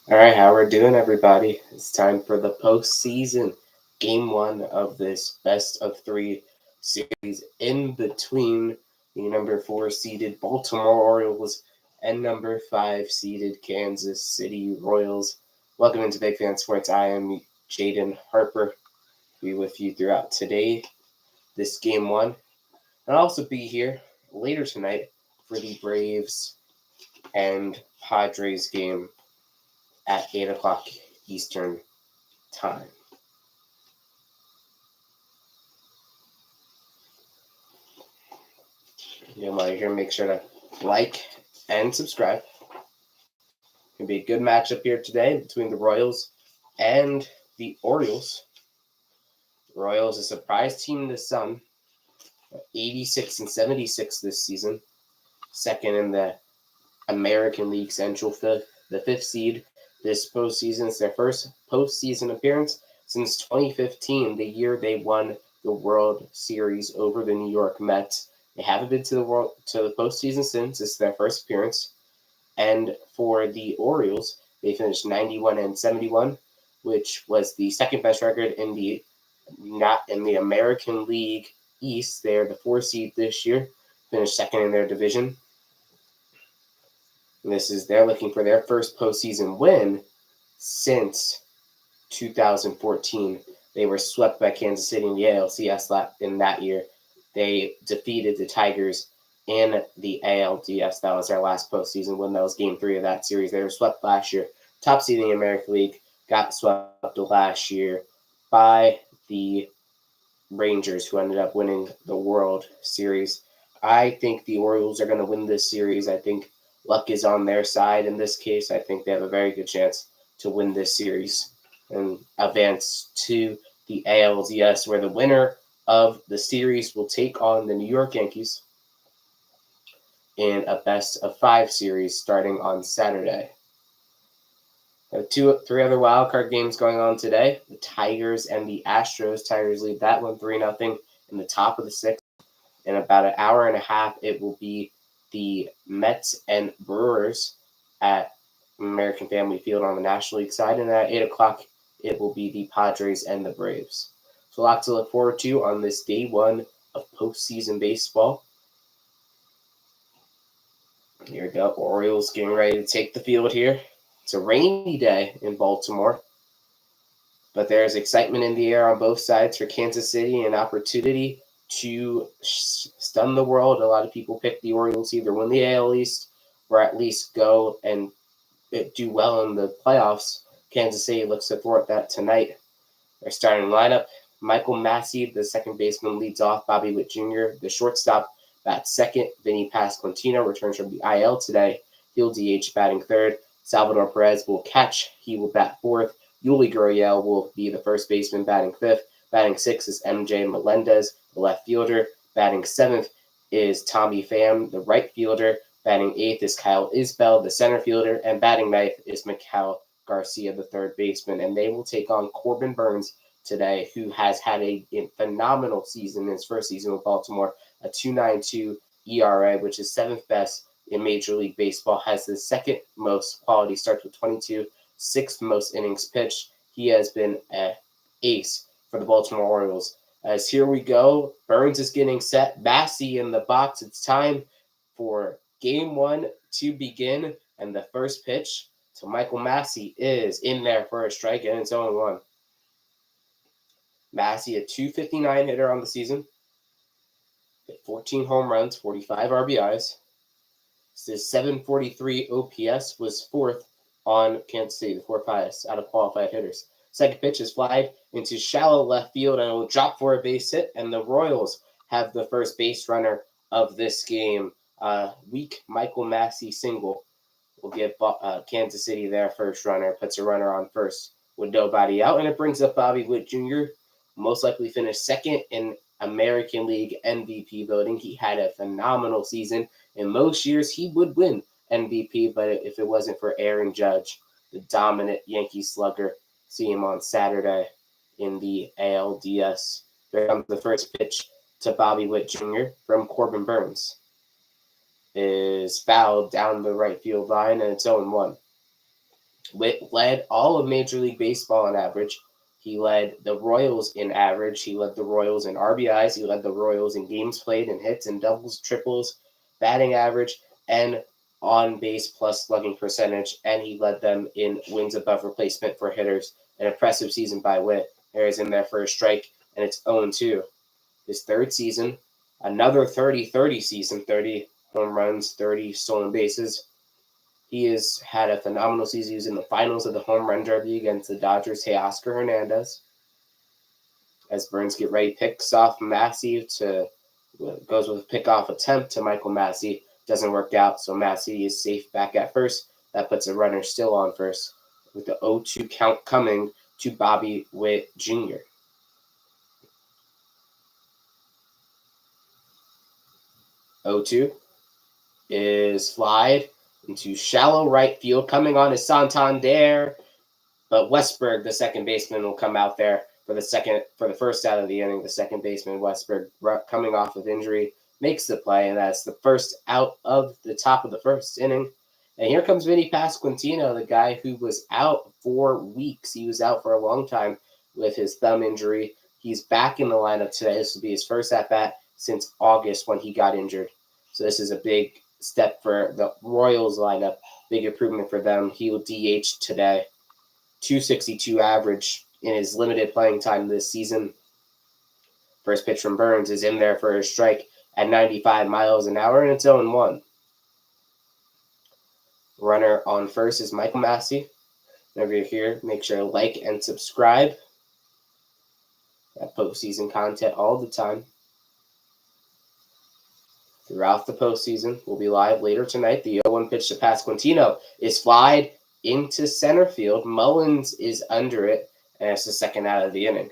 All right, how we're doing, everybody? It's time for the postseason, game one of this best of three series in between the number four seeded Baltimore Orioles and number five seeded Kansas City Royals. Welcome into Big Fan Sports. I am Jaden Harper. Be with you throughout today, this game one, and I'll also be here later tonight for the Braves and Padres game at 8 o'clock Eastern time. While you're here, make sure to like and subscribe. It'll be a good matchup here today between the Royals and the Orioles. The Royals, a surprise team this Sun, 86 and 76 this season, second in the American League Central, the fifth seed this postseason. It's their first postseason appearance since 2015, the year they won the World Series over the New York Mets. They haven't been to the postseason since. It's their first appearance. And for the Orioles, they finished 91 and 71, which was the second best record in the American League East. They're the 4th seed this year, finished second in their division. And they're looking for their first postseason win since 2014. They were swept by Kansas City in the ALCS in that year. They defeated the Tigers in the ALDS. That was their last postseason win. That was game 3 of that series. They were swept last year. Top seed in the American League, got swept last year by the Rangers, who ended up winning the World Series. I think the Orioles are going to win this series. I think luck is on their side in this case. I think they have a very good chance to win this series and advance to the ALDS, where the winner of the series will take on the New York Yankees in a best-of-5 series starting on Saturday. There are 3 other wildcard games going on today. The Tigers and the Astros. Tigers lead that one 3-0 in the top of the 6th. In about an hour and a half, it will be the Mets and Brewers at American Family Field on the National League side. And at 8 o'clock, it will be the Padres and the Braves. So a lot to look forward to on this day one of postseason baseball. Here we go. Orioles getting ready to take the field here. It's a rainy day in Baltimore, but there's excitement in the air on both sides for Kansas City, an opportunity to stun the world. A lot of people pick the Orioles either win the AL East or at least go and do well in the playoffs. Kansas City looks to thwart that tonight. Their starting lineup: Michael Massey, the second baseman, leads off. Bobby Witt Jr., the shortstop, bats second. Vinny Pasquantino returns from the IL today. He'll DH, batting third. Salvador Perez will catch. He will bat fourth. Yuli Gurriel will be the first baseman, batting fifth. Batting sixth is MJ Melendez, the left fielder. Batting seventh is Tommy Pham, the right fielder. Batting eighth is Kyle Isbell, the center fielder. And batting ninth is Mikal Garcia, the third baseman. And they will take on Corbin Burnes today, who has had a phenomenal season in his first season with Baltimore, a 2.92 ERA, which is 7th best in Major League Baseball, has the second most quality starts with 22, 6th most innings pitched. He has been an ace for the Baltimore Orioles. As here we go, Burnes is getting set. Massey in the box. It's time for game one to begin, and the first pitch to Michael Massey is in there for a strike, and it's 0-1. Massey, a .259 hitter on the season, hit 14 home runs, 45 RBIs. His .743 OPS was 4th on Kansas City, the 4th highest out of qualified hitters. Second pitch is flied into shallow left field, and it will drop for a base hit, and the Royals have the first base runner of this game. Weak Michael Massey single will give Kansas City their first runner, puts a runner on first with nobody out, and it brings up Bobby Witt Jr., most likely finished second in American League MVP voting. He had a phenomenal season. In most years, he would win MVP, but if it wasn't for Aaron Judge, the dominant Yankee slugger, see him on Saturday in the ALDS. There comes the first pitch to Bobby Witt Jr. from Corbin Burnes. Is fouled down the right field line, and it's 0-1. Witt led all of Major League Baseball in average. He led the Royals in average. He led the Royals in RBIs. He led the Royals in games played and hits and doubles, triples, batting average, and on base plus slugging percentage. And he led them in wins above replacement for hitters. An impressive season by Witt. There's in there for a strike, and it's 0-2. His third season, another 30-30 season, 30 home runs, 30 stolen bases. He has had a phenomenal season. He was in the finals of the home run derby against the Dodgers' Teoscar Hernandez. As Burns get ready, picks off Massey goes with a pickoff attempt to Michael Massey. Doesn't work out, so Massey is safe back at first. That puts a runner still on first, with the 0-2 count coming to Bobby Witt Jr. O2 is flied into shallow right field. Coming on is Santander, but Westberg, the second baseman, will come out there for the first out of the inning. The second baseman, Westberg, coming off of injury, makes the play, and that's the first out of the top of the first inning. And here comes Vinny Pasquantino, the guy who was out for weeks. He was out for a long time with his thumb injury. He's back in the lineup today. This will be his first at-bat since August when he got injured. So this is a big step for the Royals lineup. Big improvement for them. He will DH today. 262 average in his limited playing time this season. First pitch from Burns is in there for a strike at 95 miles an hour, and it's 0-1. Runner on first is Michael Massey. Whenever you're here, make sure to like and subscribe. Got postseason content all the time. Throughout the postseason, we'll be live later tonight. The 0-1 pitch to Pasquantino is flied into center field. Mullins is under it, and it's the second out of the inning.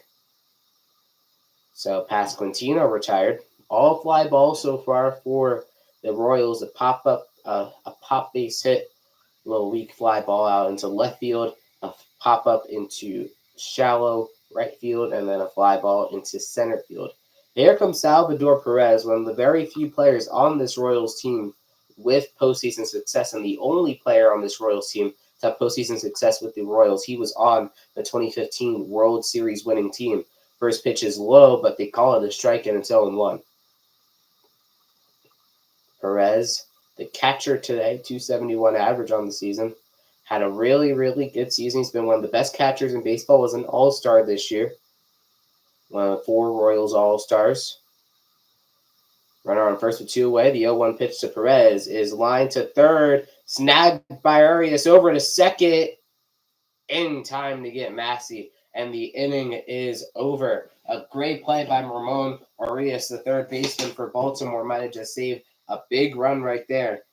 So Pasquantino retired. All fly balls so far for the Royals. A pop base hit, a little weak fly ball out into left field, a pop up into shallow right field, and then a fly ball into center field. Here comes Salvador Perez, one of the very few players on this Royals team with postseason success, and the only player on this Royals team to have postseason success with the Royals. He was on the 2015 World Series winning team. First pitch is low, but they call it a strike, and it's 0-1. Perez, the catcher today, 271 average on the season. Had a really, really good season. He's been one of the best catchers in baseball. Was an all-star this year. One of the 4 Royals all-stars. Runner on first with 2 away. The 0-1 pitch to Perez is lined to third. Snagged by Arias over to second. In time to get Massey. And the inning is over. A great play by Ramon Arias, the third baseman for Baltimore. Might have just saved a big run right there.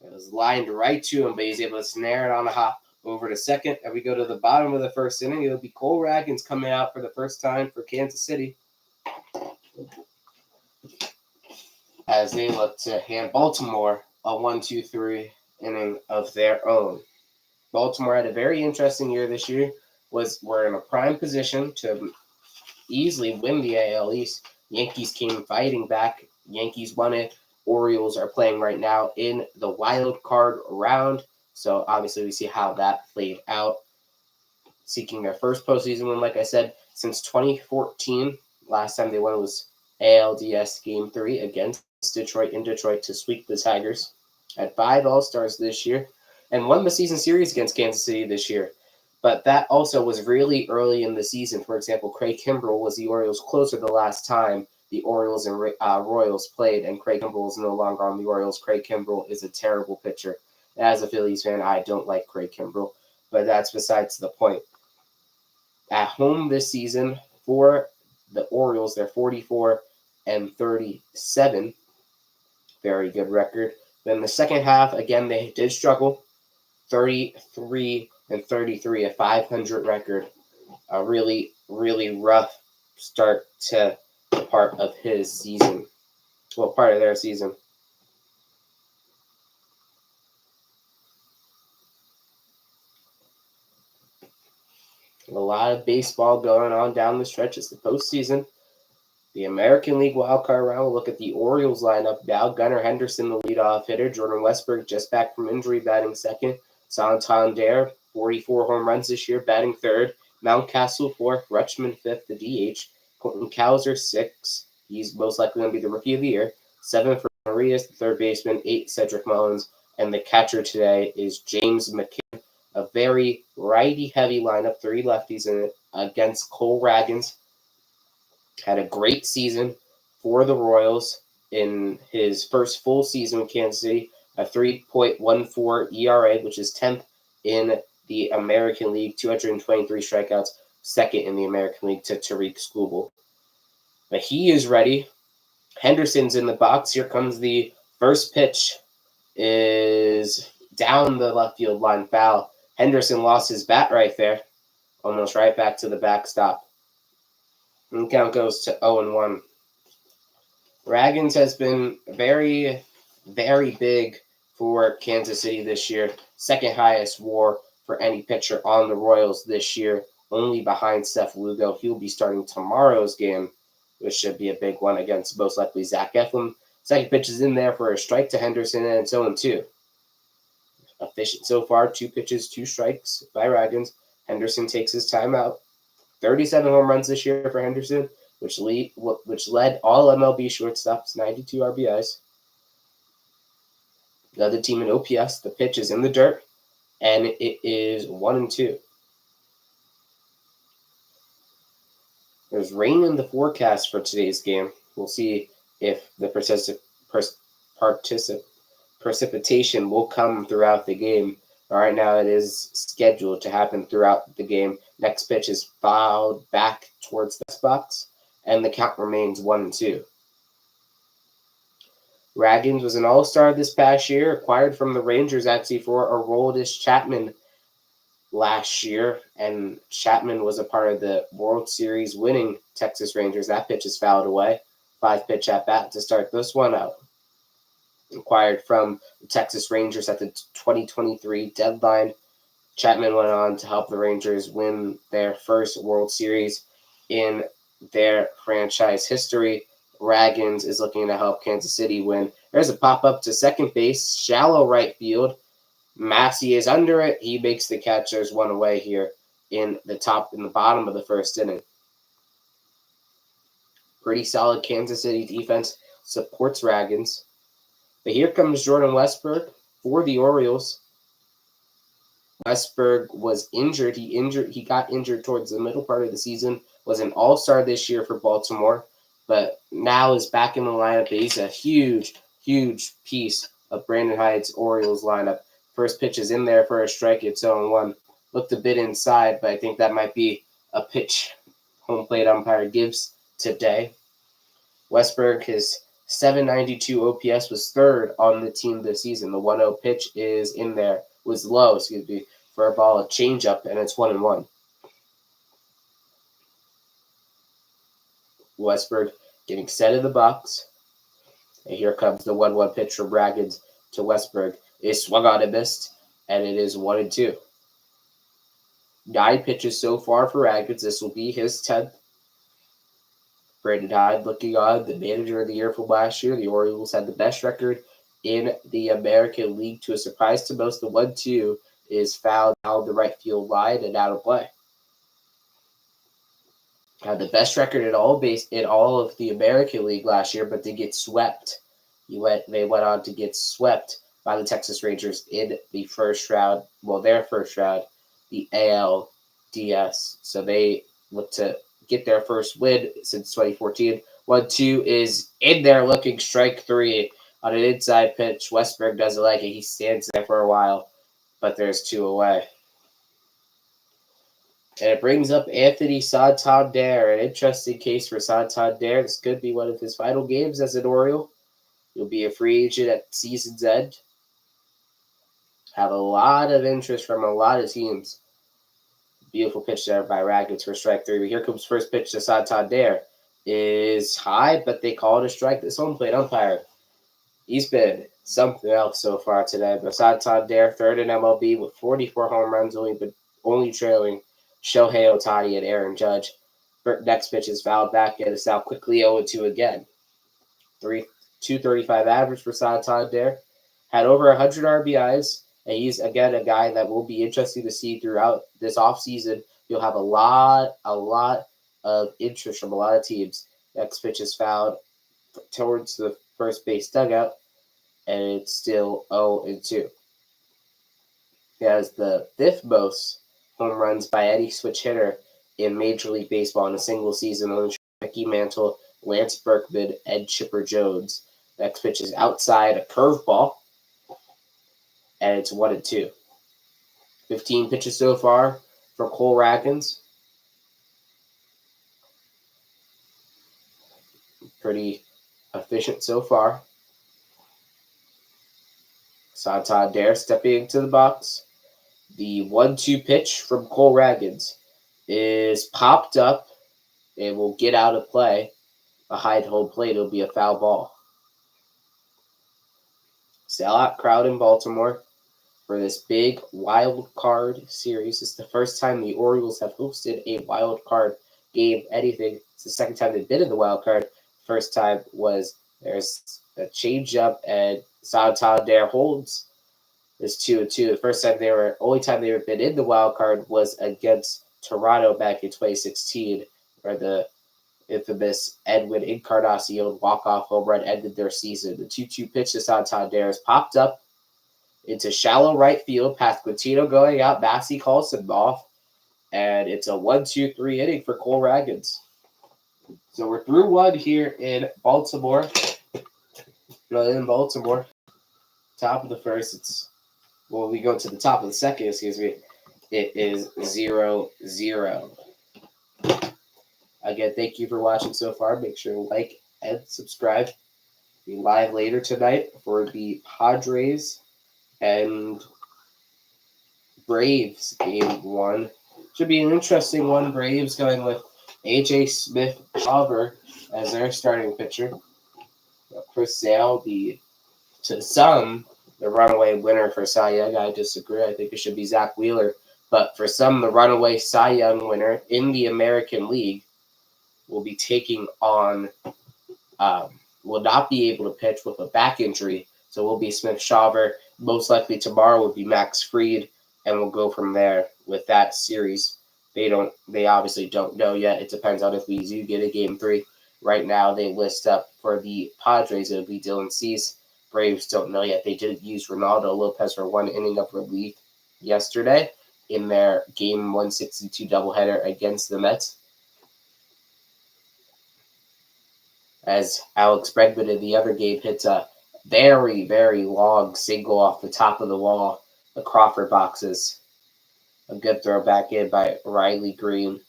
It was lined right to him, but he's able to snare it on a hop over to second. And we go to the bottom of the first inning. It'll be Cole Raggins coming out for the first time for Kansas City, as they look to hand Baltimore a 1-2-3 inning of their own. Baltimore had a very interesting year this year. Were in a prime position to easily win the AL East. Yankees came fighting back. Yankees won it. Orioles are playing right now in the wild card round. So obviously we see how that played out. Seeking their first postseason win, like I said, since 2014. Last time they won was ALDS Game 3 against Detroit in Detroit to sweep the Tigers. Had 5 All-Stars this year and won the season series against Kansas City this year. But that also was really early in the season. For example, Craig Kimbrell was the Orioles closer the last time the Orioles and Royals played, and Craig Kimbrell is no longer on the Orioles. Craig Kimbrell is a terrible pitcher. As a Phillies fan, I don't like Craig Kimbrell, but that's besides the point. At home this season for the Orioles, they're 44-37. Very good record. Then the second half, again, they did struggle. 33-33, a 500 record. A really, really rough start to part of his season. Well, part of their season. A lot of baseball going on down the stretch. It's the postseason. The American League wildcard round. We'll look at the Orioles lineup now. Gunnar, Henderson, the leadoff hitter. Jordan Westberg, just back from injury, batting second. Santander, 44 home runs this year, batting third. Mountcastle fourth, Rutschman fifth, the DH. Colton Cowser sixth. He's most likely going to be the Rookie of the Year. 7 for Marias, the third baseman. 8, Cedric Mullins. And the catcher today is James McKim. A very righty-heavy lineup, 3 lefties in it, against Cole Ragans. Had a great season for the Royals in his first full season with Kansas City. A 3.14 ERA, which is 10th in the American League. 223 strikeouts, second in the American League to Tariq Skubal. But he is ready. Henderson's in the box. Here comes the first pitch. Is down the left field line, foul. Henderson lost his bat right there. Almost right back to the backstop. And the count goes to 0-1. Ragans has been very, very big for Kansas City this year. Second highest WAR for any pitcher on the Royals this year, only behind Seth Lugo. He'll be starting tomorrow's game, which should be a big one against most likely Zach Eflin. Second pitch is in there for a strike to Henderson, and it's 0-2. Efficient so far, 2 pitches, 2 strikes by Ragans. Henderson takes his time out. 37 home runs this year for Henderson, which led all MLB shortstops, 92 RBIs. The other team in OPS, the pitch is in the dirt, and it is 1-2. There's rain in the forecast for today's game. We'll see if the precipitation will come throughout the game. Right now, it is scheduled to happen throughout the game. Next pitch is fouled back towards the box, and the count remains 1-2. Ragans was an all-star this past year, acquired from the Rangers actually for Aroldis Chapman last year, and Chapman was a part of the World Series winning Texas Rangers. That pitch is fouled away. 5-pitch at bat to start this one out. Acquired from the Texas Rangers at the 2023 deadline. Chapman went on to help the Rangers win their first World Series in their franchise history. Ragans is looking to help Kansas City win. There's a pop-up to second base, shallow right field. Massey is under it. He makes the catch. There's one away here in the bottom of the first inning. Pretty solid Kansas City defense supports Ragans. But here comes Jordan Westburg for the Orioles. Westburg was injured. He got injured towards the middle part of the season. Was an all-star this year for Baltimore, but now is back in the lineup. He's a huge, huge piece of Brandon Hyde's Orioles lineup. First pitch is in there for a strike. It's 0-1. Looked a bit inside, but I think that might be a pitch home plate umpire gives today. Westburg, his 792 OPS, was third on the team this season. The 1-0 pitch is in there, was low, for a ball, a changeup, and it's 1-1. Westburg getting set in the box. And here comes the 1-1 pitch from Ragans to Westburg. It swung on and missed, and it is 1-2. 9 pitches so far for Ragans. This will be his 10th. Brandon Hyde looking on, the manager of the year from last year. The Orioles had the best record in the American League to a surprise to most. The 1-2 is fouled down the right field line and out of play. Had the best record in all of the American League last year, but they get swept. They went on to get swept by the Texas Rangers in the first round. Well, their first round, the ALDS. So they look to get their first win since 2014. 1-2 is in there, looking strike 3 on an inside pitch. Westburg doesn't like it. He stands there for a while, but there's 2 away. And it brings up Anthony Santander, an interesting case for Santander. This could be one of his final games as an Oriole. He'll be a free agent at season's end. Have a lot of interest from a lot of teams. Beautiful pitch there by Ragans for strike 3. But here comes first pitch to Santander. Is high, but they call it a strike. This home plate umpire, he's been something else so far today. But Santander, third in MLB with 44 home runs, only trailing Shohei Ohtani and Aaron Judge. Next pitch is fouled back, and it's out quickly 0-2 again. 235 average for Santander. Had over 100 RBIs And he's, again, a guy that will be interesting to see throughout this offseason. You'll have a lot of interest from a lot of teams. Next pitch is fouled towards the first base dugout, and it's still 0-2. He has the 5th most home runs by any switch hitter in Major League Baseball in a single season, on Mickey Mantle, Lance Berkman, and Chipper Jones. Next pitch is outside, a curveball, and it's 1-2. 15 pitches so far for Cole Ragans. Pretty efficient so far. Santander stepping into the box. The 1-2 pitch from Cole Ragans is popped up. It will get out of play. Behind home plate, it'll be a foul ball. Sellout crowd in Baltimore for this big wild card series. It's the first time the Orioles have hosted a wild card game, anything. It's the second time they've been in the wild card. First time was there's a changeup, and Santander holds. It's 2-2. The first time only time they ever been in the wild card was against Toronto back in 2016, where the infamous Edwin Encarnacion walk-off home run ended their season. The 2-2 pitch to Santander is popped up into shallow right field past Quintino going out. Massey calls him off, and it's a 1-2-3 inning for Cole Ragans. So we're through one here in Baltimore. Top of the first, we go to the top of the second, it is 0-0. Again, thank you for watching so far. Make sure to like and subscribe. Be live later tonight for the Padres and Braves game 1. Should be an interesting one. Braves going with A.J. Smith-Shawver as their starting pitcher. Chris Sale, to some, the runaway winner for Cy Young. I disagree. I think it should be Zach Wheeler. But for some, the runaway Cy Young winner in the American League will be taking on, will not be able to pitch with a back injury. So will be Smith-Shawver. Most likely tomorrow will be Max Fried, and we'll go from there with that series. They obviously don't know yet. It depends on if we do get a game 3. Right now, they list up for the Padres. It'll be Dylan Cease. Braves don't know yet. They did use Ronaldo Lopez for 1 inning of relief yesterday in their game 162 doubleheader against the Mets. As Alex Bregman in the other game hits a very, very long single off the top of the wall, the Crawford boxes. A good throw back in by Riley Green.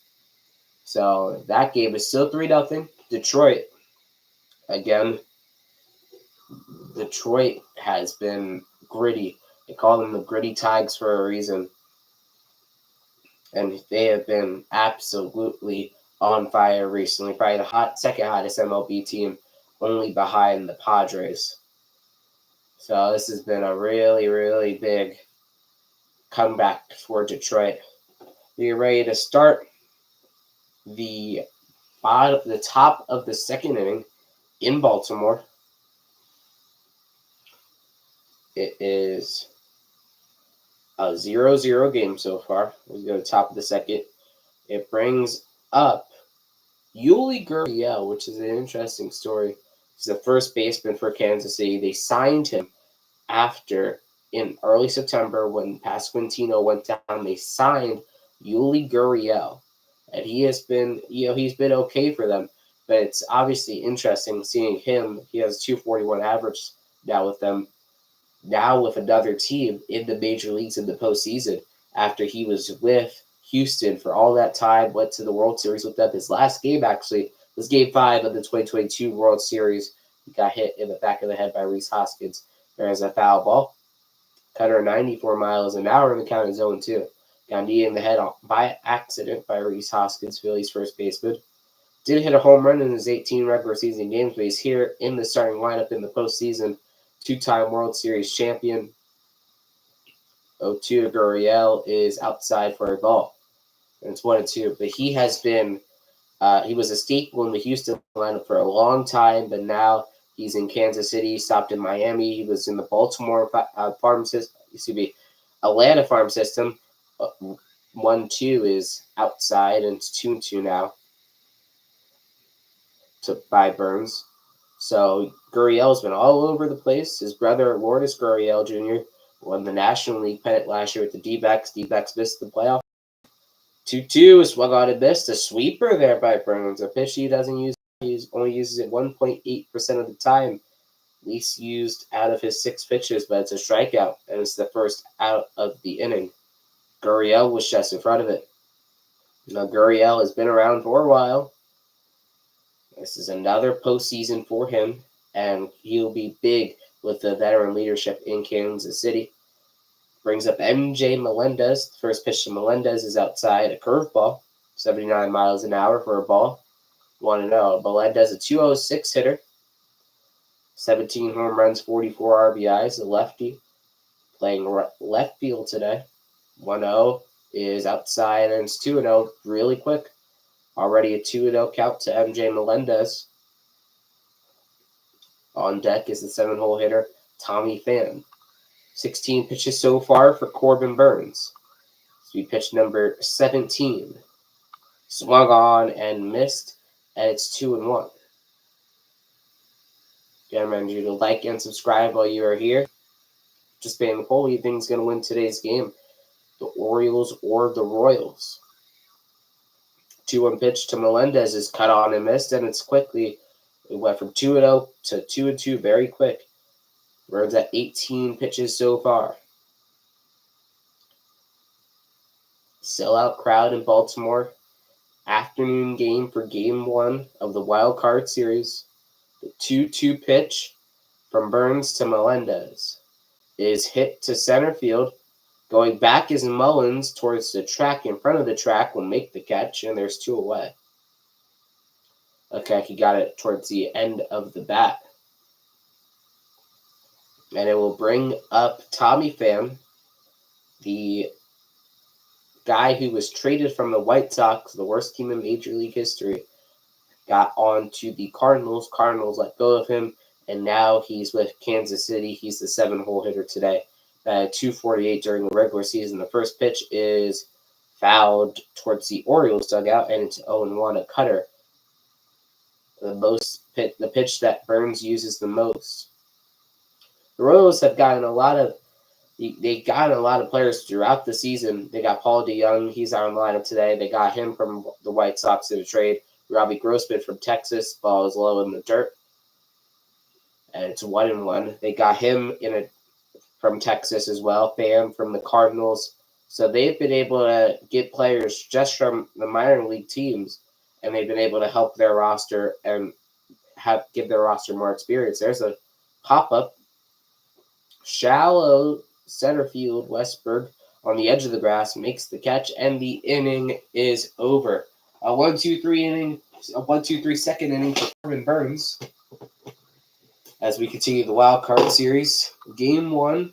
So that game is still 3-0. Detroit, again, Detroit has been gritty. They call them the Gritty Tigers for a reason. And they have been absolutely on fire recently. Probably the second hottest MLB team, only behind the Padres. So this has been a really, really big comeback for Detroit. We're ready to start the top of the second inning in Baltimore. It is a 0-0 game so far. We go to the top of the second. It brings up Yuli Gurriel, which is an interesting story. He's the first baseman for Kansas City. They signed him after, in early September, when Pasquantino went down. They signed Yuli Gurriel, and he has been, he's been okay for them. But it's obviously interesting seeing him. He has 241 average now with them. Now with another team in the major leagues in the postseason, after he was with Houston for all that time, went to the World Series with them. His last game actually was Game 5 of the 2022 World Series. He got hit in the back of the head by Rhys Hoskins. There's a foul ball. Cutter 94 miles an hour in the count is 0-2. Got knee in the head by accident by Rhys Hoskins, Phillies first baseman. Did hit a home run in his 18 regular season games, but he's here in the starting lineup in the postseason. 2-time World Series champion. 0-2. Gurriel is outside for a ball. And it's 1-2. But he has been, he was a staple in the Houston lineup for a long time, but now he's in Kansas City, stopped in Miami. He was in the Baltimore farm system. Atlanta farm system, 1-2 is outside, and it's 2-2 now by Burns. So Gurriel's been all over the place. His brother, Lourdes Gurriel Jr., won the National League pennant last year with the D-backs. D-backs missed the playoff. 2-2 is swung on and missed. A sweeper there by Burns. A pitch he doesn't use. He only uses it 1.8% of the time. Least used out of his 6 pitches, but it's a strikeout, and it's the first out of the inning. Gurriel was just in front of it. Now, Gurriel has been around for a while. This is another postseason for him, and he'll be big with the veteran leadership in Kansas City. Brings up MJ Melendez. The first pitch to Melendez is outside, a curveball, 79 miles an hour for a ball. 1-0. Melendez, a 206 hitter, 17 home runs, 44 RBIs, a lefty, playing left field today. 1-0 is outside, and it's 2-0 really quick. Already a 2-0 count to MJ Melendez. On deck is the 7-hole hitter, Tommy Pham. 16 pitches so far for Corbin Burns. This will be pitch number 17. Swung on and missed, and it's 2-1. Again, I remind you to like and subscribe while you are here. Just spam the poll. Who do you think is going to win today's game? The Orioles or the Royals? 2-1 pitch to Melendez is cut on and missed, and it's quickly. It went from 2-0 to 2-2 very quick. Burns at 18 pitches so far. Sellout crowd in Baltimore. Afternoon game for Game 1 of the Wild Card Series. The 2-2 pitch from Burns to Melendez is hit to center field. Going back is Mullins towards the track. In front of the track will make the catch, and there's 2 away. Okay, he got it towards the end of the bat. And it will bring up Tommy Pham, the guy who was traded from the White Sox, the worst team in Major League history, got on to the Cardinals. Cardinals let go of him, and now he's with Kansas City. He's the 7-hole hitter today. 248 during the regular season. The first pitch is fouled towards the Orioles dugout, and it's 0-1, a cutter. The pitch that Burns uses the most. The Royals have gotten a lot of players throughout the season. They got Paul DeYoung. He's out in the lineup today. They got him from the White Sox in a trade. Robbie Grossman from Texas. Ball is low in the dirt. And it's 1-1. They got him from Texas as well. Pham from the Cardinals. So they've been able to get players just from the minor league teams, and they've been able to help their roster and give their roster more experience. There's a pop-up. Shallow center field, Westberg on the edge of the grass makes the catch, and the inning is over. A 1-2-3 second inning for Corbin Burns. As we continue the Wild Card Series, Game 1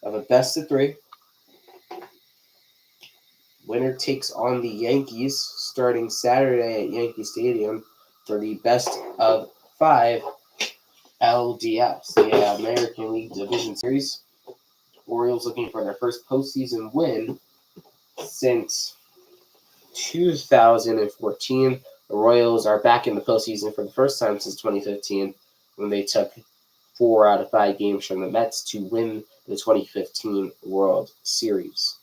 of a best-of-3. Winner takes on the Yankees starting Saturday at Yankee Stadium for the best-of-5 LDS, the American League Division Series. Orioles looking for their first postseason win since 2014. The Royals are back in the postseason for the first time since 2015, when they took 4 out of 5 games from the Mets to win the 2015 World Series.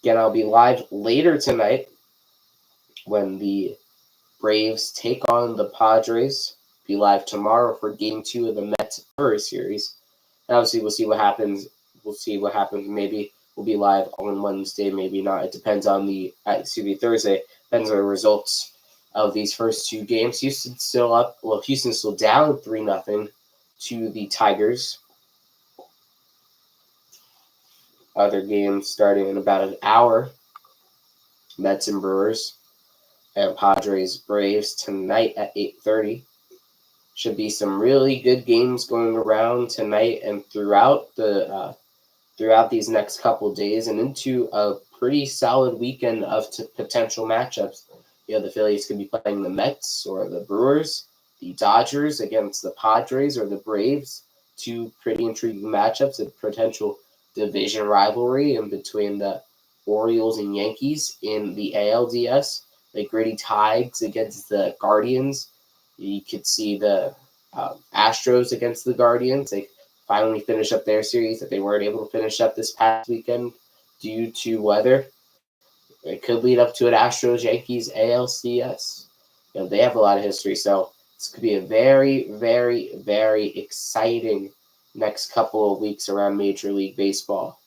Again, I'll be live later tonight when the Braves take on the Padres. Be live tomorrow for Game 2 of the Mets-Brewers series. And obviously, we'll see what happens. Maybe we'll be live on Wednesday, maybe not. It depends on Thursday. Depends on the results of these first 2 games. Houston's still up. Well, Houston's still down 3-0 to the Tigers. Other games starting in about an hour. Mets and Brewers. And Padres Braves tonight at 8:30. Should be some really good games going around tonight and throughout these next couple of days, and into a pretty solid weekend of potential matchups. The Phillies could be playing the Mets or the Brewers, the Dodgers against the Padres or the Braves, two pretty intriguing matchups, a potential division rivalry in between the Orioles and Yankees in the ALDS. The gritty Tigers against the Guardians. You could see the Astros against the Guardians. They finally finish up their series that they weren't able to finish up this past weekend due to weather. It could lead up to an Astros Yankees ALCS. They have a lot of history, so this could be a very, very, very exciting next couple of weeks around Major League Baseball.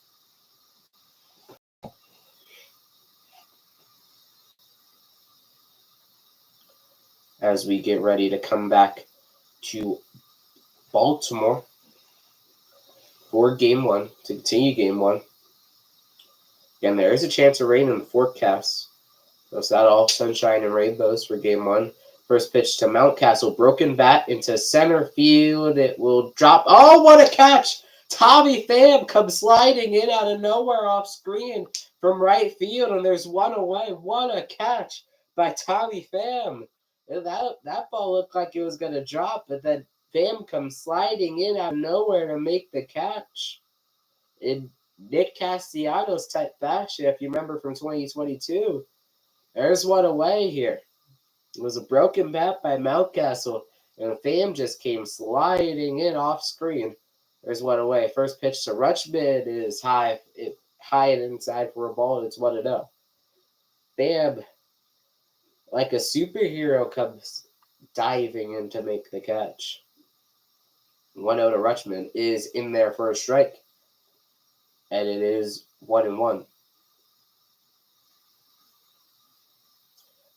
As we get ready to come back to Baltimore for Game 1, to continue Game 1. Again, there is a chance of rain in the forecast. So it's not all sunshine and rainbows for Game 1. First pitch to Mountcastle. Broken bat into center field. It will drop. Oh, what a catch! Tommy Pham comes sliding in out of nowhere off screen from right field, and there's one away. What a catch by Tommy Pham. That ball looked like it was going to drop, but then Pham comes sliding in out of nowhere to make the catch. In Nick Castellanos type fashion, if you remember from 2022. There's one away here. It was a broken bat by Mountcastle, and Pham just came sliding in off screen. There's one away. First pitch to Rutschman is high and inside for a ball, and it's 1-0. Pham, like a superhero, comes diving in to make the catch. 1-0 to Rutschman is in there for a strike, and it is 1-1.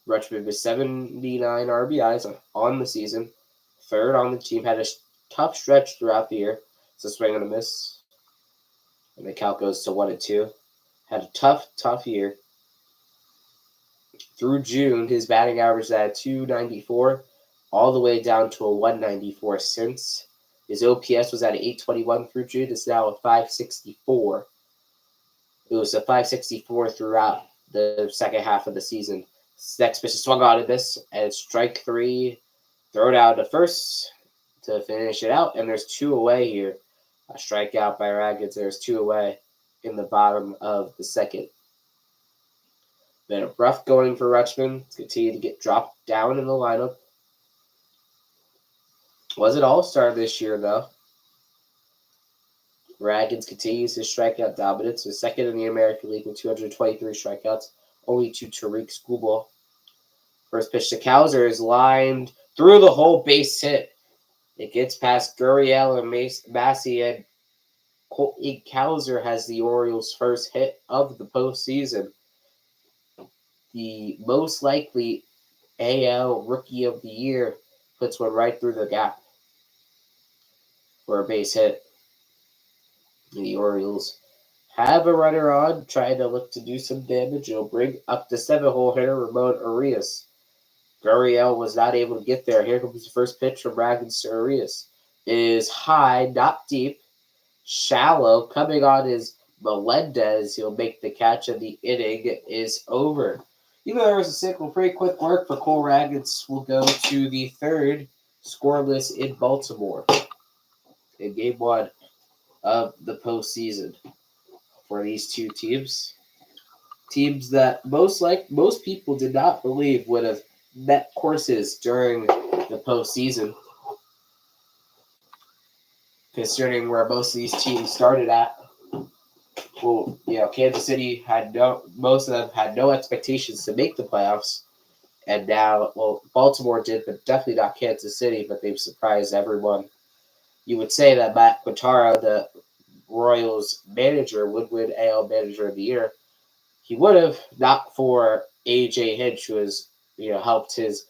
Rutschman with 79 RBIs on the season. Third on the team. Had a tough stretch throughout the year. It's a swing and a miss. And the count goes to 1-2. Had a tough year. Through June, his batting average is at 294, all the way down to a 194 since. His OPS was at 821 through June. It's now a 564. It was a 564 throughout the second half of the season. Next pitch is swung on to this, and strike 3. Throw it out to first to finish it out, and there's 2 away here. A strikeout by Raggins. There's 2 away in the bottom of the second. Been a rough going for Rutschman. It's continued to get dropped down in the lineup. Was an all-star this year, though. Raggins continues his strikeout dominance. Was second in the American League with 223 strikeouts. Only to Tariq Skubal. First pitch to Cowser is lined through the whole base hit. It gets past Gurriel and Massey, and Colton Cowser has the Orioles' first hit of the postseason. The most likely AL Rookie of the Year puts one right through the gap for a base hit. The Orioles have a runner on, trying to look to do some damage. It'll bring up the 7-hole hitter, Ramon Arias. Gurriel was not able to get there. Here comes the first pitch from Raggins to Arias. It is high, not deep, shallow. Coming on is Melendez. He'll make the catch, and the inning is over. Even though there was a single, pretty quick work for Cole Raggins, will go to the third scoreless in Baltimore in Game 1 of the postseason for these two teams. Teams that most people did not believe would have met courses during the postseason, considering where most of these teams started at. Well, Kansas City most of them had no expectations to make the playoffs, and now, Baltimore did, but definitely not Kansas City, but they've surprised everyone. You would say that Matt Quintara, the Royals manager, would win AL Manager of the Year. He would have, not for AJ Hinch, who has helped his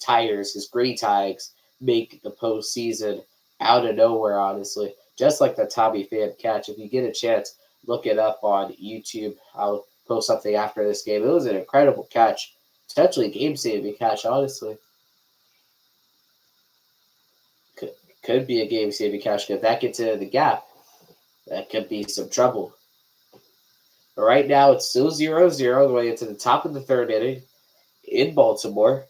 Tigers, his Gritty Tigers, make the postseason out of nowhere, honestly. Just like the Tommy Pham catch. If you get a chance, look it up on YouTube. I'll post something after this game. It was an incredible catch. Potentially a game-saving catch, honestly. Could be a game-saving catch. If that gets into the gap, that could be some trouble. But right now, it's still 0-0 the way into the top of the third inning in Baltimore.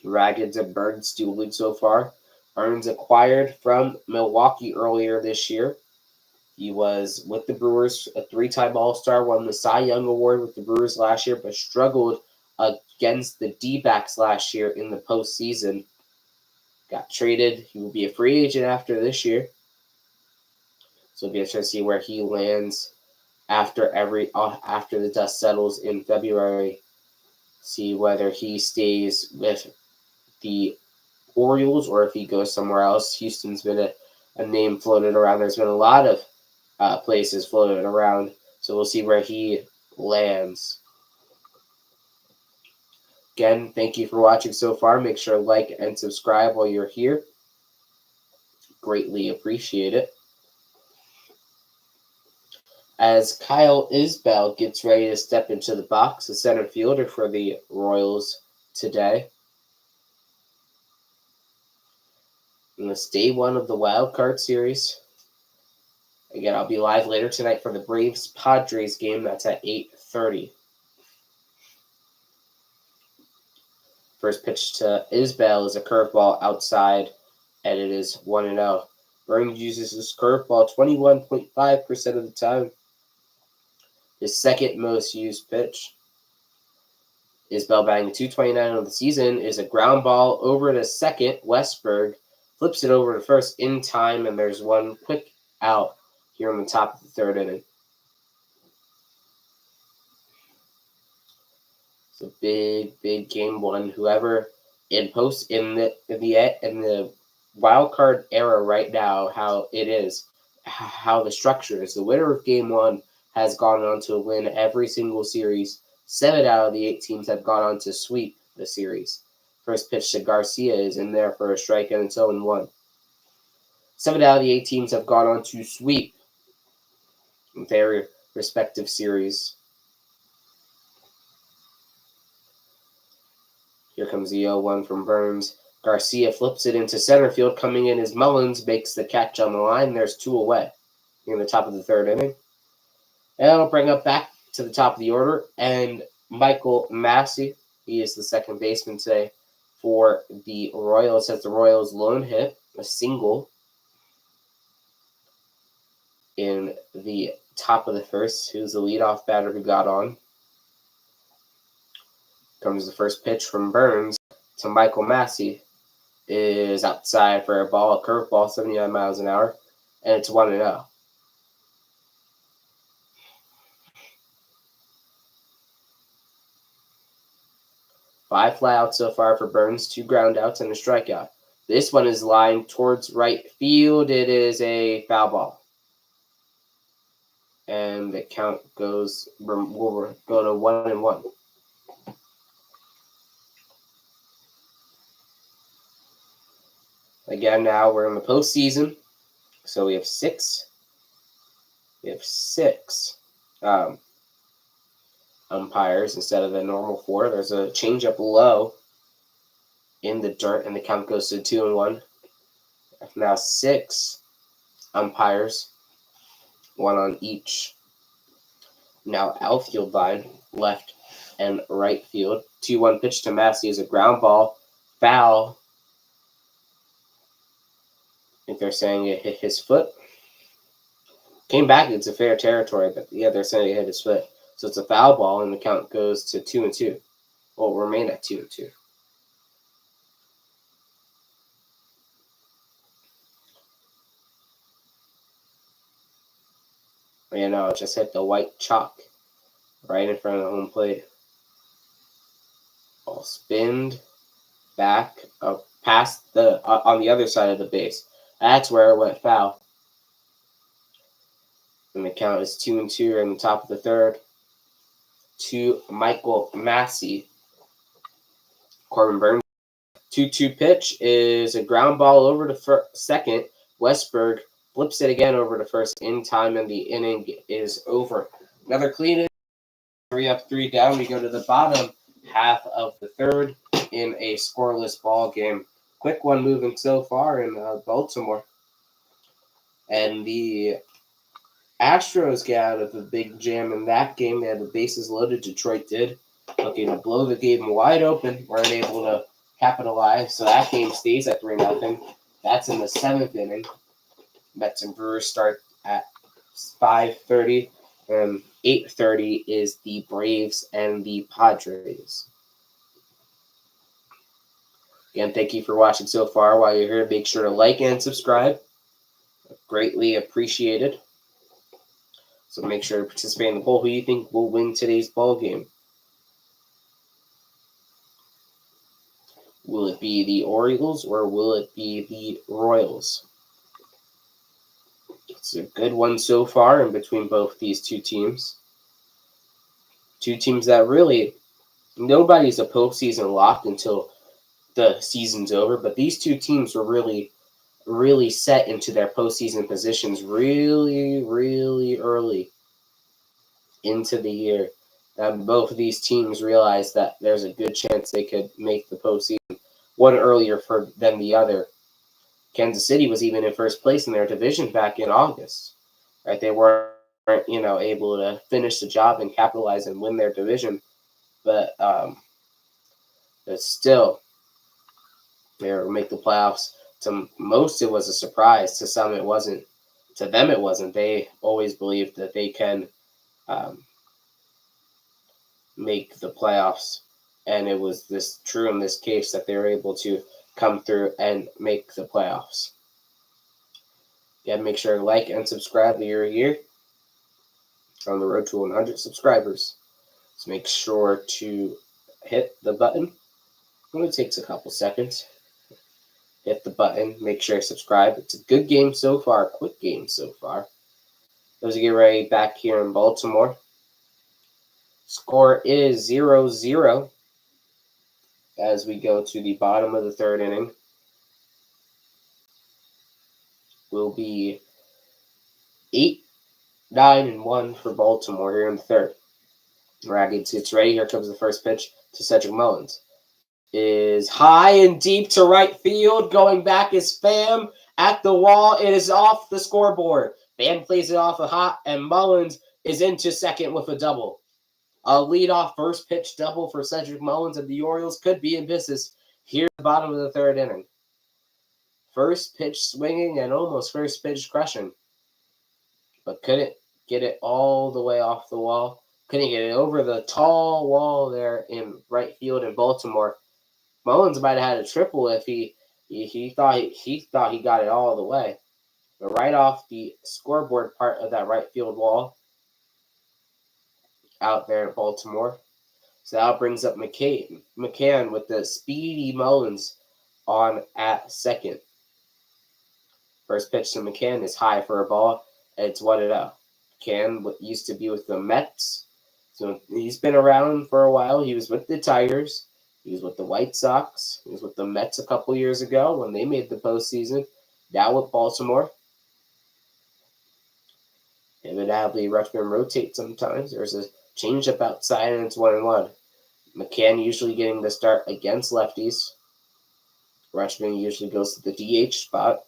Raggins and Burns dueling so far. Burns acquired from Milwaukee earlier this year. He was with the Brewers, a three-time All-Star, won the Cy Young Award with the Brewers last year, but struggled against the D-backs last year in the postseason. Got traded. He will be a free agent after this year. So it'll be interesting to see where he lands after the dust settles in February. See whether he stays with the Orioles or if he goes somewhere else. Houston's been a name floated around. There's been a lot of places floated around, so we'll see where he lands. Again, thank you for watching so far. Make sure to like and subscribe while you're here. Greatly appreciate it. As Kyle Isbell gets ready to step into the box, the center fielder for the Royals today. In this day one of the wild card series. Again, I'll be live later tonight for the Braves-Padres game. That's at 8:30. First pitch to Isbell is a curveball outside, and it is 1-0. Burns uses his curveball 21.5% of the time. His second most used pitch. Isbell batting .229 on the season is a ground ball over to second. Westberg flips it over to first in time, and there's one quick out here on the top of the third inning. It's a big game one. Whoever in the wild card era right now, how it is, how the structure is. The winner of game one has gone on to win every single series. 7 out of the 8 teams have gone on to sweep the series. First pitch to Garcia is in there for a strike, and it's 0-1. 7 out of the 8 teams have gone on to sweep their respective series. Here comes the 0-1 from Burns. Garcia flips it into center field. Coming in is Mullins, makes the catch on the line. There's 2 away in the top of the third inning. And I'll bring up back to the top of the order. And Michael Massey, he is the second baseman today for the Royals. Has the Royals lone hit, a single in the top of the first. Who's the leadoff batter who got on? Comes the first pitch from Burns to Michael Massey. Is outside for a ball, a curveball, 79 miles an hour, and it's 1-0. Five flyouts so far for Burns, 2 groundouts and a strikeout. This one is lined towards right field. It is a foul ball. And the count goes, we'll go to 1-1. Again, now we're in the postseason, so we have six umpires instead of the normal 4. There's a changeup low in the dirt, and the count goes to 2-1. Now 6 umpires, 1 on each. Now outfield line, left and right field. 2-1 pitch to Massey is a ground ball, foul. I think they're saying it hit his foot. Came back into fair territory, but yeah, they're saying it hit his foot. So it's a foul ball, and the count goes to 2-2. Well, we'll remain at 2-2. You know, it just hit the white chalk right in front of the home plate. Ball spinned back past on the other side of the base. That's where it went foul. And the count is 2-2 in the top of the third to Michael Massey. Corbin Burns. 2-2 pitch is a ground ball over to second. Westberg flips it again over to first in time, and the inning is over. Another clean inning. 3 up, 3 down. We go to the bottom half of the third in a scoreless ball game. Quick one moving so far in Baltimore. And the Astros get out of a big jam in that game. They had the bases loaded. Detroit did. Looking to blow the game wide open. Weren't able to capitalize. So that game stays at 3-0. That's in the 7th inning. Mets and Brewers start at 5:30, and 8:30 is the Braves and the Padres. Again, thank you for watching so far. While you're here, make sure to like and subscribe. Greatly appreciated. So make sure to participate in the poll. Who you think will win today's ball game? Will it be the Orioles or will it be the Royals? It's a good one so far in between both these two teams. Two teams that really, nobody's a postseason lock until the season's over, but these two teams were really set into their postseason positions really early into the year. Both of these teams realized that there's a good chance they could make the postseason, one earlier than the other. Kansas City was even in first place in their division back in August. Right, they weren't able to finish the job and capitalize and win their division, but still they were make the playoffs. To most, it was a surprise. To some, it wasn't. To them, it wasn't. They always believed that they can make the playoffs, and it was true in this case that they were able to come through and make the playoffs. Yeah, make sure to like and subscribe. You're here on the road to 100 subscribers. So make sure to hit the button. It only takes a couple seconds. Hit the button. Make sure to subscribe. It's a good game so far. Quick game so far. As we get ready back here in Baltimore. Score is 0-0 as we go to the bottom of the third inning. Will be 8-9-1 for Baltimore here in the third. Raggeds gets ready. Here comes the first pitch to Cedric Mullins. Is high and deep to right field. Going back is Pham at the wall. It is off the scoreboard. Pham plays it off a hot, and Mullins is into second with a double. A leadoff first pitch double for Cedric Mullins, and the Orioles could be in business here at the bottom of the third inning. First pitch swinging and almost first pitch crushing, but couldn't get it all the way off the wall. Couldn't get it over the tall wall there in right field in Baltimore. Mullins might have had a triple if he thought he got it all the way, but right off the scoreboard part of that right field wall out there in Baltimore. So that brings up McCann with the speedy Mullins on at second. First pitch to McCann is high for a ball. It's 1-0. McCann used to be with the Mets, so he's been around for a while. He was with the Tigers. He was with the White Sox. He was with the Mets a couple years ago when they made the postseason. Now with Baltimore. Inevitably, Rutschman rotates sometimes. There's a changeup outside, and it's 1-1. McCann usually getting the start against lefties. Rutschman usually goes to the DH spot.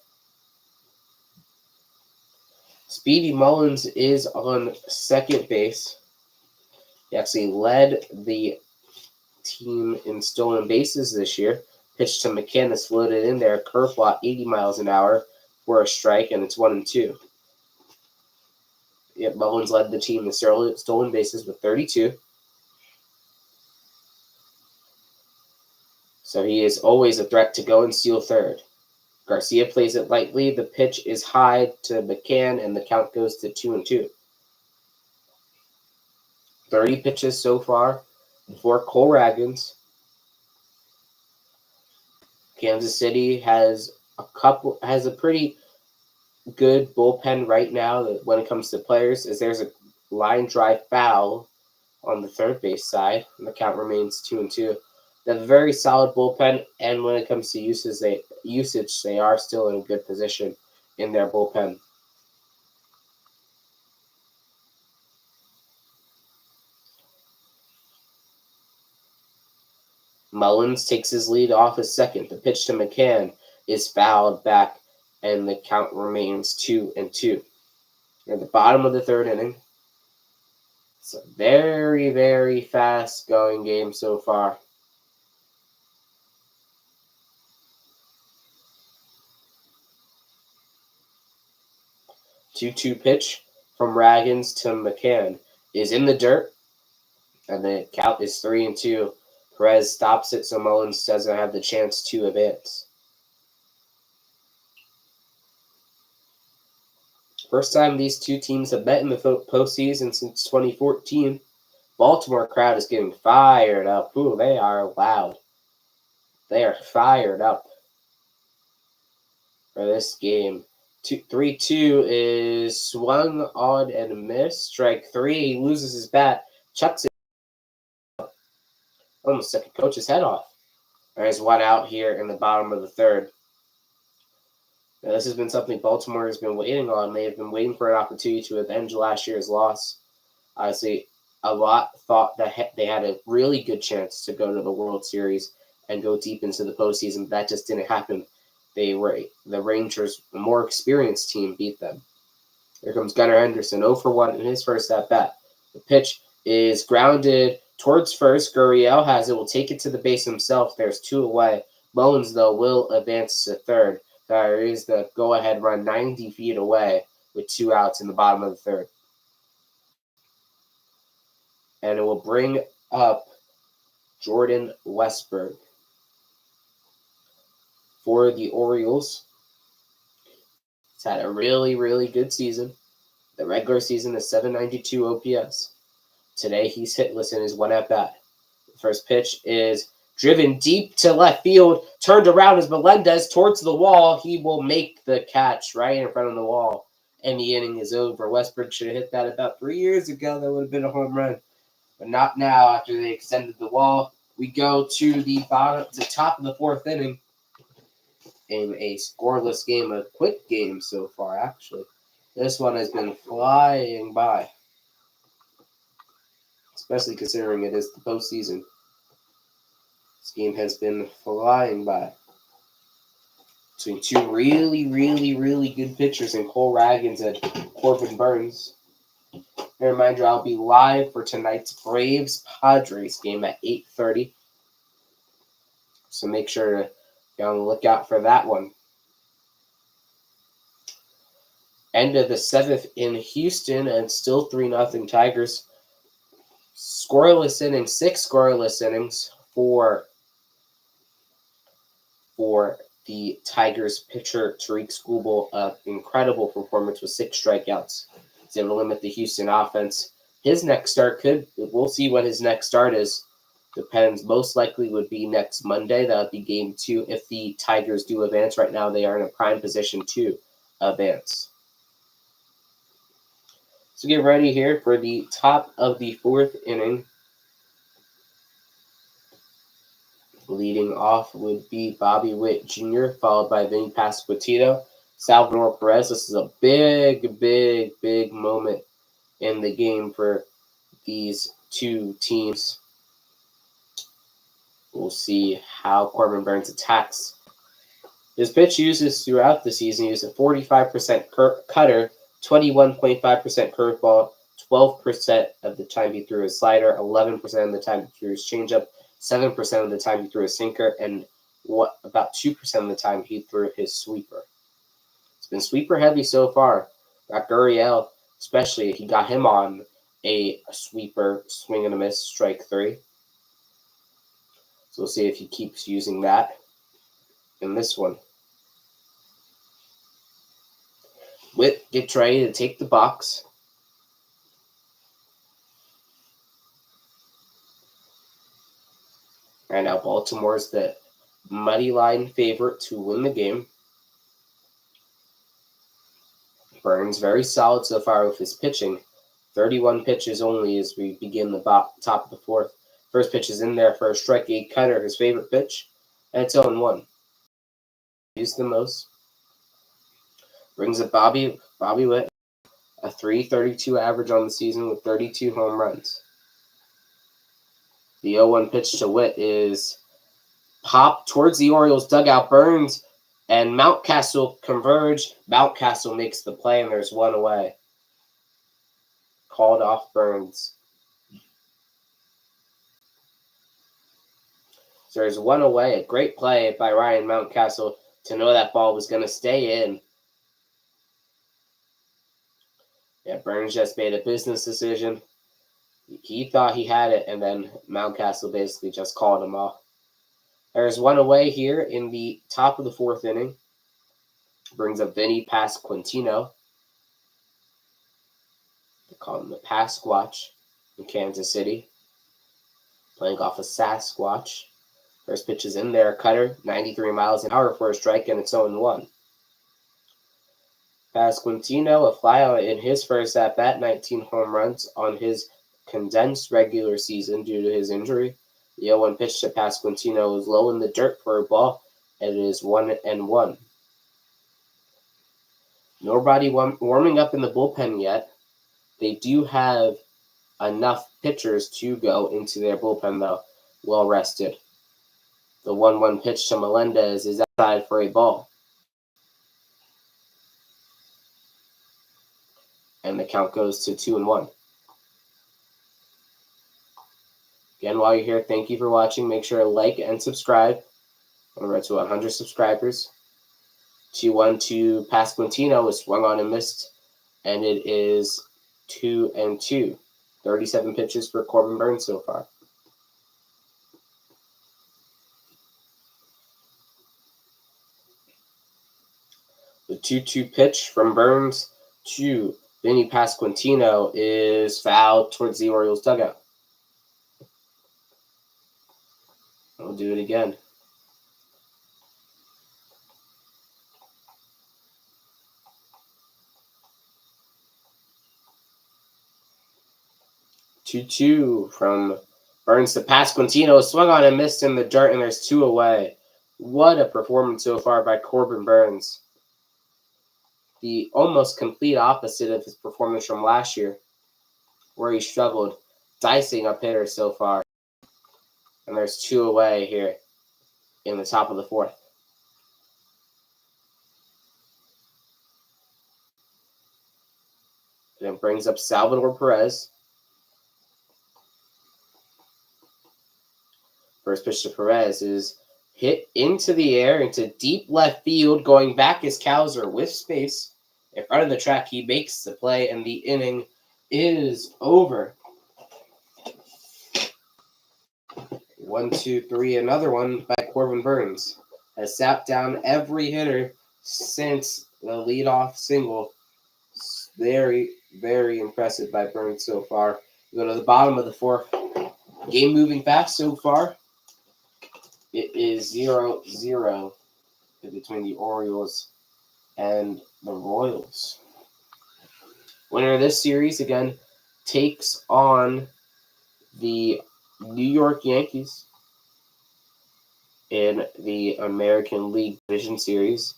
Speedy Mullins is on second base. He actually led the team in stolen bases this year. Pitch to McCann is floated in there. Curveball 80 miles an hour for a strike, and it's 1-2. Yep, Mullins led the team in stolen bases with 32. So he is always a threat to go and steal third. Garcia plays it lightly. The pitch is high to McCann, and the count goes to 2-2. 30 pitches so far for Cole Ragans. Kansas City has a pretty good bullpen right now when it comes to players, as there's a line drive foul on the third base side, and the count remains 2-2. They have a very solid bullpen, and when it comes to usage, they are still in a good position in their bullpen. Mullins takes his lead off his second. The pitch to McCann is fouled back, and the count remains 2-2. At the bottom of the third inning. It's a very fast-going game so far. 2-2 pitch from Raggins to McCann is in the dirt, and the count is 3-2. Perez stops it, so Mullins doesn't have the chance to advance. First time these two teams have met in the postseason since 2014. Baltimore crowd is getting fired up. Ooh, they are loud. They are fired up for this game. 3-2 is swung on and missed. Strike 3. He loses his bat. Chucks it. Almost took a coach's head off. There's one out here in the bottom of the third. Now, this has been something Baltimore has been waiting on. They have been waiting for an opportunity to avenge last year's loss. Honestly, a lot thought that they had a really good chance to go to the World Series and go deep into the postseason, but that just didn't happen. The Rangers, a more experienced team, beat them. Here comes Gunnar Henderson, 0 for 1 in his first at-bat. The pitch is grounded towards first. Gurriel has it, will take it to the base himself. There's 2 away. Mullins, though, will advance to third. There is the go-ahead run 90 feet away with 2 outs in the bottom of the third. And it will bring up Jordan Westburg for the Orioles. He's had a really, really good season. The regular season is 792 OPS. Today, he's hitless in his one at-bat. The first pitch is driven deep to left field, turned around as Melendez towards the wall. He will make the catch right in front of the wall, and the inning is over. Westbrook should have hit that about 3 years ago. That would have been a home run, but not now after they extended the wall. We go to the top of the fourth inning in a scoreless game, a quick game so far, actually. This one has been flying by, especially considering it is the postseason. This game has been flying by between 2 really, really, really good pitchers in Cole Raggins and Corbin Burns. A reminder, I'll be live for tonight's Braves-Padres game at 8:30. So make sure to be on the lookout for that one. End of the 7th in Houston, and still 3-0 Tigers. Scoreless innings, 6 scoreless innings for the Tigers pitcher Tariq Skubal. Incredible performance with 6 strikeouts. He's able to limit the Houston offense. His next start we'll see what his next start is. Depends. Most likely would be next Monday. That would be game 2 if the Tigers do advance. Right now, they are in a prime position to advance. So get ready here for the top of the 4th inning. Leading off would be Bobby Witt Jr., followed by Vinny Pasquantino, Salvador Perez. This is a big, big, big moment in the game for these two teams. We'll see how Corbin Burns attacks. His pitch uses throughout the season, he uses a 45% cutter, 21.5% curveball, 12% of the time he threw his slider, 11% of the time he threw his changeup, 7% of the time he threw his sinker, and about 2% of the time he threw his sweeper. It's been sweeper heavy so far. Got Gurriel, especially, he got him on a sweeper swing and a miss, strike 3. So we'll see if he keeps using that in this one. Witt gets ready to take the box. Right now, Baltimore's the money line favorite to win the game. Burns very solid so far with his pitching. 31 pitches only as we begin the top of the 4th. First pitch is in there for a strike 8 cutter, his favorite pitch, and it's 0-1. Used the most. Brings up Bobby Witt, a .332 average on the season with 32 home runs. The 0-1 pitch to Witt is popped towards the Orioles dugout. Burns and Mountcastle converge. Mountcastle makes the play, and there's one away. Called off Burns. So there's one away. A great play by Ryan Mountcastle to know that ball was going to stay in. Yeah, Burns just made a business decision. He thought he had it, and then Mountcastle basically just called him off. There's one away here in the top of the fourth inning. Brings up Vinny Pasquantino. They call him the Pasquatch in Kansas City. Playing off a Sasquatch. First pitch is in there, cutter, 93 miles an hour for a strike, and it's 0-1. Pasquantino, a flyout in his first at-bat, 19 home runs on his condensed regular season due to his injury. The 0-1 pitch to Pasquantino is low in the dirt for a ball, and it is 1-1. Nobody warming up in the bullpen yet. They do have enough pitchers to go into their bullpen, though, well rested. The 1-1 pitch to Melendez is outside for a ball. And the count goes to 2-1. Again, while you're here, thank you for watching. Make sure to like and subscribe. We're to 100 subscribers. 2-1 to Pasquantino is swung on and missed, and it is 2-2. 37 pitches for Corbin Burns so far. The 2-2 pitch from Burns to Vinny Pasquantino is fouled towards the Orioles dugout. We'll do it again. Two from Burns to Pasquantino, swung on and missed in the dirt, and there's 2 away. What a performance so far by Corbin Burns. The almost complete opposite of his performance from last year, where he struggled, dicing up hitters so far. And there's 2 away here in the top of the fourth. And it brings up Salvador Perez. First pitch to Perez is hit into the air, into deep left field. Going back is Cowser with space. In front of the track, he makes the play, and the inning is over. 1, 2, 3, another one by Corbin Burns. Has sat down every hitter since the leadoff single. Very, very impressive by Burns so far. We go to the bottom of the fourth. Game moving fast so far. It is 0-0 between the Orioles and the Royals. Winner of this series, again, takes on the New York Yankees in the American League Division Series.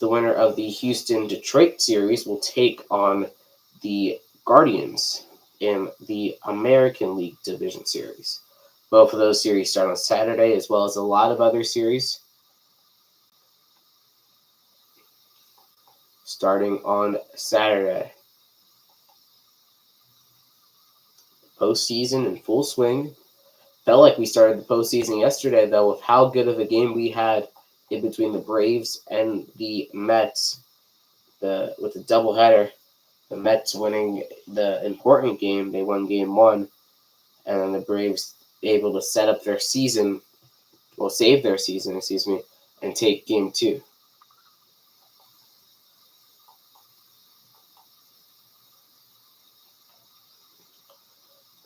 The winner of the Houston-Detroit series will take on the Guardians in the American League Division Series. Both of those series start on Saturday, as well as a lot of other series starting on Saturday. Postseason in full swing. Felt like we started the postseason yesterday, though, with how good of a game we had in between the Braves and the Mets. With the doubleheader, the Mets winning the important game. They won game 1, and then the Braves able to set up their season, save their season, and take game 2.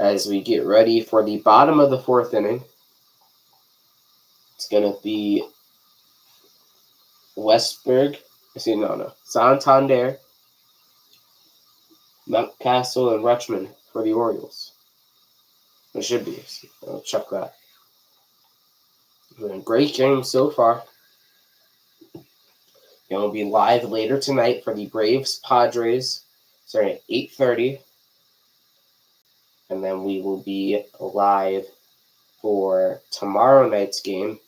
As we get ready for the bottom of the fourth inning, it's going to be Santander, Mountcastle, and Rutschman for the Orioles. It should be. I'll check that. Great game so far. It will be live later tonight for the Braves Padres, starting at 8:30. And then we will be live for tomorrow night's game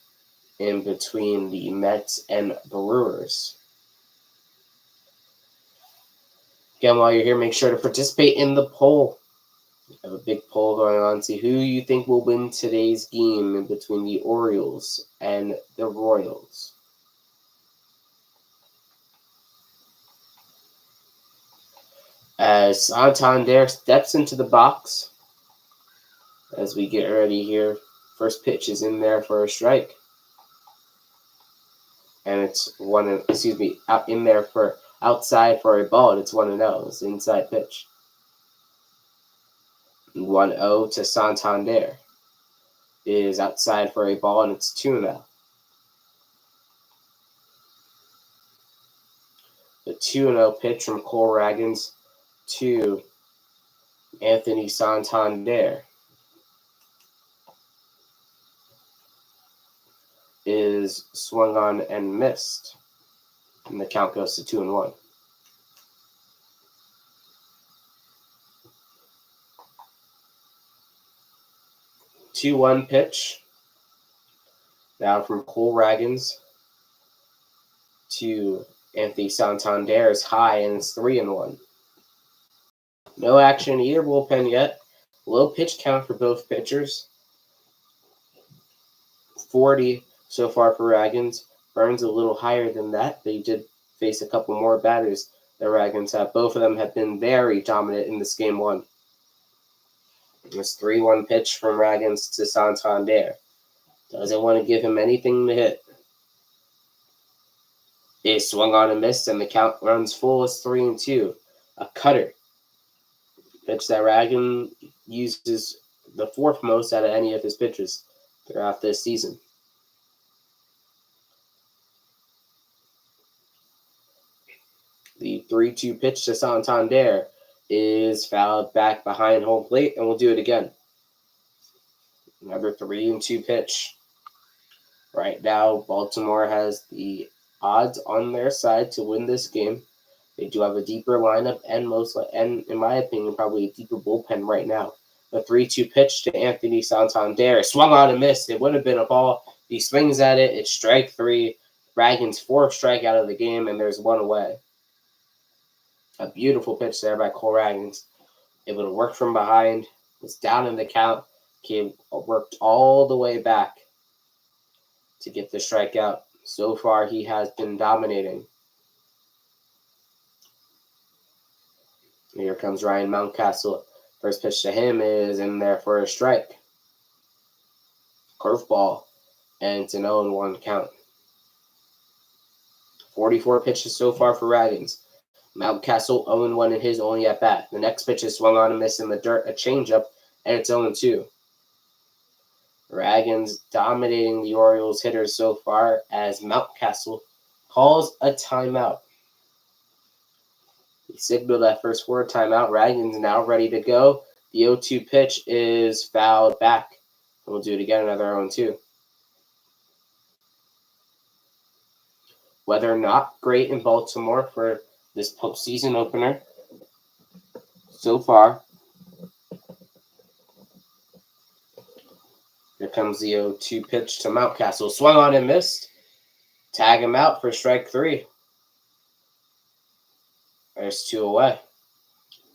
in between the Mets and Brewers. Again, while you're here, make sure to participate in the poll. I have a big poll going on. See who you think will win today's game in between the Orioles and the Royals. As Santander steps into the box, as we get ready here, first pitch is in there for a strike. And it's out in there for outside for a ball, and it's 1-0. It's an inside pitch. 1-0 to Santander. It is outside for a ball, and it's 2-0. The 2-0 pitch from Cole Ragans to Anthony Santander is swung on and missed. And the count goes to 2-1. Two 2-1 pitch. Now from Cole Ragans to Anthony Santander is high, and it's 3-1. No action either bullpen yet. Low pitch count for both pitchers. 40 so far for Ragans. Burns a little higher than that. They did face a couple more batters that Ragans have. Both of them have been very dominant in this game one. This 3-1 pitch from Ragans to Santander. Doesn't want to give him anything to hit. It swung on and missed, and the count runs full as 3-2. A cutter. Pitch that Ragans uses the fourth most out of any of his pitches throughout this season. The 3-2 pitch to Santander is fouled back behind home plate, and we'll do it again. Another 3-2 pitch. Right now, Baltimore has the odds on their side to win this game. They do have a deeper lineup and in my opinion, probably a deeper bullpen right now. The 3-2 pitch to Anthony Santander swung on and missed. It would have been a ball. He swings at it. It's strike 3. Ragans' fourth strikeout of the game, and there's one away. A beautiful pitch there by Cole Ragans. Able to work from behind. Was down in the count. Worked all the way back to get the strikeout. So far, he has been dominating. Here comes Ryan Mountcastle. First pitch to him is in there for a strike. Curveball. And it's an 0-1 count. 44 pitches so far for Ragans. Mountcastle 0-1 in his only at bat. The next pitch is swung on and missed in the dirt, a changeup, and it's 0-2. Ragans dominating the Orioles hitters so far as Mountcastle calls a timeout. He signaled that first word timeout. Ragans now ready to go. The 0-2 pitch is fouled back. And we'll do it again, another 0-2. Weather not great in Baltimore for this postseason opener so far. Here comes the 0-2 pitch to Mountcastle. Swung on and missed. Tag him out for strike 3. There's 2 away.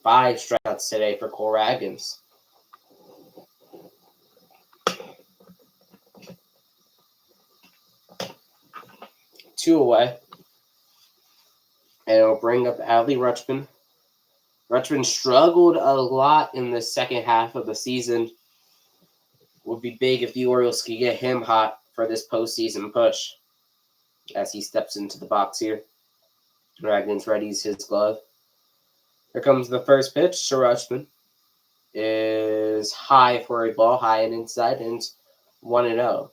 5 strikeouts today for Cole Ragans. Two away. And it'll bring up Adley Rutschman. Rutschman struggled a lot in the second half of the season. Would be big if the Orioles could get him hot for this postseason push. As he steps into the box here. Ragans readies his glove. Here comes the first pitch to Rutschman. Is high for a ball, high and inside, and 1-0.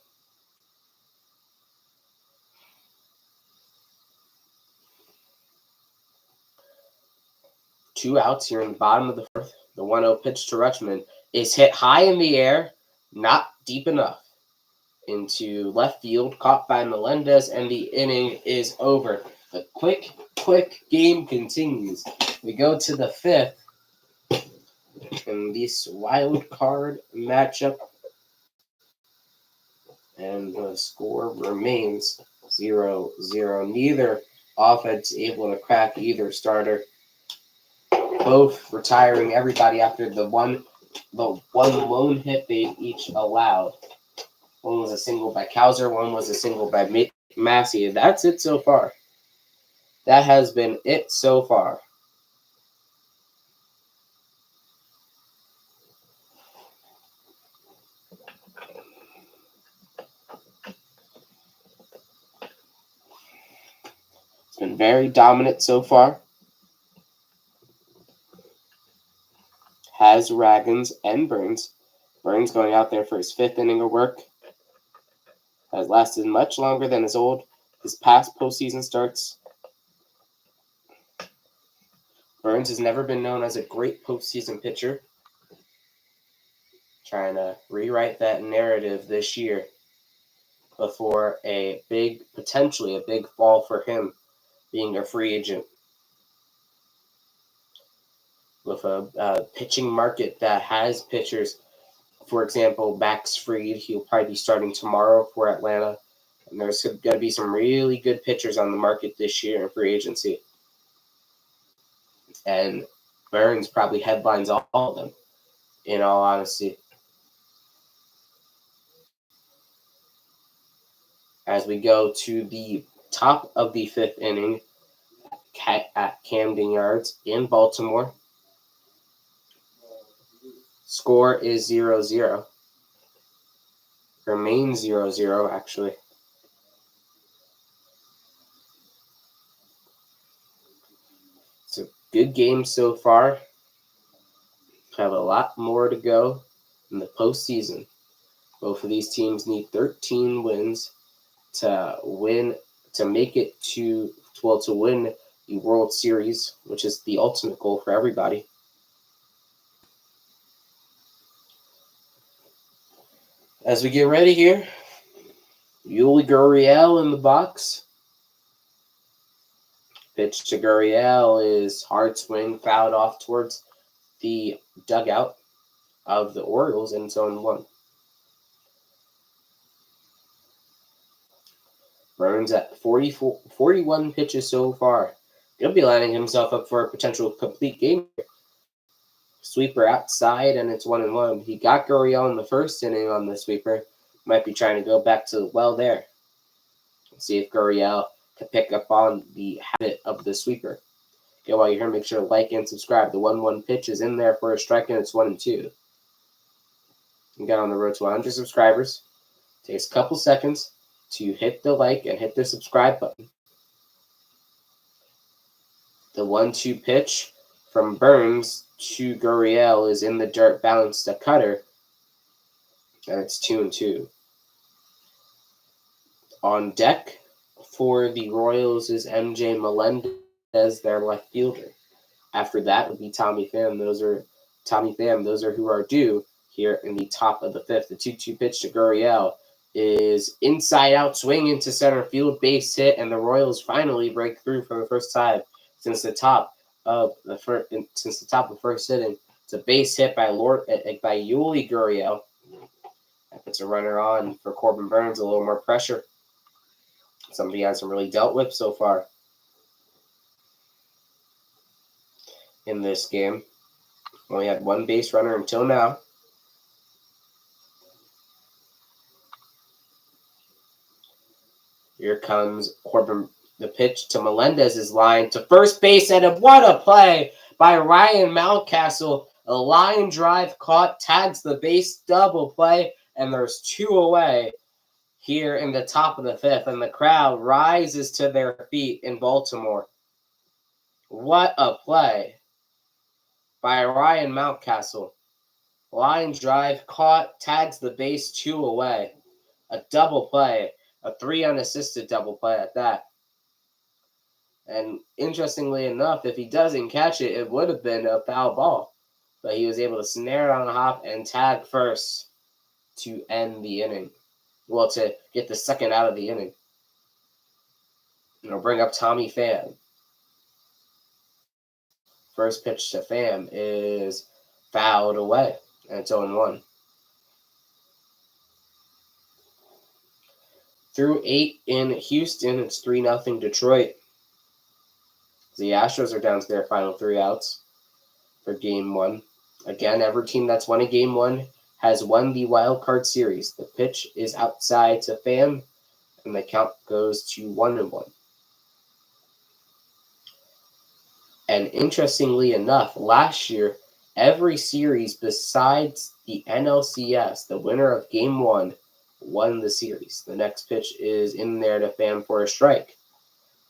Two outs here in the bottom of the fourth. The 1-0 pitch to Rutschman is hit high in the air, not deep enough. Into left field, caught by Melendez, and the inning is over. The quick game continues. We go to the fifth in this wild card matchup, and the score remains 0-0. Neither offense able to crack either starter. Both retiring everybody after the one lone hit they each allowed. One was a single by Kowser, one was a single by Massey. That's it so far. That has been it so far. very dominant so far. Has Ragans and Burns. Burns going out there for his 5th inning of work. Has lasted much longer than his past postseason starts. Burns has never been known as a great postseason pitcher. Trying to rewrite that narrative this year before potentially a big fall for him being a free agent. With a pitching market that has pitchers, for example, Max Fried, he'll probably be starting tomorrow for Atlanta. And there's going to be some really good pitchers on the market this year in free agency. And Burns probably headlines all of them, in all honesty. As we go to the top of the 5th inning at Camden Yards in Baltimore. Score is 0-0. Remains 0-0, actually. It's a good game so far. Have a lot more to go in the postseason. Both of these teams need 13 wins to win the World Series, which is the ultimate goal for everybody. As we get ready here, Yuli Gurriel in the box. Pitch to Gurriel is hard swing, fouled off towards the dugout of the Orioles in zone 1. Burns at 41 pitches so far. He'll be lining himself up for a potential complete game. Sweeper outside, and it's 1-1. He got Gurriel in the 1st inning on the sweeper. Might be trying to go back to the well there. See if Gurriel can pick up on the habit of the sweeper. Okay, while you're here, make sure to like and subscribe. The 1-1 pitch is in there for a strike, and it's 1-2. You got on the road to 100 subscribers. Takes a couple seconds to hit the like and hit the subscribe button. The 1-2 pitch from Burns to Gurriel is in the dirt, balanced a cutter, and it's 2-2. On deck for the Royals is MJ Melendez, their left fielder. After that would be Tommy Pham. Those are who are due here in the top of the 5th. The 2-2 pitch to Gurriel is inside out swing into center field, base hit, and the Royals finally break through for the first time since the top of the 1st inning. It's a base hit by Yuli Gurriel. That puts a runner on for Corbin Burns, a little more pressure. Something he hasn't really dealt with so far in this game. Only had one base runner until now. Here comes Corbin. The pitch to Melendez's line to first base, and what a play by Ryan Mountcastle. A line drive caught, tags the base, double play, and there's 2 away here in the top of the 5th, and the crowd rises to their feet in Baltimore. What a play by Ryan Mountcastle. Line drive caught, tags the base, 2 away. A double play, a 3 unassisted double play at that. And interestingly enough, if he doesn't catch it, it would have been a foul ball. But he was able to snare it on a hop and tag first to end the inning. Well, to get the second out of the inning. It'll bring up Tommy Pham. First pitch to Pham is fouled away, and it's 0-1. Through 8 in Houston, it's 3-0 Detroit. The Astros are down to their final 3 outs for Game 1. Again, every team that's won a Game 1 has won the wild card series. The pitch is outside to Pham, and the count goes to 1-1. And interestingly enough, last year, every series besides the NLCS, the winner of Game 1, won the series. The next pitch is in there to Pham for a strike.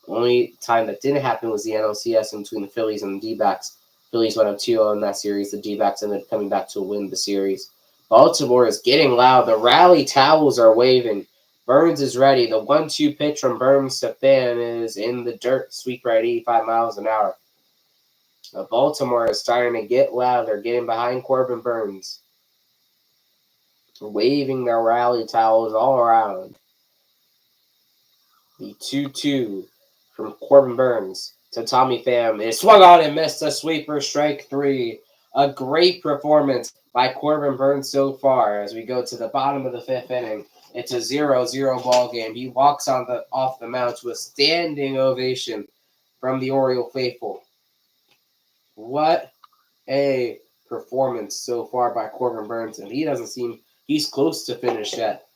Only time that didn't happen was the NLCS in between the Phillies and the D-backs. Phillies went up 2-0 in that series. The D-backs ended up coming back to win the series. Baltimore is getting loud. The rally towels are waving. Burns is ready. The 1-2 pitch from Burns to Fan is in the dirt. Sweep right 85 miles an hour. Baltimore is starting to get loud. They're getting behind Corbin Burns. Waving their rally towels all around. The 2-2 from Corbin Burns to Tommy Pham is swung on and missed a sweeper, strike 3. A great performance by Corbin Burns so far as we go to the bottom of the 5th inning. It's a 0-0 ball game. He walks off the mound to a standing ovation from the Oriole faithful. What a performance so far by Corbin Burns, and he doesn't seem he's close to finish yet.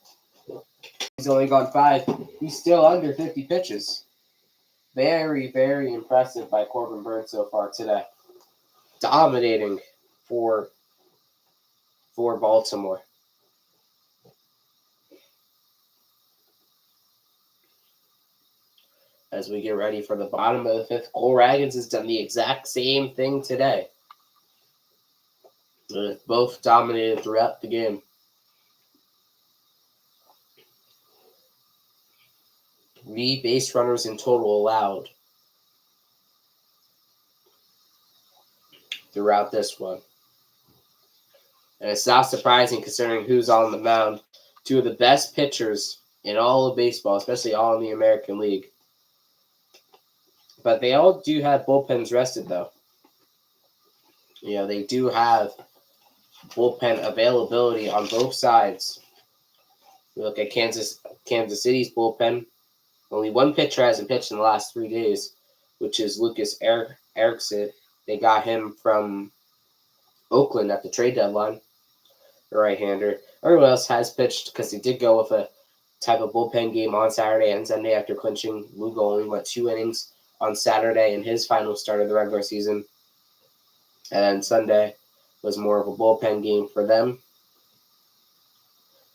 He's only gone 5. He's still under 50 pitches. Very, very impressive by Corbin Burns so far today. Dominating for Baltimore. As we get ready for the bottom of the 5th, Cole Ragans has done the exact same thing today. They've both dominated throughout the game. 3 base runners in total allowed throughout this one. And it's not surprising considering who's on the mound. 2 of the best pitchers in all of baseball, especially all in the American League. But they all do have bullpens rested, though. You know, they do have bullpen availability on both sides. We look at Kansas City's bullpen. Only one pitcher hasn't pitched in the last 3 days, which is Lucas Erickson. They got him from Oakland at the trade deadline, the right-hander. Everyone else has pitched because they did go with a type of bullpen game on Saturday and Sunday after clinching. Lugo only went 2 innings on Saturday in his final start of the regular season. And then Sunday was more of a bullpen game for them.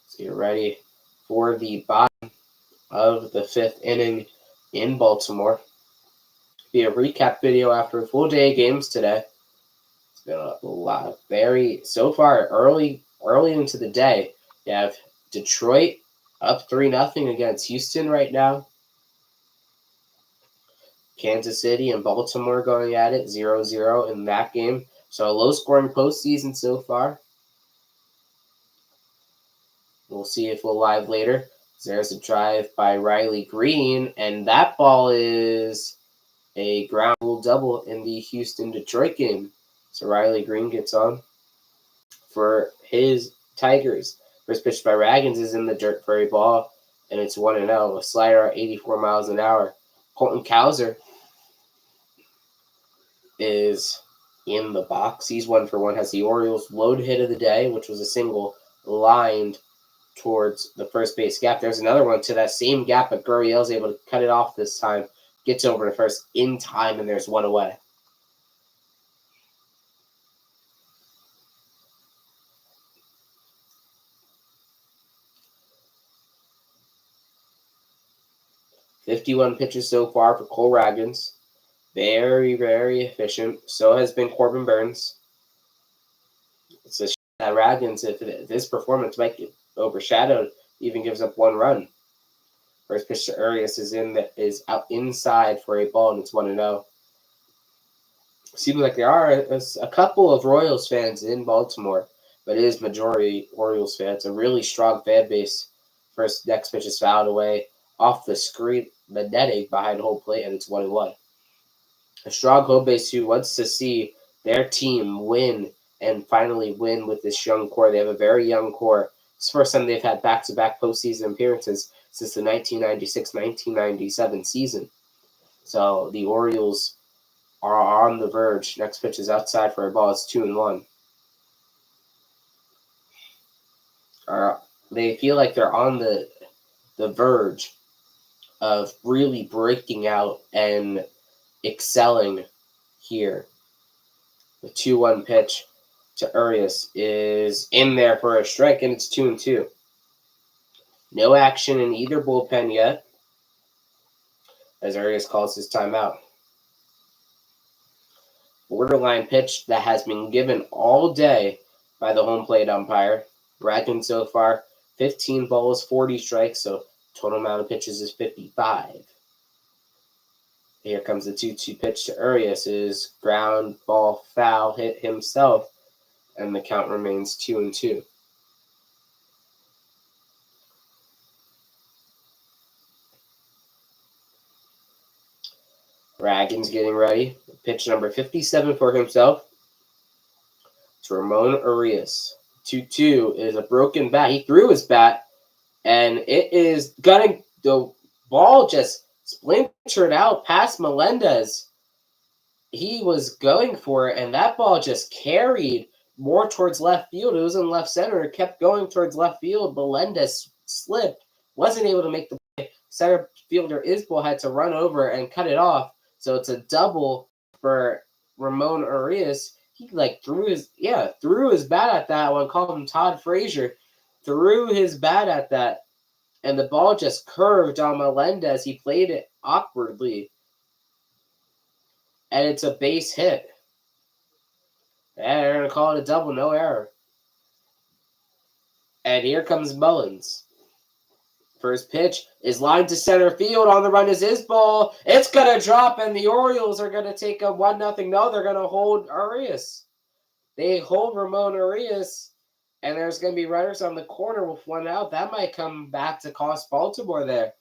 So get ready for the bottom of the 5th inning in Baltimore. Be a recap video after a full day of games today. It's been a lot so far early into the day. You have Detroit up 3-0 against Houston right now. Kansas City and Baltimore going at it 0-0 in that game. So a low-scoring postseason so far. We'll see if we'll live later. There's a drive by Riley Green, and that ball is a ground rule double in the Houston-Detroit game. So Riley Green gets on for his Tigers. First pitch by Ragans is in the dirt for a ball, and it's 1-0. A slider at 84 miles an hour. Colton Cowser is in the box. He's 1-for-1, has the Orioles' load hit of the day, which was a single lined towards the first base gap. There's another one to that same gap, but Gurriel's able to cut it off this time. Gets over to first in time, and there's 1 away. .51 pitches so far for Cole Ragans. Very, very efficient. So has been Corbin Burns. It's a shame that Ragans, if this performance might get overshadowed, even gives up 1 run. First pitch to Urias is out inside for a ball, and it's 1-0. Seems like there are a couple of Royals fans in Baltimore, but it is majority Orioles fans. A really strong fan base. Next pitch is fouled away off the screen, the netting behind home plate, and it's 1-1. A strong home base who wants to see their team win and finally win with this young core. They have a very young core. It's the first time they've had back-to-back postseason appearances since the 1996-1997 season. So the Orioles are on the verge. Next pitch is outside for a ball. It's 2-1. They feel like they're on the verge of really breaking out and excelling here. The 2-1 pitch to Urias is in there for a strike, and it's 2-2. No action in either bullpen yet. as Arias calls his timeout. Borderline pitch that has been given all day by the home plate umpire. Ragin so far, 15 balls, 40 strikes, so total amount of pitches is 55. Here comes the 2-2 pitch to Arias. Is ground ball foul, hit himself, and the count remains 2-2. Ragin's getting ready. Pitch number 57 for himself to Ramon Arias. 2-2 is a broken bat. He threw his bat, and it is gutting. The ball just splintered out past Melendez. He was going for it, and that ball just carried more towards left field. It was in left center. It kept going towards left field. Melendez slipped, wasn't able to make the play. Center fielder Isbell had to run over and cut it off. So it's a double for Ramon Arias. He threw his bat at that one. Called him Todd Frazier. Threw his bat at that, and the ball just curved on Melendez. He played it awkwardly, and it's a base hit. And they're going to call it a double, no error. And here comes Mullins. First pitch is lined to center field. On the run is Isbell. It's going to drop, and the Orioles are going to take a 1-0. No, they're going to hold Arias. They hold Ramon Arias, and there's going to be runners on the corner with one out. That might come back to cost Baltimore there.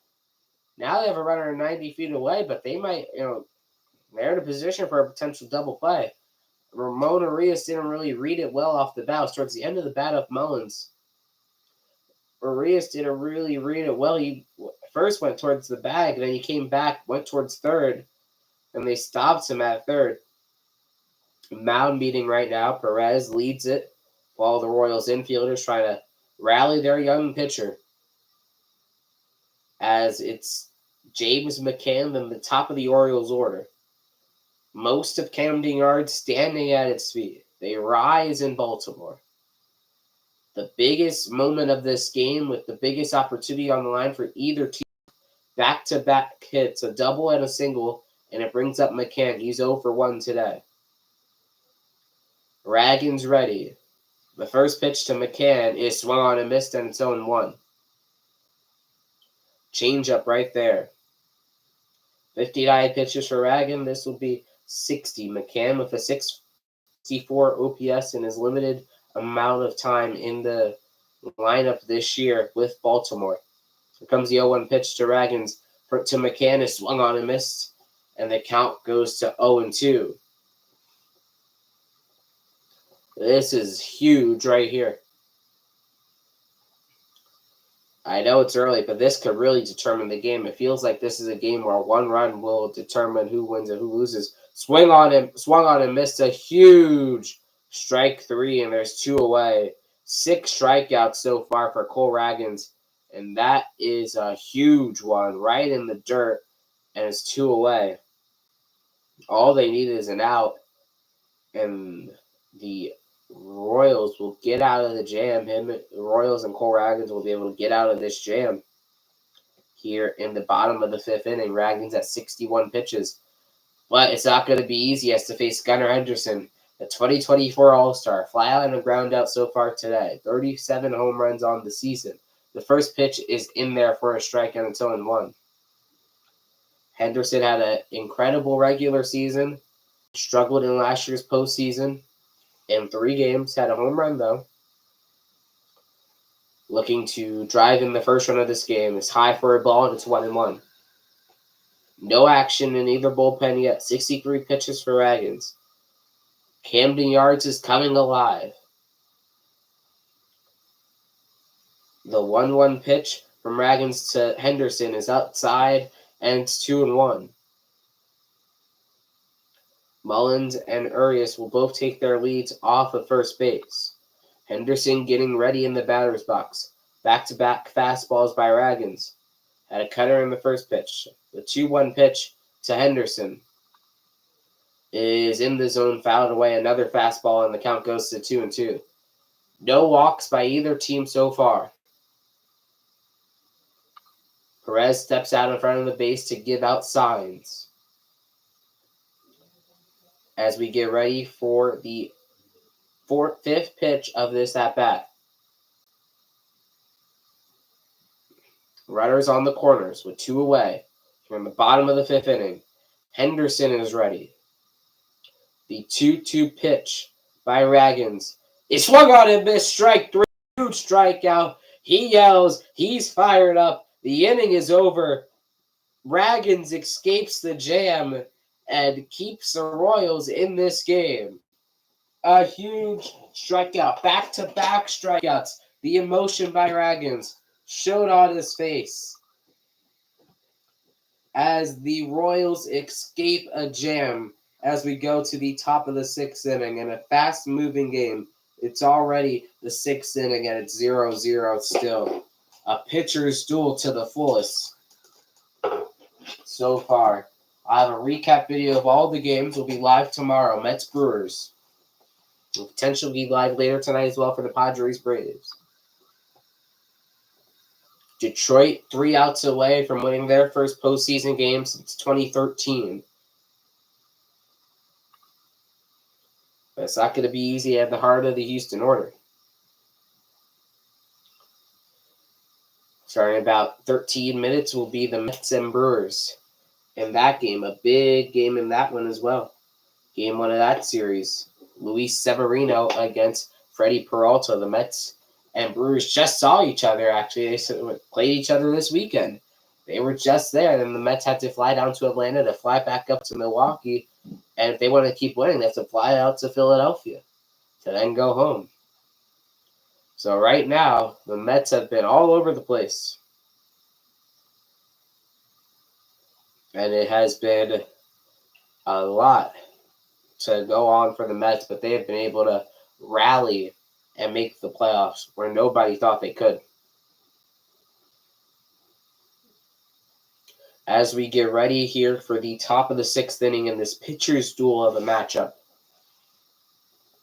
Now they have a runner 90 feet away, but they might, they're in a position for a potential double play. Ramon Arias didn't really read it well off the bat. It was towards the end of the bat of Mullins. Arias didn't really read it well. He first went towards the bag, then he came back, went towards third, and they stopped him at third. Mound meeting right now. Perez leads it while the Royals infielders try to rally their young pitcher. As it's James McCann in the top of the Orioles order. Most of Camden Yards standing at its feet. They rise in Baltimore. The biggest moment of this game with the biggest opportunity on the line for either team. Back-to-back hits, a double and a single, and it brings up McCann. He's 0 for 1 today. Ragin's ready. The first pitch to McCann is swung on and missed, and it's 0-1. Change up right there. 59 pitches for Ragin. This will be 60. McCann with a 664 OPS in his limited amount of time in the lineup this year with Baltimore. Here comes the 0-1 pitch to Ragin's. To McCann is swung on and missed, and the count goes to 0-2. This is huge right here. I know it's early, but this could really determine the game. It feels like this is a game where one run will determine who wins and who loses. Swung on and missed a huge strike 3, and there's 2 away. 6 strikeouts so far for Cole Ragins, and that is a huge one right in the dirt, and it's 2 away. All they need is an out, and the Royals will get out of the jam. The Royals and Cole Ragins will be able to get out of this jam here in the bottom of the 5th inning. Ragins at 61 pitches. But it's not going to be easy. He has to face Gunnar Henderson, the 2024 All-Star. Fly out and a ground out so far today. 37 home runs on the season. The first pitch is in there for a strikeout and it's 0-1. Henderson had an incredible regular season. Struggled in last year's postseason. In 3 games, had a home run though. Looking to drive in the first run of this game. Is high for a ball and it's 1-1. No action in either bullpen yet. 63 pitches for Ragins. Camden Yards is coming alive. The 1-1 pitch from Ragins to Henderson is outside and it's 2-1. Mullins and Arias will both take their leads off of first base. Henderson getting ready in the batter's box. Back-to-back fastballs by Ragins. Had a cutter in the first pitch. The 2-1 pitch to Henderson is in the zone, fouled away. Another fastball, and the count goes to 2-2. No walks by either team so far. Perez steps out in front of the base to give out signs. As we get ready for the fifth pitch of this at-bat. Runners on the corners with 2 away. We're in the bottom of the 5th inning. Henderson is ready. The 2-2 pitch by Raggins is swung on and missed. Strike 3. Huge strikeout. He yells. He's fired up. The inning is over. Raggins escapes the jam and keeps the Royals in this game. A huge strikeout. Back-to-back strikeouts. The emotion by Raggins showed on his face as the Royals escape a jam as we go to the top of the 6th inning in a fast-moving game. It's already the 6th inning and it's 0-0 still. A pitcher's duel to the fullest so far. I have a recap video of all the games. Will be live tomorrow. Mets Brewers. Will potentially be live later tonight as well for the Padres Braves. Detroit 3 outs away from winning their first postseason game since 2013. But it's not going to be easy at the heart of the Houston order. Starting in about 13 minutes will be the Mets and Brewers. In that game, a big game in that one as well. Game 1 of that series. Luis Severino against Freddie Peralta. The Mets and Brewers just saw each other, actually. They played each other this weekend. They were just there. Then the Mets had to fly down to Atlanta to fly back up to Milwaukee. And if they want to keep winning, they have to fly out to Philadelphia to then go home. So right now, the Mets have been all over the place. And it has been a lot to go on for the Mets, but they have been able to rally and make the playoffs where nobody thought they could. As we get ready here for the top of the 6th inning in this pitcher's duel of a matchup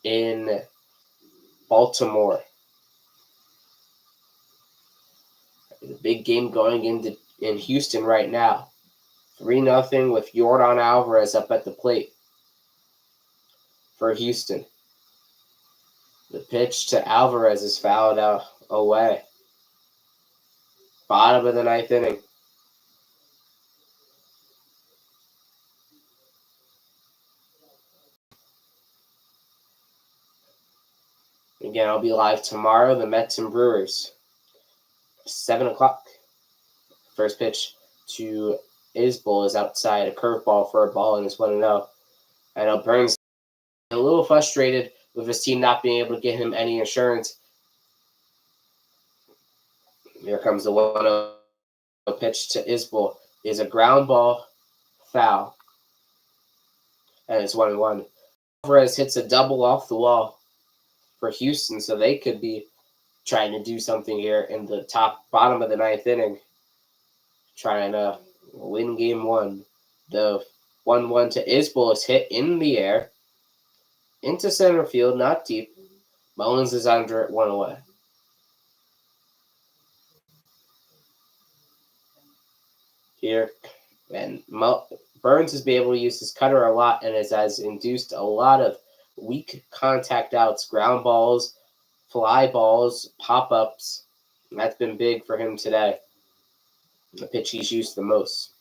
in Baltimore. The big game going in Houston right now. 3-0 with Yordan Alvarez up at the plate for Houston. The pitch to Alvarez is fouled out away. Bottom of the 9th inning. Again, I'll be live tomorrow. The Mets and Brewers. 7 o'clock. First pitch to Isbell is outside. A curveball for a ball, and it's 1-0. I know Burns a little frustrated with his team not being able to get him any insurance. Here comes the 1-0 pitch to Isbell. Is a ground ball, foul. And it's 1-1. Alvarez hits a double off the wall for Houston, so they could be trying to do something here in the bottom of the 9th inning, trying to win game 1. The 1-1 to Isbell is hit in the air into center field, not deep. Mullins is under it, 1 away. Here, and Burns has been able to use his cutter a lot and has induced a lot of weak contact outs, ground balls, fly balls, pop-ups. That's been big for him today. The pitch he's used the most.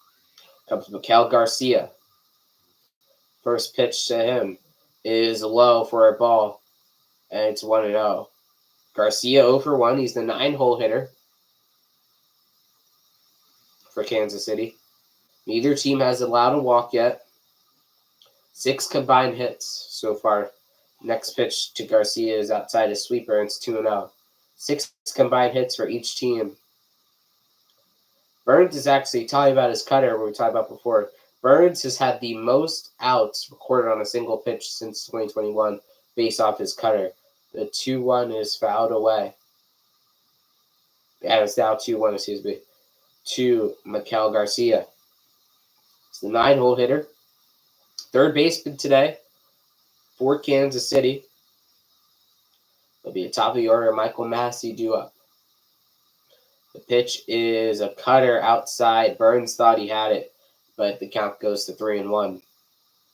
Comes Miguel Garcia. First pitch to him is low for a ball, and it's 1-0. Garcia 0 for 1. He's the 9-hole hitter for Kansas City. Neither team has allowed a walk yet. 6 combined hits so far. Next pitch to Garcia is outside a sweeper, and it's 2-0. 6 combined hits for each team. Burns is actually talking about his cutter, we talked about before. Burns has had the most outs recorded on a single pitch since 2021 based off his cutter. The 2-1 is fouled away. Yeah, it's now 2-1, excuse me, to Miguel Garcia. It's the 9-hole hitter. Third baseman today for Kansas City. It'll be a top of the order Michael Massey due up. The pitch is a cutter outside. Burns thought he had it, but the count goes to 3-1.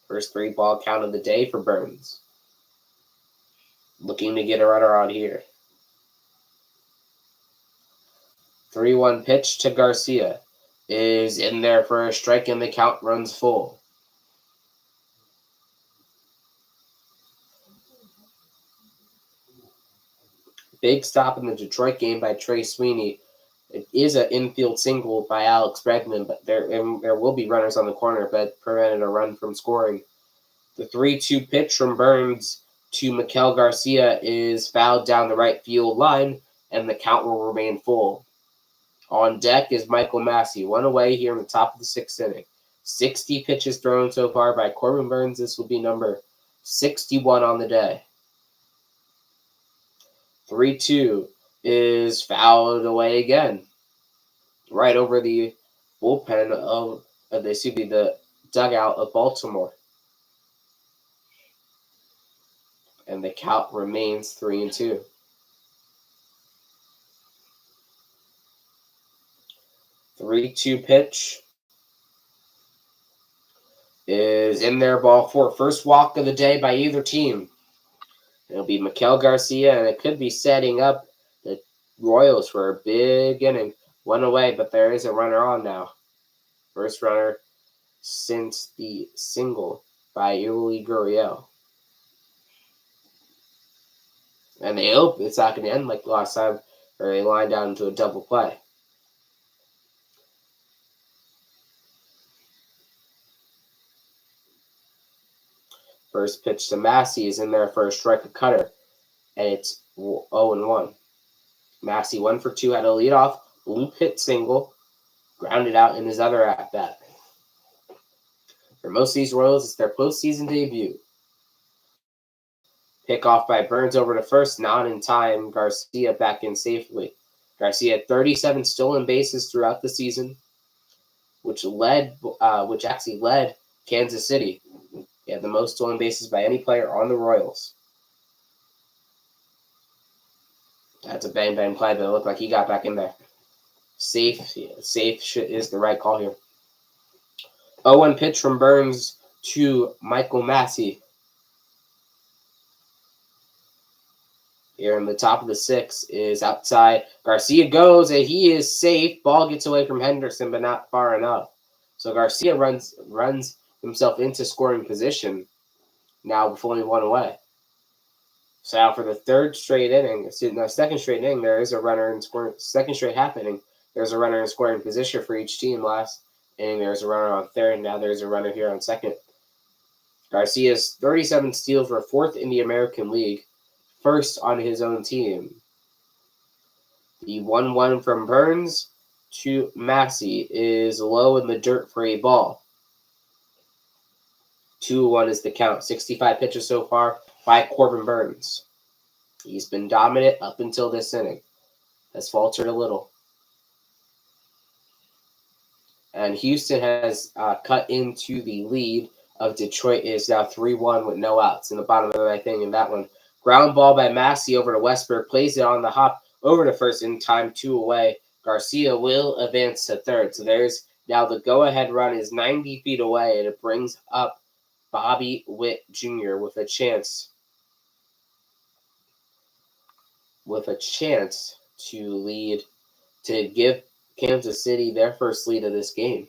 First 3-ball count of the day for Burns. Looking to get a runner on here. 3-1 pitch to Garcia is in there for a strike, and the count runs full. Big stop in the Detroit game by Trey Sweeney. It is an infield single by Alex Bregman, but there will be runners on the corner, but prevented a run from scoring. The 3-2 pitch from Burns to Maikel Garcia is fouled down the right field line, and the count will remain full. On deck is Michael Massey, one away here in the top of the 6th inning. 60 pitches thrown so far by Corbin Burns. This will be number 61 on the day. 3-2 is fouled away again, right over the bullpen of the dugout of Baltimore. And the count remains 3-2. 3-2 pitch is in there, ball four. First walk of the day by either team. It'll be Maikel Garcia, and it could be setting up the Royals for a big inning. One away, but there is a runner on now. First runner since the single by Yuli Gurriel. And they hope it's not going to end like last time, or they line down into a double play. First pitch to Massey is in there for a strike, a cutter, and it's 0-1. Massey 1 for 2, had a leadoff loop hit single, grounded out in his other at bat. For most of these Royals, it's their postseason debut. Pick off by Burns over to first, not in time. Garcia back in safely. Garcia had 37 stolen bases throughout the season, which actually led Kansas City. He had the most stolen bases by any player on the Royals. That's a bang-bang play, but it looked like he got back in there. Safe is the right call here. 0-1 pitch from Burns to Michael Massey. Here in the top of the 6th is outside. Garcia goes, and he is safe. Ball gets away from Henderson, but not far enough. So Garcia runs himself into scoring position now with only one away. So now for the second straight inning, there is a runner in scoring. Second straight half inning, there's a runner in scoring position for each team. Last inning, there's a runner on third, and now there's a runner here on second. Garcia's 37 steals were 4th in the American League, 1st on his own team. The 1-1 from Burns to Massey is low in the dirt for a ball. 2-1 is the count. 65 pitches so far by Corbin Burns. He's been dominant up until this inning. Has faltered a little. And Houston has cut into the lead of Detroit. It is now 3-1 with no outs in the bottom of the 9th inning in that one. Ground ball by Massey over to Westberg. Plays it on the hop over to first in time, 2 away. Garcia will advance to third. So there's now the go-ahead run is 90 feet away, and it brings up Bobby Witt Jr. with a chance to give Kansas City their first lead of this game.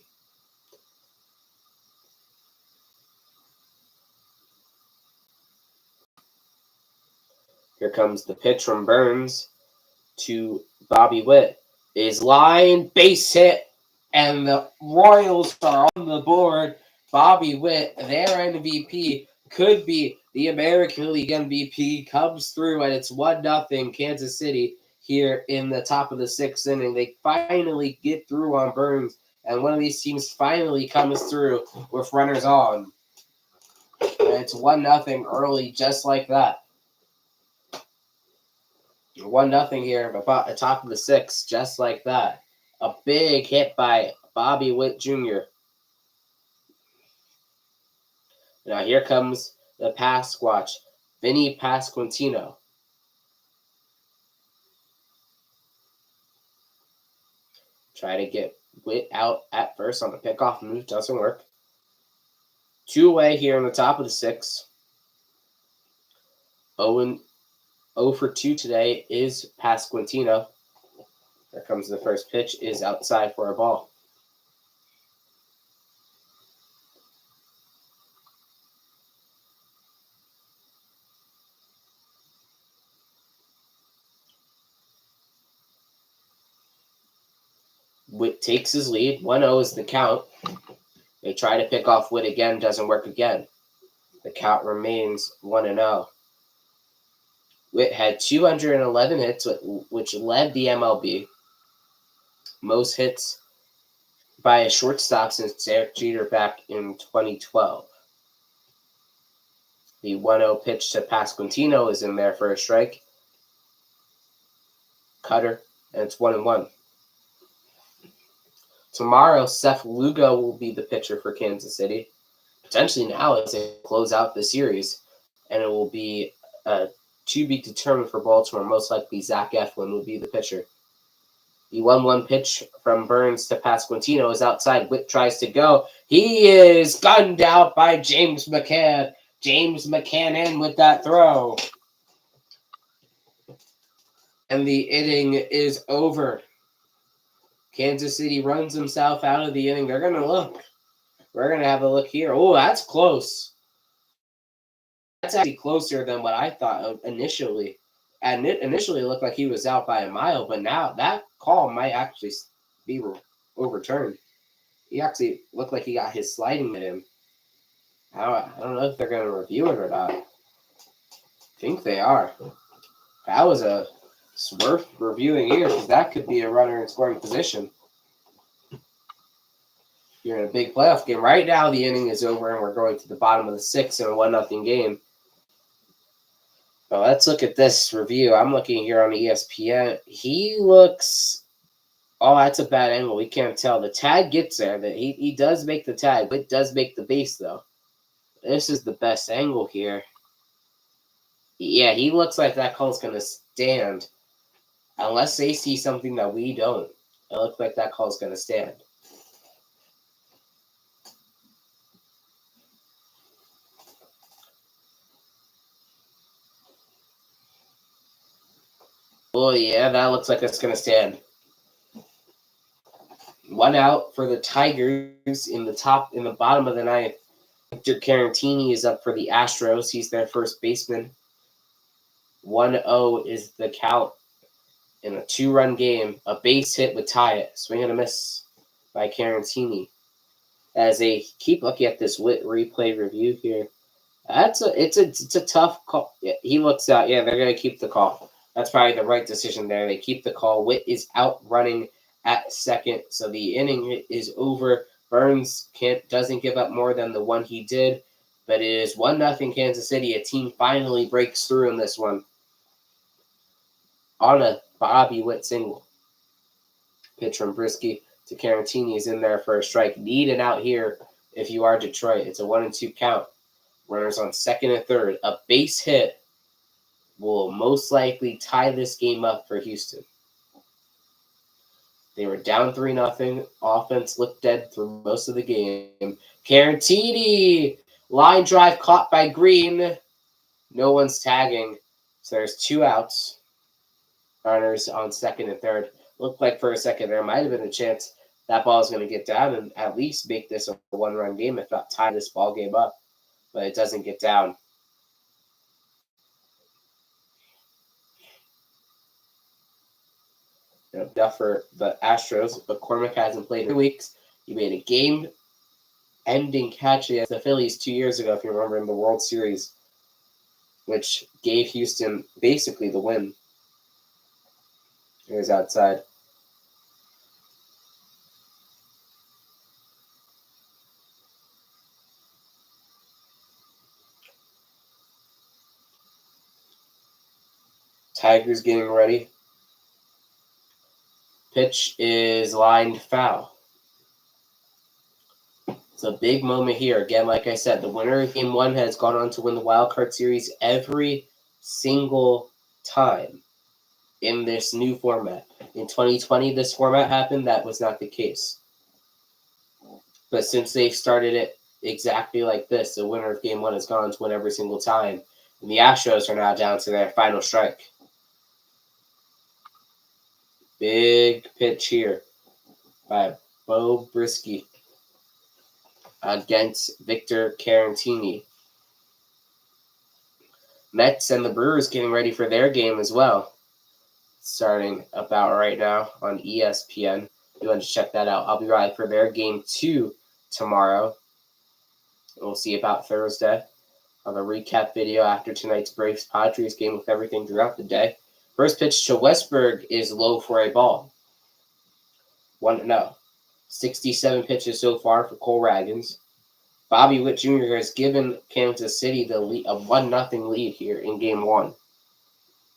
Here comes the pitch from Burns to Bobby Witt. Is line, base hit, and the Royals are on the board. Bobby Witt, their MVP, could be the American League MVP, comes through, and it's 1-0 Kansas City here in the top of the 6th inning. They finally get through on Burns, and one of these teams finally comes through with runners on. And it's 1-0 early, just like that. 1-0 here, about the top of the 6th, just like that. A big hit by Bobby Witt Jr. Now here comes the pass squatch, Vinny Pasquantino. Try to get Witt out at first on the pickoff move. Doesn't work. 2 away here in the top of the 6th. 0 for 2 today is Pasquantino. There comes the first pitch. Is outside for a ball. Witt takes his lead. 1-0 is the count. They try to pick off Witt again. Doesn't work again. The count remains 1-0. Witt had 211 hits, which led the MLB. Most hits by a shortstop since Derek Jeter back in 2012. The 1-0 pitch to Pasquantino is in there for a strike. Cutter, and it's 1-1. Tomorrow, Seth Lugo will be the pitcher for Kansas City. Potentially now as they close out the series. And it will be to be determined for Baltimore. Most likely Zach Eflin will be the pitcher. The 1-1 pitch from Burns to Pasquantino is outside. Witt tries to go. He is gunned out by James McCann. James McCann in with that throw. And the inning is over. Kansas City runs himself out of the inning. They're going to look. We're going to have a look here. Oh, that's close. That's actually closer than what I thought initially. And it initially looked like he was out by a mile, but now that call might actually be overturned. He actually looked like he got his sliding at him. I don't know if they're going to review it or not. I think they are. That was a worth reviewing here because that could be a runner in scoring position. You're in a big playoff game. Right now, the inning is over, and we're going to the bottom of the 6th in a 1-0 game. Well, let's look at this review. I'm looking here on ESPN. He looks... Oh, that's a bad angle. We can't tell. The tag gets there. He does make the tag, but it does make the base, though. This is the best angle here. Yeah, he looks like that call's going to stand. Unless they see something that we don't. It looks like that call's going to stand. Oh, yeah, that looks like it's going to stand. 1 out for the Tigers in the bottom of the 9th. Victor Caratini is up for the Astros. He's their first baseman. 1-0 is the count in a 2-run game. A base hit would tie it. Swing and a miss by Caratini. As they keep looking at this Witt replay review here, it's a tough call. Yeah, he looks out. Yeah, they're going to keep the call. That's probably the right decision there. They keep the call. Witt is out running at second, so the inning is over. Burns doesn't give up more than the one he did, but it is 1-0 Kansas City. A team finally breaks through in this one on a Bobby Witt single. Pitch from Brisky to Caratini is in there for a strike. Need an out here if you are Detroit. It's a 1-2 count. Runners on second and third. A base hit will most likely tie this game up for Houston. They were down 3-0. Offense looked dead through most of the game. Caratini! Line drive caught by Green. No one's tagging. So there's 2 outs. Runners on second and third. Looked like for a second there might have been a chance that ball is going to get down and at least make this a 1-run game, if not tie this ball game up. But it doesn't get down. Enough for the Astros. McCormick hasn't played in 3 weeks. He made a game-ending catch against the Phillies 2 years ago, if you remember, in the World Series, which gave Houston basically the win. Here's outside. Tigers getting ready. Pitch is lined foul. It's a big moment here. Again, like I said, the winner of Game 1 has gone on to win the Wild Card Series every single time. in this new format. In 2020, this format happened. That was not the case. But since they've started it exactly like this, the winner of game one has gone to win every single time. And the Astros are now down to their final strike. Big pitch here by Bo Brisky against Victor Carantini. Mets and the Brewers getting ready for their game as well. Starting about right now on ESPN. If you want to check that out, I'll be right for their game 2 tomorrow. We'll see about Thursday. On a recap video after tonight's Braves-Padres game with everything throughout the day. First pitch to Westberg is low for a ball. 1-0. 67 pitches so far for Cole Ragans. Bobby Witt Jr. has given Kansas City the lead, a 1-0 lead here in game 1.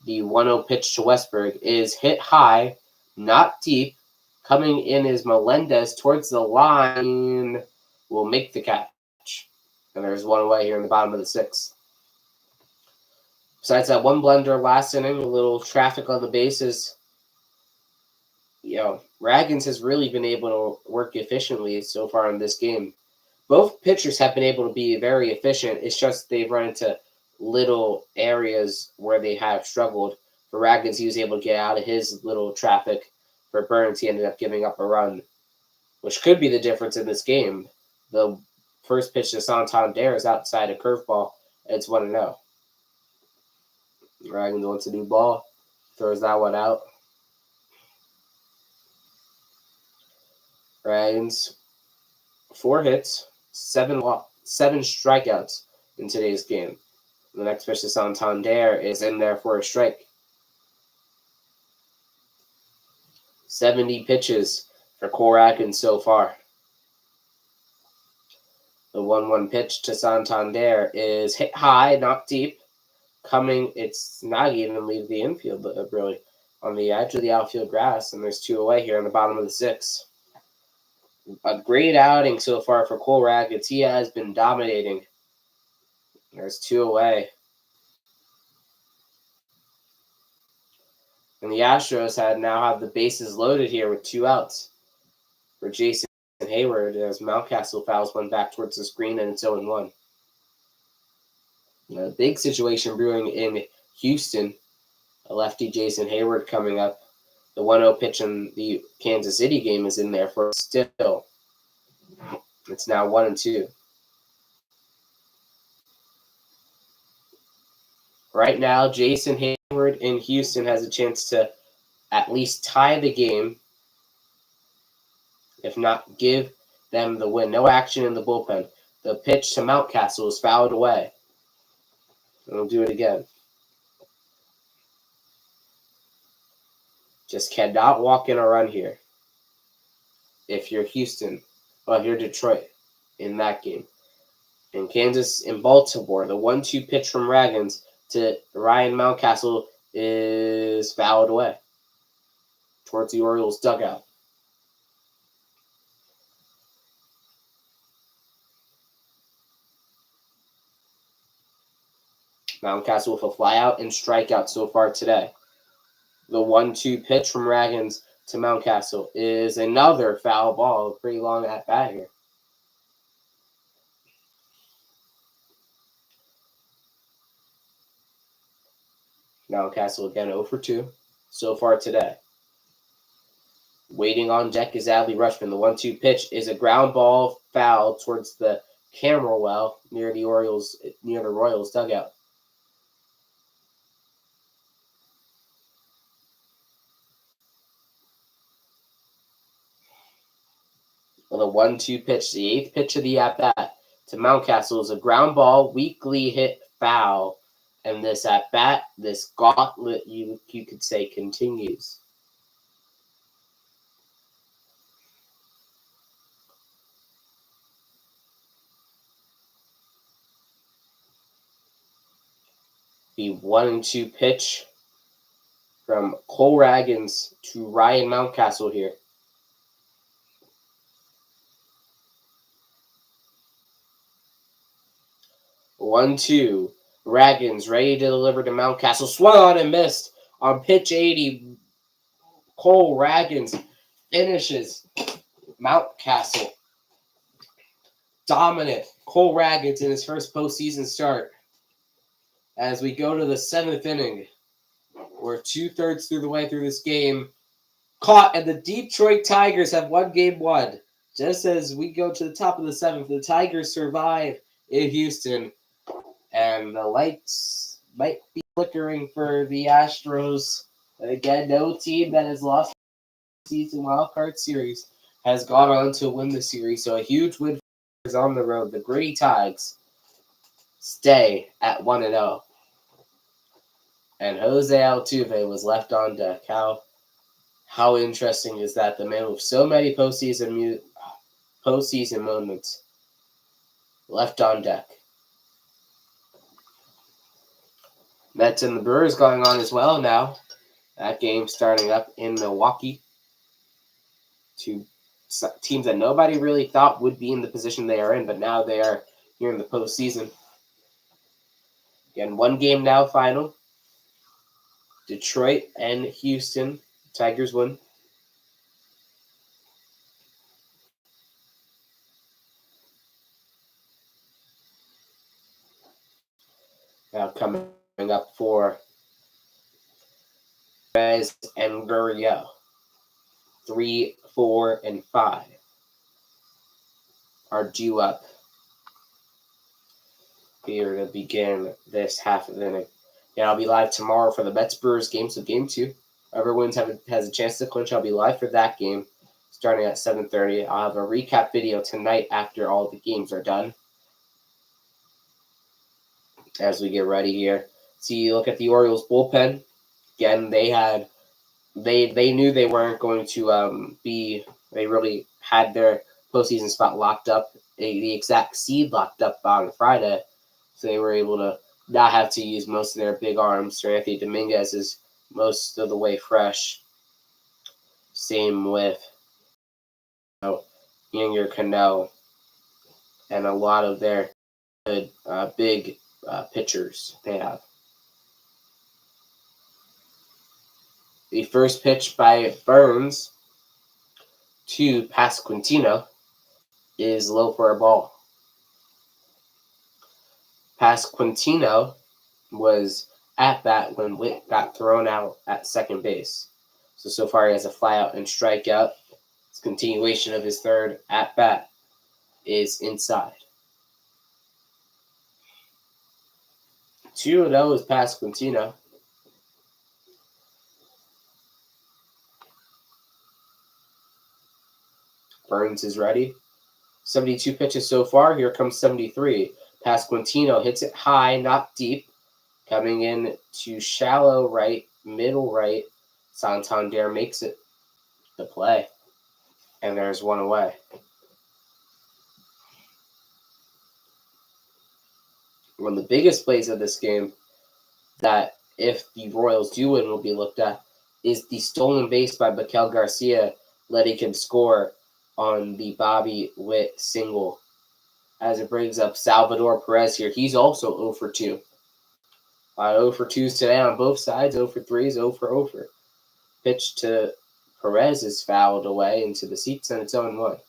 The 1-0 pitch to Westberg is hit high, not deep. Coming in is Melendez towards the line. Will make the catch. And there's one away here in the bottom of the 6th. Besides that one blunder last inning, a little traffic on the bases. Ragans has really been able to work efficiently so far in this game. Both pitchers have been able to be very efficient. It's just they've run into little areas where they have struggled. For Ragans, he was able to get out of his little traffic. For Burns, he ended up giving up a run, which could be the difference in this game. The first pitch to Santander is outside a curveball. It's 1-0. Ragans wants a new ball. Throws that one out. Ragans, 4 hits, 7 strikeouts in today's game. The next pitch to Santander is in there for a strike. 70 pitches for Cole Ragans so far. The 1-1 pitch to Santander is hit high, not deep. It's not even leave the infield, but really on the edge of the outfield grass, and there's 2 away here on the bottom of the 6th. A great outing so far for Cole Ragans. He has been dominating. There's 2 away. And the Astros now have the bases loaded here with 2 outs for Jason Hayward as Mountcastle fouls one back towards the screen, and it's 0-1. A big situation brewing in Houston. A lefty Jason Hayward coming up. The 1-0 pitch in the Kansas City game is in there for still. It's now 1-2. Right now, Jason Hayward in Houston has a chance to at least tie the game, if not give them the win. No action in the bullpen. The pitch to Mountcastle is fouled away. And we'll do it again. Just cannot walk in a run here. If you're Houston, if you're Detroit in that game. In Kansas, in Baltimore, the 1-2 pitch from Ragans to Ryan Mountcastle is fouled away towards the Orioles dugout. Mountcastle with a flyout and strikeout so far today. The 1-2 pitch from Ragans to Mountcastle is another foul ball. Pretty long at bat here. Mountcastle again 0 for 2 so far today. Waiting on deck is Adley Rutschman. The 1-2 pitch is a ground ball foul towards the camera well near the Royals dugout. Well, the 1-2 pitch, the 8th pitch of the at-bat to Mountcastle is a ground ball, weakly hit foul. And this at-bat, this gauntlet, you could say, continues. The 1-2 pitch from Cole Ragans to Ryan Mountcastle here. One, two. Ragans ready to deliver to Mountcastle. Swung on and missed. On pitch 80, Cole Ragans finishes Mountcastle. Dominant Cole Ragans in his first postseason start. As we go to the 7th inning, we're 2/3 through the way through this game. Caught, and the Detroit Tigers have won game 1. Just as we go to the top of the 7th, the Tigers survive in Houston, and the lights might be flickering for the Astros. And again, no team that has lost the season wildcard series has gone on to win the series, so a huge win is on the road. The Gritty Tigers stay at 1-0. And Jose Altuve was left on deck. How interesting is that? The man with so many postseason moments left on deck. Mets and the Brewers going on as well now. That game starting up in Milwaukee. Two teams that nobody really thought would be in the position they are in, but now they are here in the postseason. Again, one game now final. Detroit and Houston. Tigers win. Now coming up for Perez and Gurriel. 3, 4, and 5 are due up here to begin this half of the inning. Yeah, I'll be live tomorrow for the Mets Brewers game, so game 2. Whoever wins has a chance to clinch. I'll be live for that game starting at 7:30. I'll have a recap video tonight after all the games are done. As we get ready here. See, look at the Orioles bullpen. Again, they knew they weren't going to they really had their postseason spot locked up, the exact seed locked up on Friday. So they were able to not have to use most of their big arms. So Anthony Dominguez is most of the way fresh. Same with Ynger Cano and a lot of their good big pitchers they have. The first pitch by Burns to Pasquantino is low for a ball. Pasquantino was at bat when Witt got thrown out at second base. So far he has a flyout and strikeout. His continuation of his third at bat is inside. 2-0 is Pasquantino. Burns is ready. 72 pitches so far. Here comes 73. Pasquantino hits it high, not deep. Coming in to shallow right, middle right. Santander makes it the play. And there's one away. One of the biggest plays of this game that if the Royals do win will be looked at is the stolen base by Miguel Garcia, letting him score on the Bobby Witt single. As it brings up Salvador Perez here. He's also 0 for 2. 0 for 2s today on both sides. 0 for 3s, 0 for 0 for. Pitch to Perez is fouled away into the seats, and it's 0-1.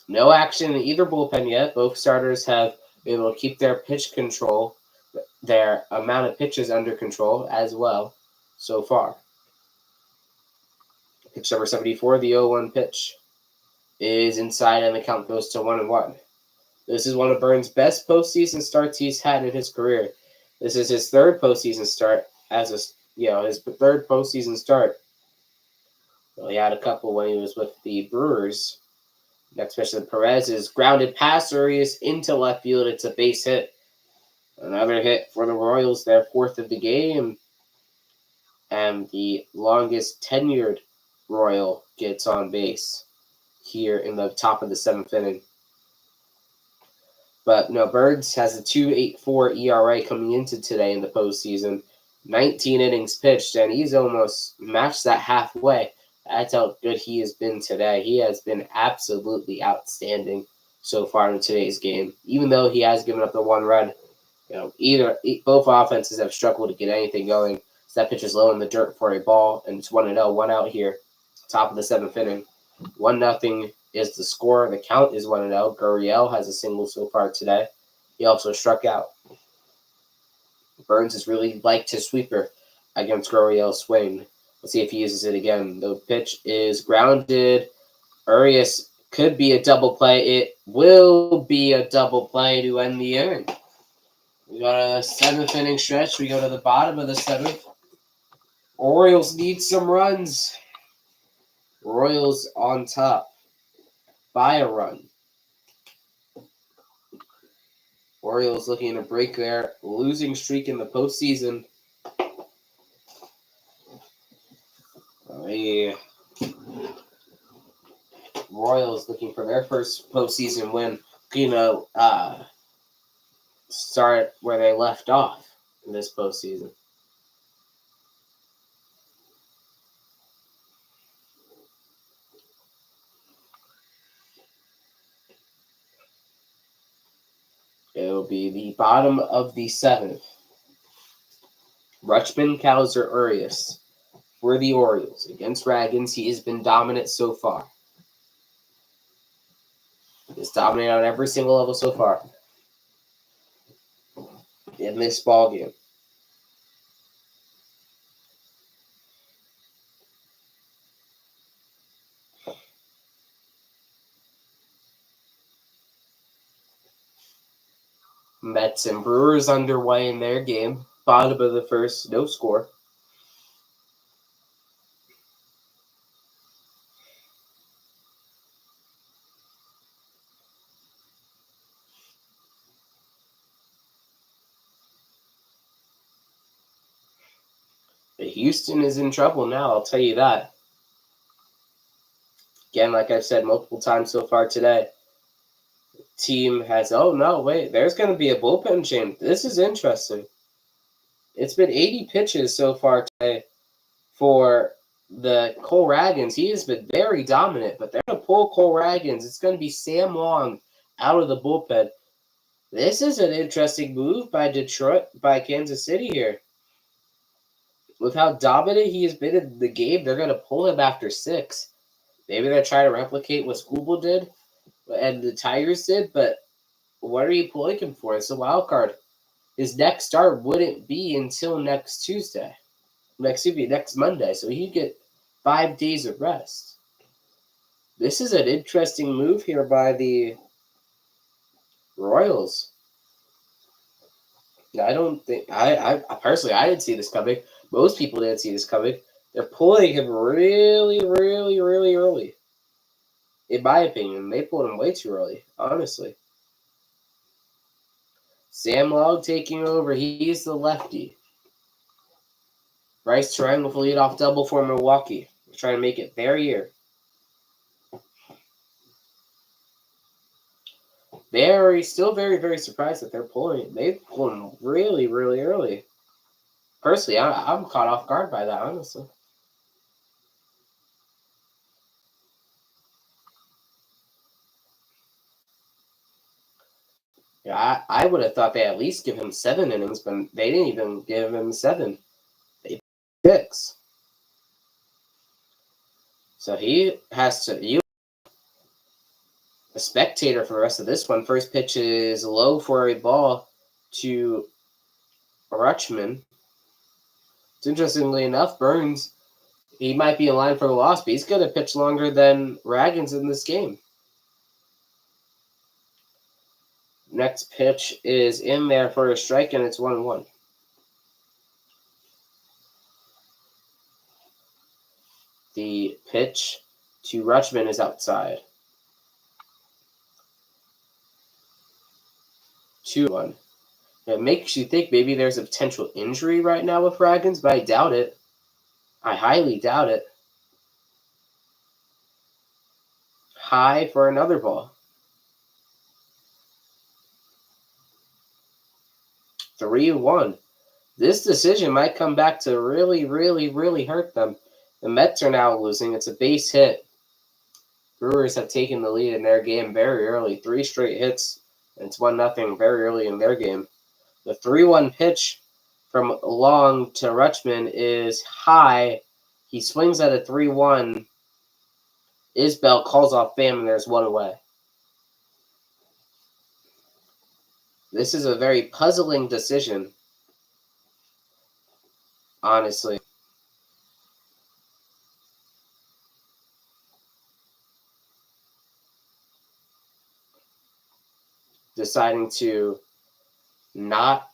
No action in either bullpen yet. Both starters have been able to keep their pitch control, their amount of pitches under control as well so far. Pitch number 74, the 0-1 pitch, is inside, and the count goes to 1-1. This is one of Burns' best postseason starts he's had in his career. This is his third postseason start his third postseason start. Well, he had a couple when he was with the Brewers. Next pitch to Perez is grounded past Urias into left field. It's a base hit. Another hit for the Royals, their 4th of the game. And the longest tenured Royal gets on base here in the top of the 7th inning. But no, Burns has a 2.84 ERA coming into today in the postseason. 19 innings pitched, and he's almost matched that halfway. That's how good he has been today. He has been absolutely outstanding so far in today's game. Even though he has given up the one run, both offenses have struggled to get anything going So that pitch is low in the dirt for a ball, and it's 1-0, 1 out here. Top of the 7th inning. 1-0 is the score. The count is 1-0. Gurriel has a single so far today. He also struck out. Burns has really liked his sweeper against Gurriel's swing. Let's see if he uses it again. The pitch is grounded. Urias could be a double play. It will be a double play to end the inning. We got a 7th inning stretch. We go to the bottom of the 7th. Orioles need some runs. Royals on top by a run. Orioles looking to break their losing streak in the postseason. The Royals looking for their first postseason win. Start where they left off in this postseason. It will be the bottom of the 7th. Rutschman, Cowser, Urias for the Orioles. Against Ragans, he has been dominant so far. He's dominated on every single level so far in this ballgame. Mets and Brewers underway in their game. Bottom of the 1st, no score. Houston is in trouble now, I'll tell you that. Again, like I've said multiple times so far today, team has, there's going to be a bullpen change. This is interesting. It's been 80 pitches so far today for the Cole Ragans. He has been very dominant, but they're going to pull Cole Ragans. It's going to be Sam Long out of the bullpen. This is an interesting move by Kansas City here. With how dominant he has been in the game, they're going to pull him after 6. Maybe they're trying to replicate what Skubal did and the Tigers did, but what are you pulling him for? It's a wild card. His next start wouldn't be until next Monday, so he'd get 5 days of rest. This is an interesting move here by the Royals. I don't think I personally I didn't see this coming. Most people didn't see this coming. They're pulling him really, really, really early. In my opinion, they pulled him way too early, honestly. Sam Long taking over. He's the lefty. Bryce Terang with a leadoff double for Milwaukee. They're trying to make it their year. They're still very, very surprised that they're pulling it. They pulled him really, really early. Personally, I'm caught off guard by that, honestly. Yeah, I would have thought they at least give him 7 innings, but they didn't even give him 7. They 6. So he has to a spectator for the rest of this one. First pitch is low for a ball to Rutschman. Interestingly enough, Burns, he might be in line for the loss, but he's going to pitch longer than Ragans in this game. Next pitch is in there for a strike, and it's 1-1. The pitch to Rutschman is outside. 2-1. It makes you think maybe there's a potential injury right now with Ragans, but I doubt it. I highly doubt it. High for another ball. 3-1. This decision might come back to really, really, really hurt them. The Mets are now losing. It's a base hit. Brewers have taken the lead in their game very early. 3 straight hits, and it's 1-0 very early in their game. The 3-1 pitch from long to Rutschman is high. He swings at a 3-1. Isbell calls off Pham, and there's one away. This is a very puzzling decision, honestly. Deciding to not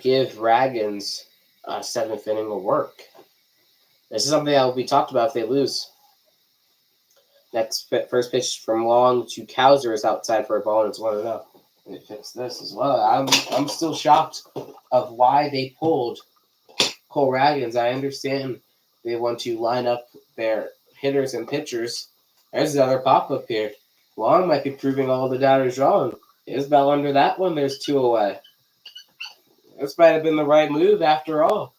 give Raggins a 7th inning of work. This is something that will be talked about if they lose. First pitch from long to Cowser is outside for a ball, and it's 1-0. And it fits this as well. I'm still shocked of why they pulled Cole Raggins. I understand they want to line up their hitters and pitchers. There's another pop-up here. Long might be proving all the doubters wrong. Isbell under that one. There's 2 away. This might have been the right move after all.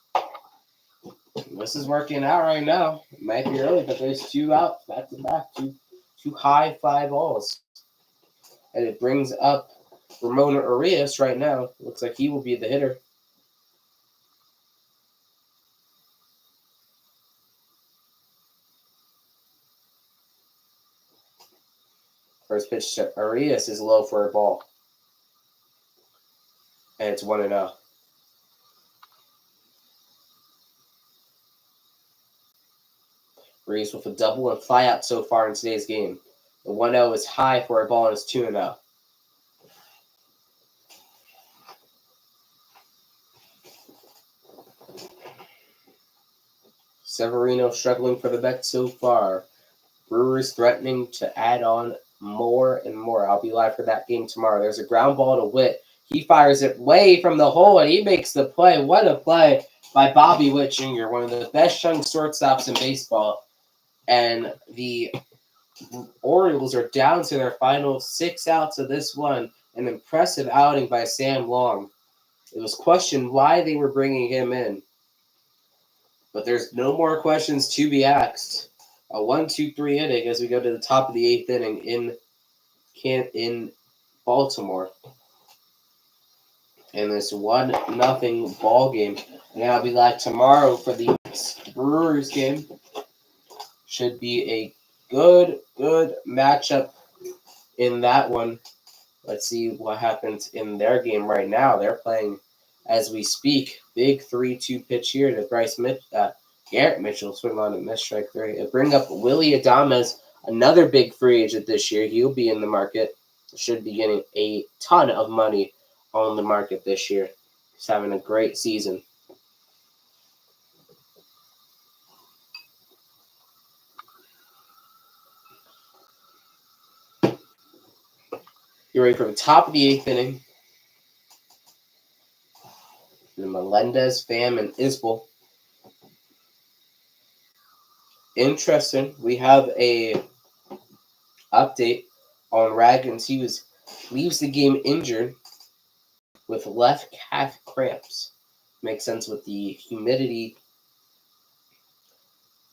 This is working out right now. It might be early, but there's 2 out back to back. Two high fly balls. And it brings up Ramon Arias right now. Looks like he will be the hitter. First pitch to Arias is low for a ball. And it's 1-0. Arias with a double and fly out so far in today's game. The 1-0 is high for a ball, and it's 2-0. Severino struggling for the Mets so far. Brewers threatening to add on more and more. I'll be live for that game tomorrow. There's a ground ball to Witt. He fires it way from the hole, and he makes the play. What a play by Bobby Witt Jr., one of the best young shortstops in baseball. And the Orioles are down to their final 6 outs of this one. An impressive outing by Sam Long. It was questioned why they were bringing him in. But there's no more questions to be asked. A 1-2-3 inning as we go to the top of the 8th inning in Baltimore. And this 1-0 ball game. And I'll be live tomorrow for the Brewers game. Should be a good matchup in that one. Let's see what happens in their game right now. They're playing as we speak. Big 3-2 pitch here to Garrett Mitchell. Swing on a miss, strike 3. It'll bring up Willie Adames, another big free agent this year. He'll be in the market. Should be getting a ton of money on the market this year. He's having a great season. You're ready for the top of the 8th inning. The Melendez, Pham, and Isbell. Interesting. We have a update on Raggins. He leaves the game injured with left calf cramps. Makes sense with the humidity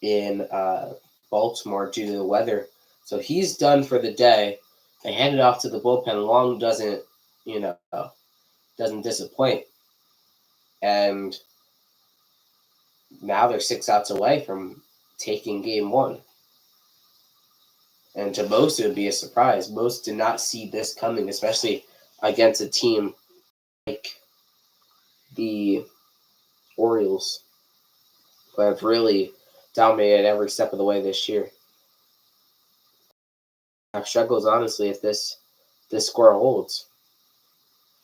in Baltimore due to the weather. So he's done for the day. They hand it off to the bullpen. Long doesn't disappoint. And now they're 6 outs away from taking game 1. And to most, it would be a surprise. Most did not see this coming, especially against a team like the Orioles, who have really dominated every step of the way this year. I've struggled, honestly, if this score holds,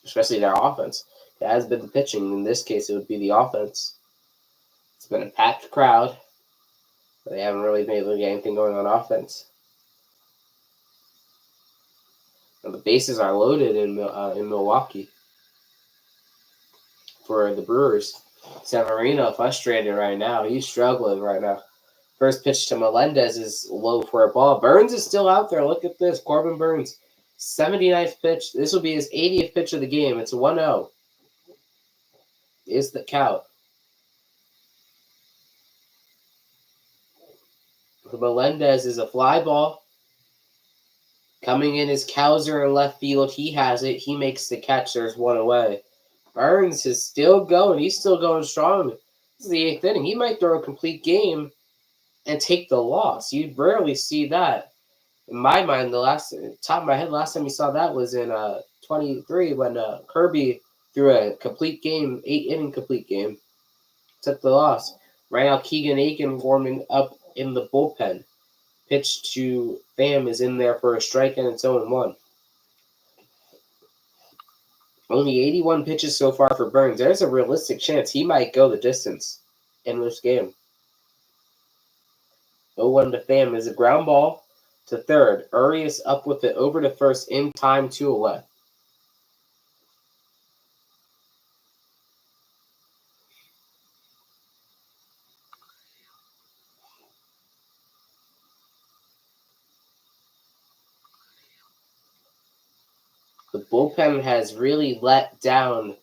especially their offense. It has been the pitching. In this case, it would be the offense. It's been a packed crowd, but they haven't really been able to get anything going on offense. And the bases are loaded in Milwaukee for the Brewers. Severino frustrated right now. He's struggling right now. First pitch to Melendez is low for a ball. Burns is still out there. Look at this. Corbin Burns, 79th pitch. This will be his 80th pitch of the game. It's a 1-0. Is the count. Melendez is a fly ball. Coming in is Cowser in left field. He has it. He makes the catch. There's one away. Burns is still going. He's still going strong. This is the 8th inning. He might throw a complete game and take the loss. You rarely see that. In my mind, top of my head, last time you saw that was in 23 when Kirby threw a complete game, 8-inning complete game, took the loss. Right now, Keegan Aiken warming up in the bullpen. Pitch to Pham is in there for a strike and it's 0-1. Only 81 pitches so far for Burns. There's a realistic chance he might go the distance in this game. 0-1 to Pham is a ground ball to third. Urias up with it over to first in time, 2 away. The bullpen has really let down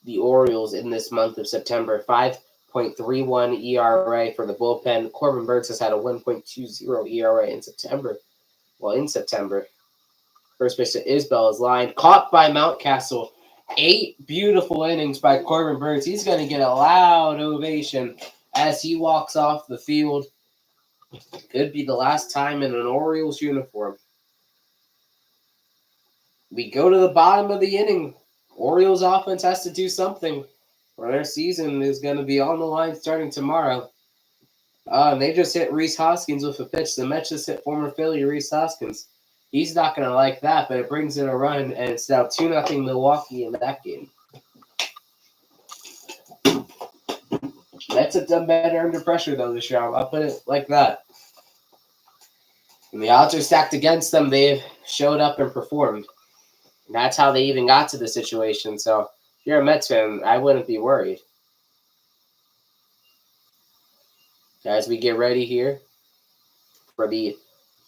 the Orioles in this month of September. 5.31 ERA for the bullpen. Corbin Burns has had a 1.20 ERA in September. Well, in September. First pitch to Isbell is lined. Caught by Mountcastle. 8 beautiful innings by Corbin Burns. He's going to get a loud ovation as he walks off the field. Could be the last time in an Orioles uniform. We go to the bottom of the inning. Orioles offense has to do something, or their season is going to be on the line starting tomorrow. And they just hit Rhys Hoskins with a pitch. The Mets just hit former Philly Rhys Hoskins. He's not going to like that, but it brings in a run, and it's now 2-0 Milwaukee in that game. Mets have done better under pressure, though, this year. I'll put it like that. When the odds are stacked against them, they've showed up and performed. And that's how they even got to the situation. So if you're a Mets fan, I wouldn't be worried. As we get ready here for the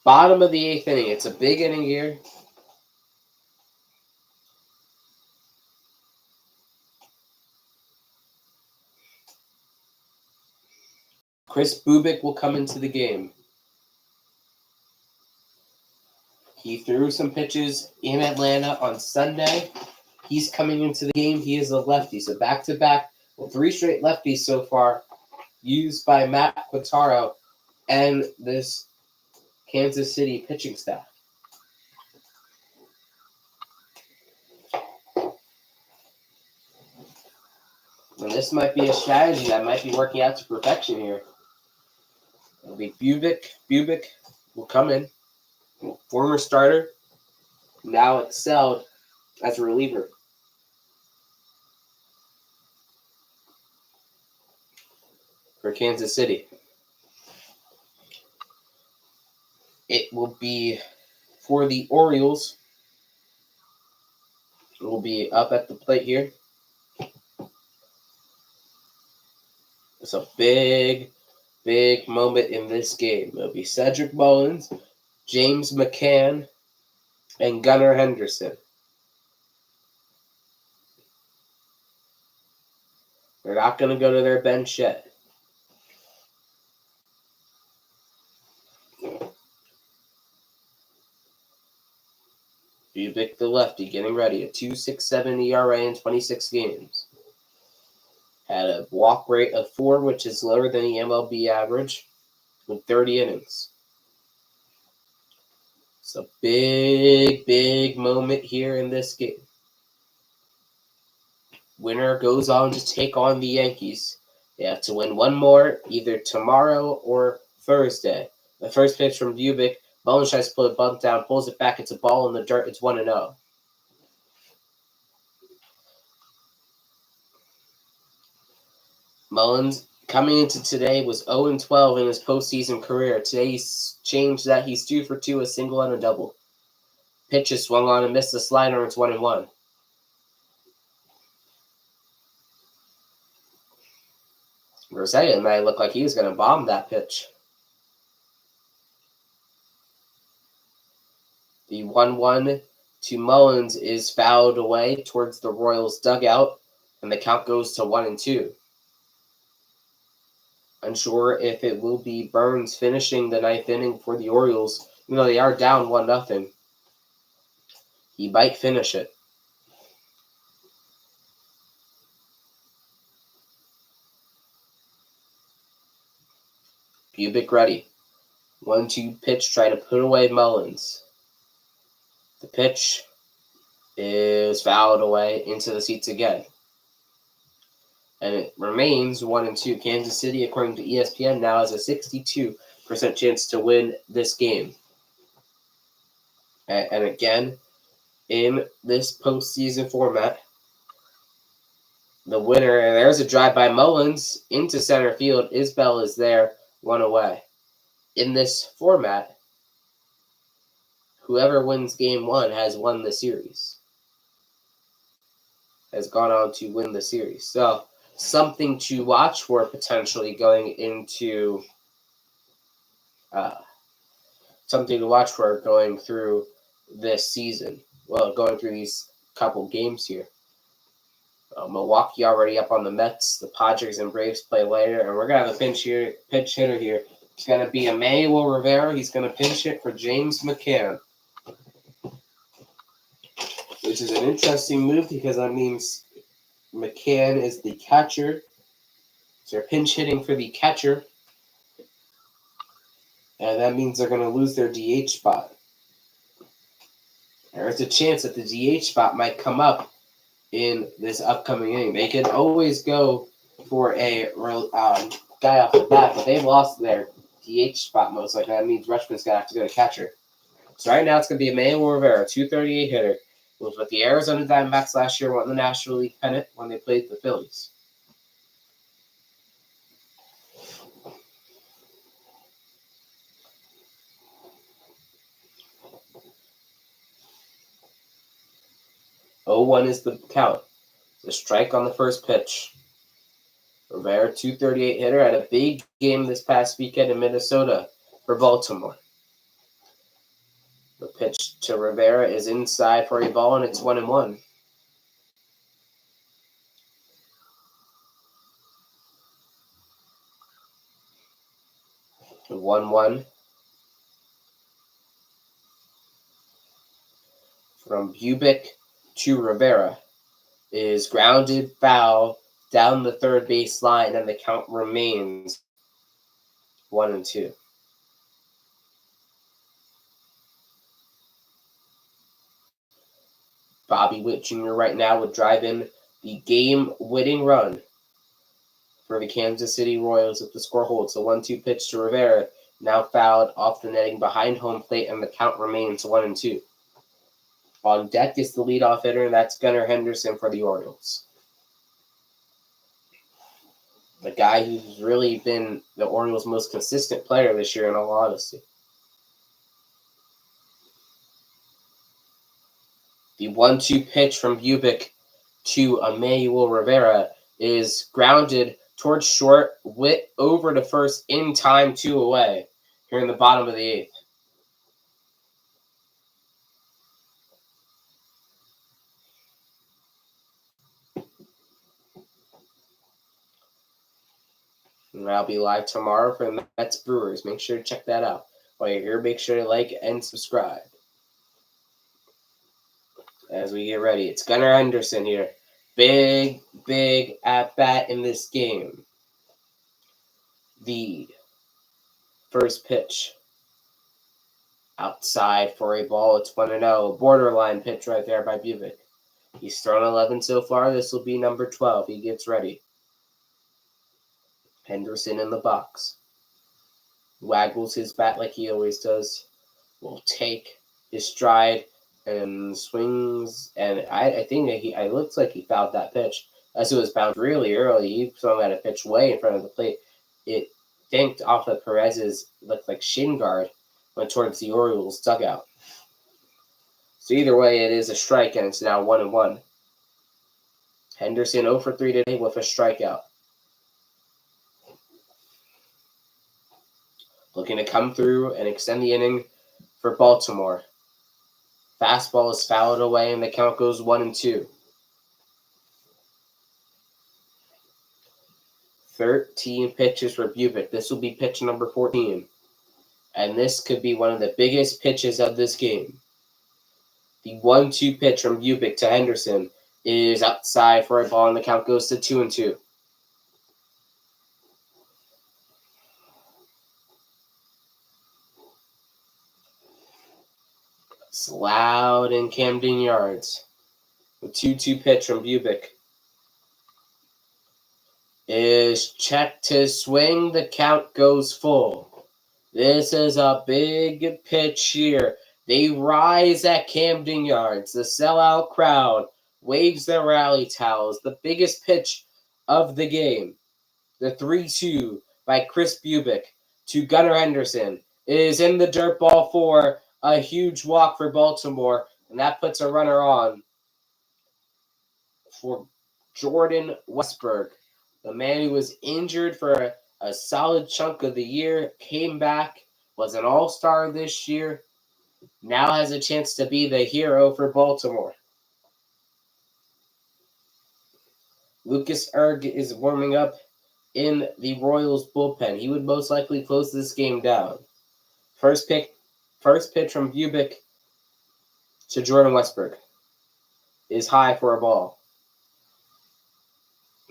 bottom of the 8th inning. It's a big inning here. Kris Bubic will come into the game. He threw some pitches in Atlanta on Sunday. He's coming into the game. He is a lefty. So back-to-back, 3 straight lefties so far used by Matt Quatraro and this Kansas City pitching staff. And this might be a strategy that might be working out to perfection here. It'll be Bubic. Bubic will come in. Former starter, now excelled as a reliever. For Kansas City. It will be for the Orioles. It will be up at the plate here. It's a big moment in this game. It'll be Cedric Mullins, James McCann, and Gunnar Henderson. They're not going to go to their bench yet. Bubic, the lefty, getting ready. A 2.67 ERA in 26 games. Had a walk rate of 4, which is lower than the MLB average, with 30 innings. It's a big moment here in this game. Winner goes on to take on the Yankees. They have to win one more, either tomorrow or Thursday. The first pitch from Bubic. Mullins tries to pull a bunt down, pulls it back. It's a ball in the dirt. It's 1-0. Mullins, coming into today, was 0-12 in his postseason career. Today he's changed that. He's 2 for 2, a single and a double. Pitch is swung on and missed the slider. It's 1-1. For a second, it might look like he was going to bomb that pitch. The 1-1 to Mullins is fouled away towards the Royals dugout, and the count goes to 1-2. Unsure if it will be Burns finishing the 9th inning for the Orioles, even though they are down 1-0. He might finish it. Bubick ready. 1-2 pitch, trying to put away Mullins. The pitch is fouled away into the seats again. And it remains 1-2. Kansas City, according to ESPN, now has a 62% chance to win this game. And again, in this postseason format, the winner, and there's a drive by Mullins into center field. Isbell is there, one away. In this format, whoever wins game one has won the series, has gone on to win the series. So something to watch for potentially going into going through this season. Well, going through these couple games here. Milwaukee already up on the Mets. The Padres and Braves play later, and we're gonna have a pinch hitter here. It's gonna be Emmanuel Rivera. He's gonna pinch hit for James McCann, which is an interesting move because that means McCann is the catcher. So they're pinch hitting for the catcher, and that means they're gonna lose their DH spot. There's a chance that the DH spot might come up in this upcoming inning. They could always go for a guy off the bat, but they've lost their DH spot most likely. That means Rutschman's going to have to go to catcher. So right now it's going to be Emmanuel Rivera, 238 hitter. Was with the Arizona Diamondbacks last year, won the National League pennant when they played the Phillies. Oh, 1 is the count. The strike on the first pitch. Rivera, 238 hitter, had a big game this past weekend in Minnesota for Baltimore. The pitch to Rivera is inside for a ball, and it's 1-1. The 1-1 from Bubick to Rivera is grounded foul down the third base line, and the count remains 1-2. Bobby Witt Jr. right now would drive in the game-winning run for the Kansas City Royals if the score holds. The 1-2 pitch to Rivera, now fouled off the netting behind home plate, and the count remains 1-2. On deck is the leadoff hitter, and that's Gunnar Henderson for the Orioles. The guy who's really been the Orioles' most consistent player this year, in all honesty. The 1-2 pitch from Bubick to Emmanuel Rivera is grounded towards short. Witt over to first in time, 2 away here in the bottom of the 8th. And I'll be live tomorrow for the Mets Brewers. Make sure to check that out. While you're here, make sure to like and subscribe. As we get ready, it's Gunnar Henderson here. Big at-bat in this game. The first pitch. Outside for a ball. It's 1-0. Borderline pitch right there by Bubick. He's thrown 11 so far. This will be number 12. He gets ready. Henderson in the box. Waggles his bat like he always does. Will take his stride and swings. And I think that it looks like he fouled that pitch. As it was bounced really early, he swung at a pitch way in front of the plate. It dinked off of Perez's, looked like shin guard, went towards the Orioles dugout. So either way, it is a strike, and it's now 1-1. Henderson 0 for 3 today with a strikeout. Looking to come through and extend the inning for Baltimore. Fastball is fouled away, and the count goes 1-2. 13 pitches for Bubick. This will be pitch number 14. And this could be one of the biggest pitches of this game. The 1-2 pitch from Bubick to Henderson is outside for a ball, and the count goes to 2-2. It's loud in Camden Yards. The 2-2 pitch from Bubick is checked to swing. The count goes full. This is a big pitch here. They rise at Camden Yards. The sellout crowd waves their rally towels. The biggest pitch of the game. The 3-2 by Chris Bubick to Gunnar Henderson is in the dirt ball for a huge walk for Baltimore, and that puts a runner on for Jordan Westberg, the man who was injured for a solid chunk of the year, came back, was an all-star this year, now has a chance to be the hero for Baltimore. Lucas Erg is warming up in the Royals bullpen. He would most likely close this game down. First pitch from Bubick to Jordan Westberg is high for a ball.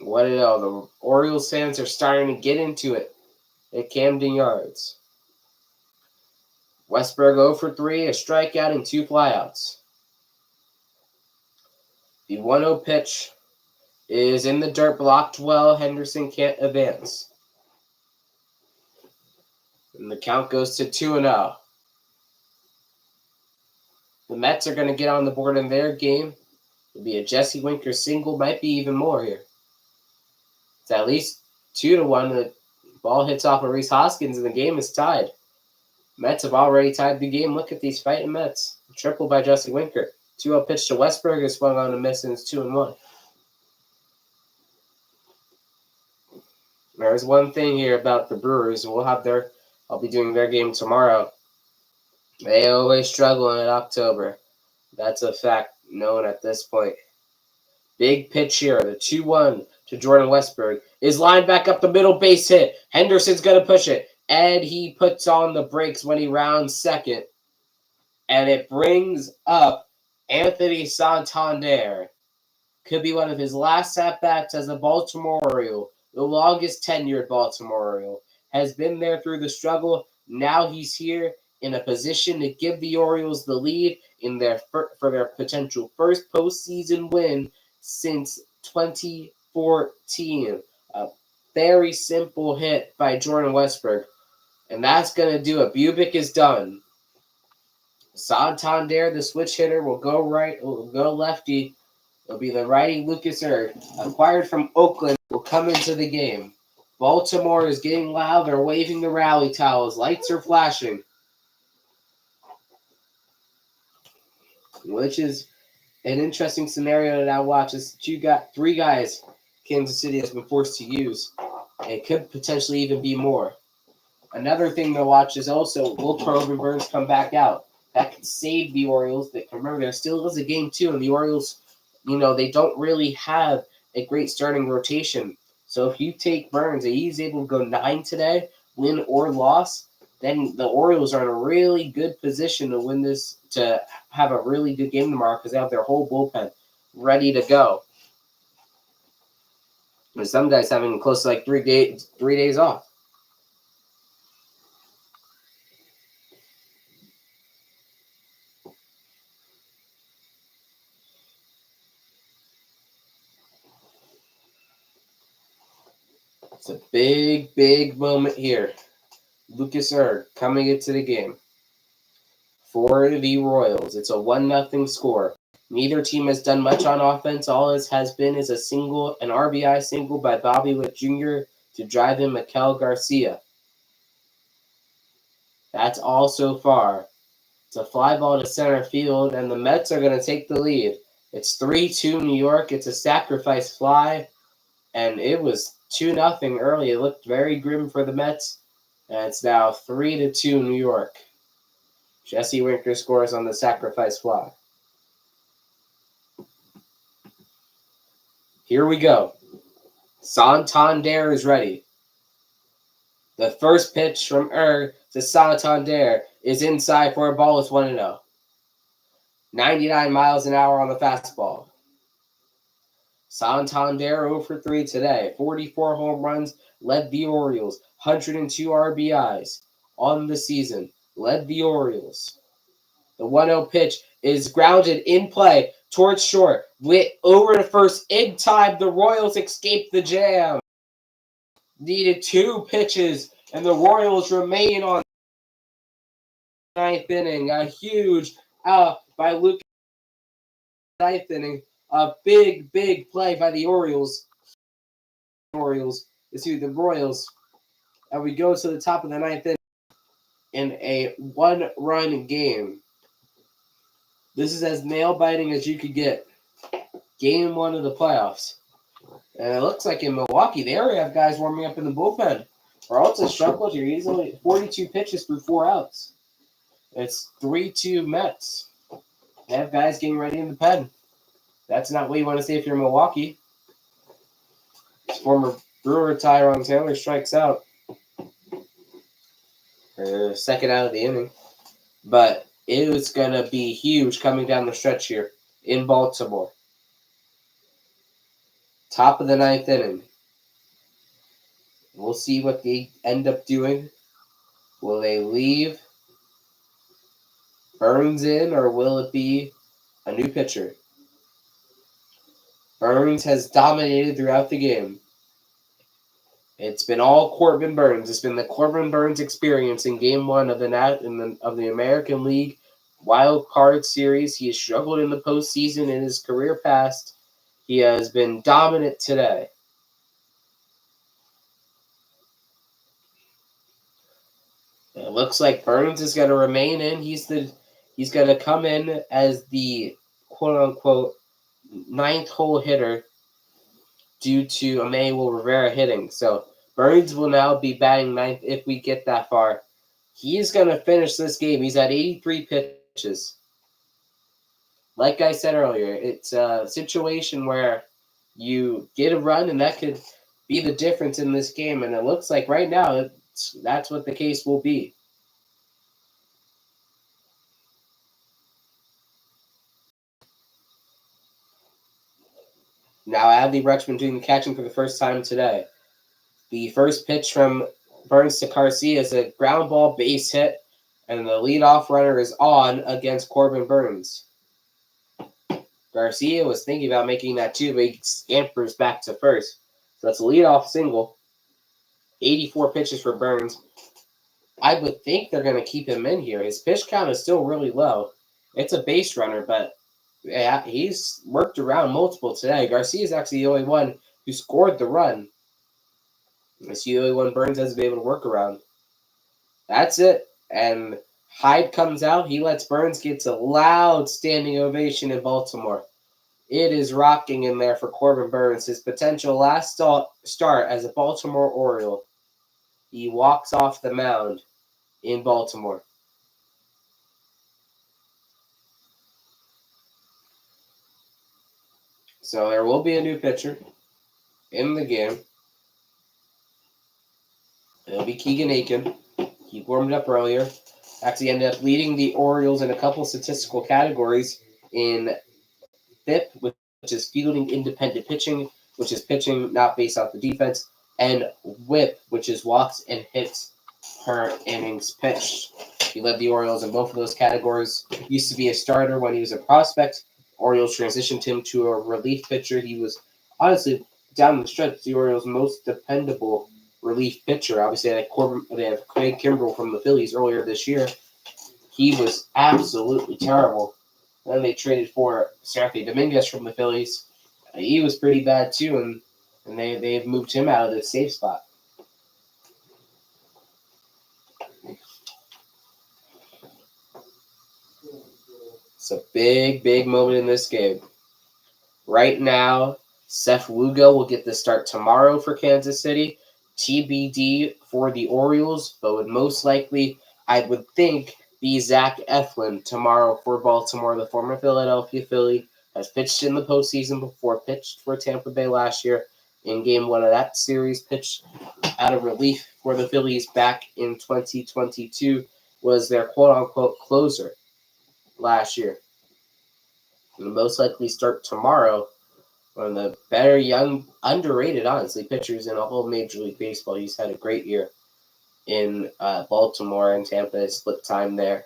What do you know? The Orioles fans are starting to get into it at Camden Yards. Westberg 0 for 3, a strikeout and 2 flyouts. The 1-0 pitch is in the dirt, blocked well. Henderson can't advance. And the count goes to 2-0. The Mets are going to get on the board in their game. It'll be a Jesse Winker single, might be even more here. It's at least 2-1. The ball hits off of Rhys Hoskins, and the game is tied. Mets have already tied the game. Look at these fighting Mets. Triple by Jesse Winker. 2-0 pitch to Westberg is swung on a miss, and it's 2-1. There's one thing here about the Brewers. I'll be doing their game tomorrow. They always struggle in October. That's a fact known at this point. Big pitch here. The 2-1 to Jordan Westberg is lined back up the middle, base hit. Henderson's going to push it. And he puts on the brakes when he rounds second. And it brings up Anthony Santander. Could be one of his last at-bats as a Baltimore Oriole. The longest tenured Baltimore Oriole. Has been there through the struggle. Now he's here in a position to give the Orioles the lead for their potential first postseason win since 2014. A very simple hit by Jordan Westberg. And that's going to do it. Bubick is done. Santander, the switch hitter, will go right, will go lefty. It'll be the righty Lucas Erg, acquired from Oakland, will come into the game. Baltimore is getting loud. They're waving the rally towels. Lights are flashing. Which is an interesting scenario to now watch. You got 3 guys Kansas City has been forced to use. It could potentially even be more. Another thing to watch is also, will Corbin Burns come back out? That could save the Orioles. Remember, there still is a game 2, and the Orioles, they don't really have a great starting rotation. So if you take Burns and he's able to go 9 today, win or loss, then the Orioles are in a really good position to win this, to have a really good game tomorrow because they have their whole bullpen ready to go. And some guys having close to 3 days off. It's a big, big moment here. Lucas Erg coming into the game for the Royals. It's a 1-0 score. Neither team has done much on offense. All it has been is an RBI single by Bobby Witt Jr. to drive in Maikel Garcia. That's all so far. It's a fly ball to center field, and the Mets are going to take the lead. It's 3-2 New York. It's a sacrifice fly, and it was 2-0 early. It looked very grim for the Mets, and it's now 3-2 New York. Jesse Winker scores on the sacrifice fly. Here we go. Santander is ready. The first pitch from Erg to Santander is inside for a ball. It's 1-0. 99 miles an hour on the fastball. Santander 0 for 3 today. 44 home runs, led the Orioles. 102 RBIs on the season, led the Orioles. The 1-0 pitch is grounded in play towards short. Witt over to first in time. The Royals escape the jam. Needed 2 pitches, and the Royals remain on the 9th inning. A huge out by Luke. 9th inning. A big, big play by the Orioles. The Royals. And we go to the top of the 9th inning in a 1-run game. This is as nail-biting as you could get. Game 1 of the playoffs. And it looks like in Milwaukee, they already have guys warming up in the bullpen. Peralta struggled here. He's only 42 pitches through 4 outs. It's 3-2 Mets. They have guys getting ready in the pen. That's not what you want to see if you're Milwaukee. Former Brewer Tyrone Taylor strikes out. Second out of the inning. But it was going to be huge coming down the stretch here in Baltimore. Top of the 9th inning. We'll see what they end up doing. Will they leave Burns in, or will it be a new pitcher? Burns has dominated throughout the game. It's been all Corbin Burns. It's been the Corbin Burns experience in Game 1 of the American League Wild Card Series. He has struggled in the postseason in his career past. He has been dominant today. It looks like Burns is going to remain in. He's going to come in as the quote-unquote 9th hole hitter due to Emmanuel Rivera hitting. So Burns will now be batting 9th if we get that far. He's going to finish this game. He's at 83 pitches. Like I said earlier, it's a situation where you get a run, and that could be the difference in this game. And it looks like right now that's what the case will be. Now Adley Rutschman doing the catching for the first time today. The first pitch from Burns to Garcia is a ground ball base hit, and the leadoff runner is on against Corbin Burns. Garcia was thinking about making that too, but he scampers back to first. So that's a leadoff single. 84 pitches for Burns. I would think they're going to keep him in here. His pitch count is still really low. It's a base runner, but yeah, he's worked around multiple today. Garcia is actually the only one who scored the run. It's the only one Burns has been able to work around. That's it. And Hyde comes out. He lets Burns get a loud standing ovation in Baltimore. It is rocking in there for Corbin Burns, his potential last start as a Baltimore Oriole. He walks off the mound in Baltimore. So there will be a new pitcher in the game. It'll be Keegan Aiken. He warmed up earlier. Actually ended up leading the Orioles in a couple statistical categories in FIP, which is fielding independent pitching, which is pitching not based off the defense, and WHIP, which is walks and hits per innings pitched. He led the Orioles in both of those categories. Used to be a starter when he was a prospect. Orioles transitioned him to a relief pitcher. He was honestly down the stretch the Orioles' most dependable relief pitcher. Obviously, they have Craig Kimbrell from the Phillies earlier this year. He was absolutely terrible. Then they traded for Sergio Dominguez from the Phillies. He was pretty bad too, and they've moved him out of the safe spot. It's a big, big moment in this game. Right now, Seth Lugo will get the start tomorrow for Kansas City. TBD for the Orioles, but would most likely, I would think, be Zach Eflin tomorrow for Baltimore. The former Philadelphia Philly has pitched in the postseason before, pitched for Tampa Bay last year in Game 1 of that series, pitched out of relief for the Phillies back in 2022, was their quote-unquote closer last year. Will most likely start tomorrow. One of the better young, underrated, honestly, pitchers in a whole Major League Baseball. He's had a great year in Baltimore and Tampa. Split time there.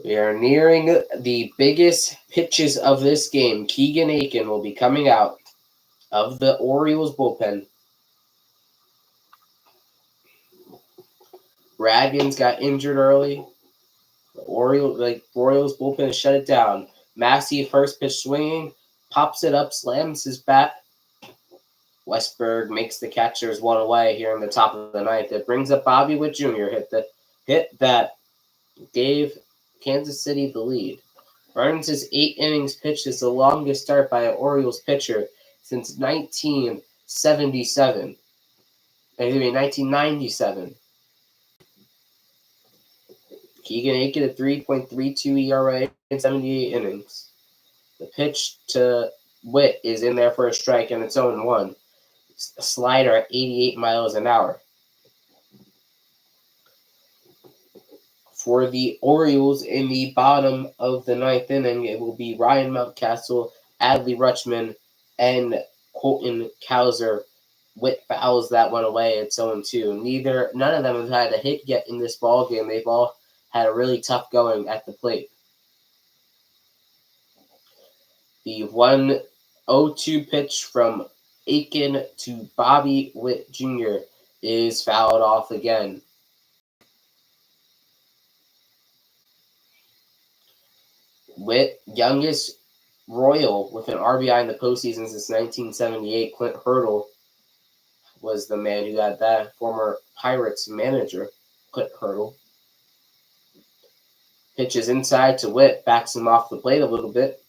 We are nearing the biggest pitches of this game. Keegan Aiken will be coming out of the Orioles bullpen. Raggins got injured early. The Orioles bullpen shut it down. Massey first pitch swinging, pops it up, slams his bat. Westberg makes the catchers one away here in the top of the ninth. It brings up Bobby Witt Jr. Hit that gave Kansas City the lead. Burns' 8 innings pitched is the longest start by an Orioles pitcher since 1977. 1997. Keegan Aiken at 3.32 ERA in 78 innings. The pitch to Witt is in there for a strike and it's 0-1. A slider at 88 miles an hour. For the Orioles in the bottom of the ninth inning, it will be Ryan Mountcastle, Adley Rutschman, and Colton Cowser. Witt fouls that one away. It's 0-2. None of them have had a hit yet in this ball game. They've all had a really tough going at the plate. The 1-0-2 pitch from Aiken to Bobby Witt Jr. is fouled off again. Witt, youngest Royal with an RBI in the postseason since 1978. Clint Hurdle was the man who got that. Former Pirates manager, Clint Hurdle. Pitches inside to Witt, backs him off the plate a little bit.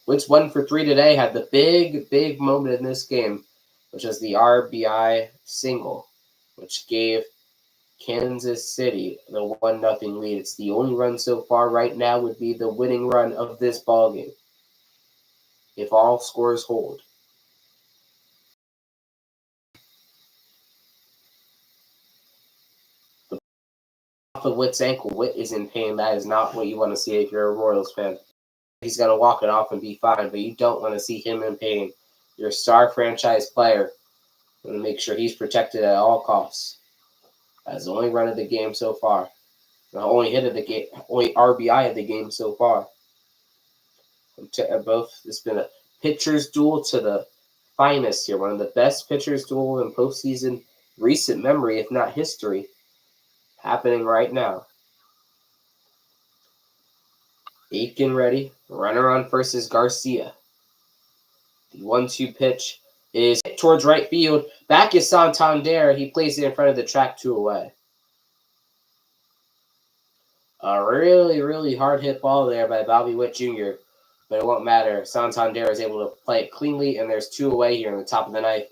Witt's 1 for 3 today, had the big moment in this game, which was the RBI single, which gave Kansas City the 1-0 lead. It's the only run so far. Right now would be the winning run of this ball game, if all scores hold. Off of Witt's ankle, Witt is in pain. That is not what you want to see if you're a Royals fan. He's going to walk it off and be fine, but you don't want to see him in pain. Your star franchise player. You want to make sure he's protected at all costs. That's the only run of the game so far. The only hit of the game, only RBI of the game so far. It's been a pitcher's duel to the finest here. One of the best pitcher's duel in postseason recent memory, if not history, happening right now. Aiken ready. Runner on first is Garcia. The 1-2 pitch is hit towards right field. Back is Santander. He plays it in front of the track 2 away. A really hard hit ball there by Bobby Witt Jr., but it won't matter. Santander is able to play it cleanly, and there's 2 away here in the top of the ninth.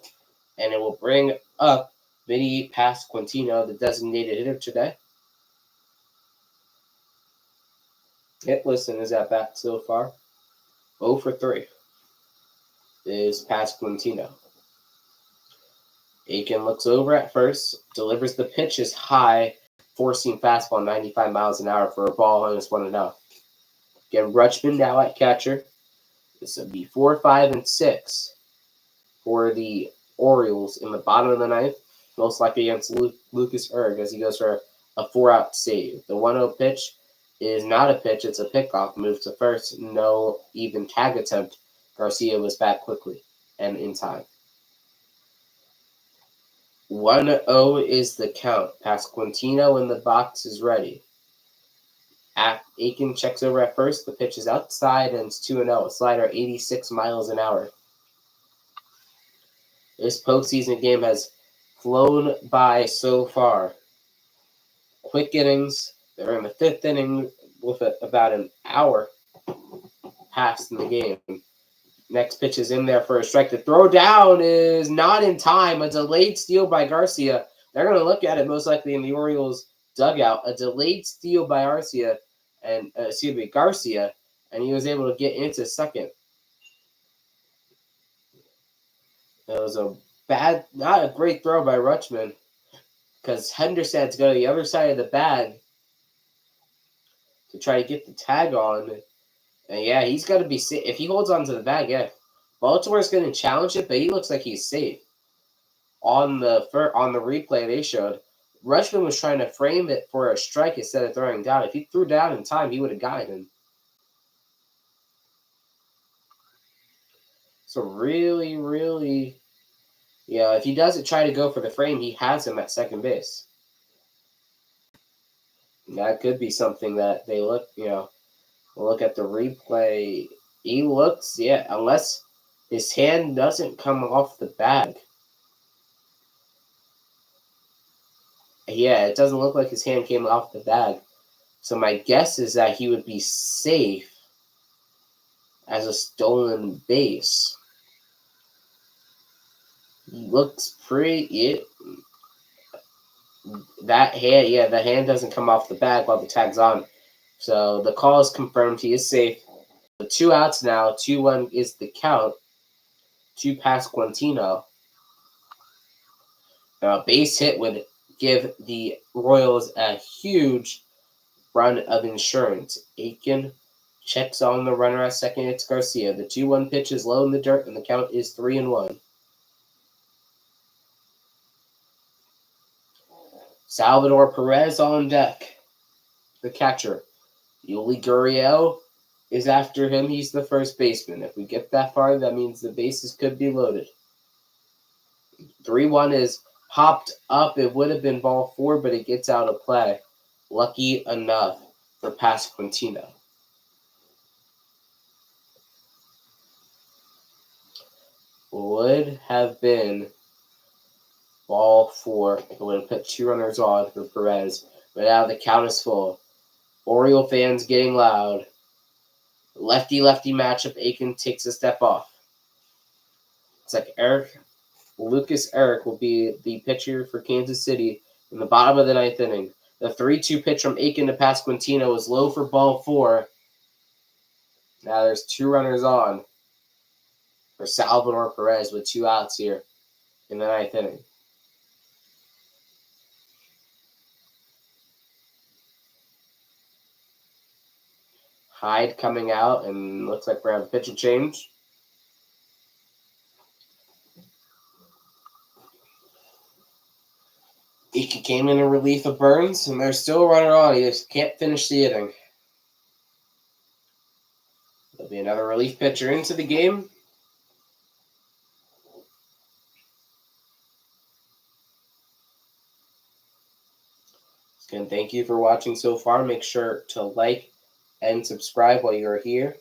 And it will bring up Vinny Pasquantino, the designated hitter today. Hit listen is at bat so far. 0 for 3 is Pasquantino. Aiken looks over at first, delivers the pitch is high, forcing fastball 95 miles an hour for a ball, and it's 1-0. Get Rutschman now at catcher. This would be 4, 5, and 6 for the Orioles in the bottom of the ninth, most likely against Lucas Erg as he goes for a 4-out save. The 1-0 pitch is not a pitch, it's a pickoff. Move to first, no even tag attempt. Garcia was back quickly and in time. 1-0 is the count. Pasquantino in the box is ready. Aiken checks over at first. The pitch is outside and it's 2-0. A slider 86 miles an hour. This postseason game has flown by so far. Quick innings. They're in the 5th inning with about an hour passed in the game. Next pitch is in there for a strike. The throw down is not in time. A delayed steal by Garcia. They're going to look at it most likely in the Orioles dugout. A delayed steal by Garcia, and he was able to get into second. It was not a great throw by Rutschman, because Henderson had to go to the other side of the bag to try to get the tag on. And yeah, he's got to be safe. If he holds on to the bag, yeah, Baltimore's going to challenge it, but he looks like he's safe. On the replay they showed, Rutschman was trying to frame it for a strike instead of throwing down. If he threw down in time, he would have gotten him. So really, really, if he doesn't try to go for the frame, he has him at second base. That could be something that they look at the replay. He looks, unless his hand doesn't come off the bag. Yeah, it doesn't look like his hand came off the bag. So my guess is that he would be safe as a stolen base. He looks pretty. That hand, the hand doesn't come off the bag while the tag's on. So the call is confirmed. He is safe. The 2 outs now. 2-1 is the count to Pasquantino. Now, a base hit would give the Royals a huge run of insurance. Aiken checks on the runner at second. It's Garcia. The 2-1 pitch is low in the dirt, and the count is 3-1. Salvador Perez on deck. The catcher. Yuli Gurriel is after him. He's the first baseman. If we get that far, that means the bases could be loaded. 3-1 is hopped up. It would have been ball 4, but it gets out of play. Lucky enough for Pasquantino. Would have been ball 4. It would have put 2 runners on for Perez. But now the count is full. Oriole fans getting loud. Lefty-lefty matchup. Aiken takes a step off. It's like Lucas Eric will be the pitcher for Kansas City in the bottom of the 9th inning. The 3-2 pitch from Aiken to Pasquantino is low for ball 4. Now there's 2 runners on for Salvador Perez with 2 outs here in the 9th inning. Hyde coming out, and looks like we're having a pitcher change. Aiken came in relief of Burns, and there's still a runner on. He just can't finish the inning. There'll be another relief pitcher into the game. Again, thank you for watching so far. Make sure to like and subscribe while you're here.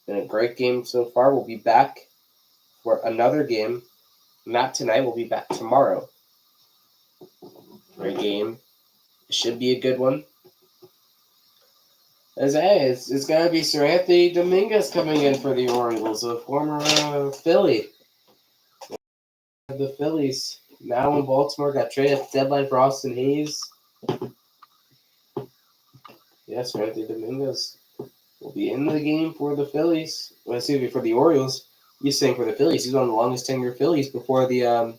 Been a great game so far. We'll be back for another game. Not tonight. We'll be back tomorrow. Great game. It should be a good one. It's going to be Sir Anthony Dominguez coming in for the Orioles, a former Philly. The Phillies now in Baltimore got traded at the deadline for Austin Hayes. Yes, Sir Anthony Dominguez will be in the game for the Phillies. Well, excuse me, for the Orioles. He's saying for the Phillies. He's one of the longest tenured Phillies before he got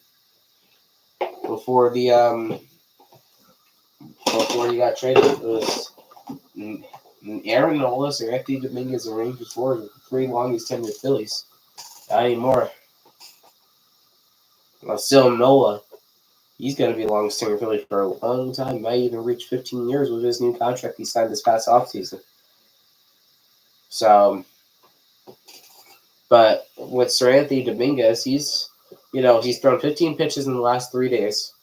traded. It was Aaron Nola, Sir Anthony Dominguez, and Rangers before the 3 longest tenured Phillies. Not anymore. Well, still Nola. He's going to be the longest tenured Philly for a long time. Might even reach 15 years with his new contract he signed this past offseason. So, but with Sir Anthony Dominguez, he's thrown 15 pitches in the last 3 days.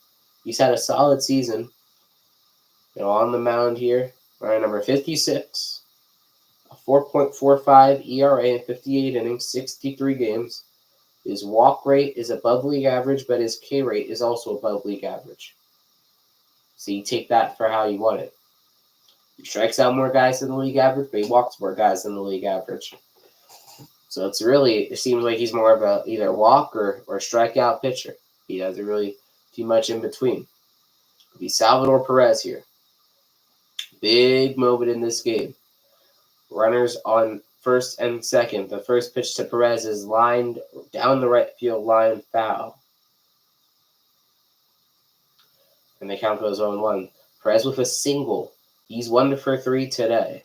He's had a solid season. On the mound here, number 56, a 4.45 ERA in 58 innings, 63 games. His walk rate is above league average, but his K rate is also above league average. So you take that for how you want it. He strikes out more guys than the league average, but he walks more guys than the league average. So it seems like he's more of a either walk or strikeout pitcher. He doesn't really do much in between. It'll be Salvador Perez here. Big moment in this game. Runners on first and second. The first pitch to Perez is lined down the right field line, foul. And the count goes 0-1. Perez with a single. He's 1 for 3 today.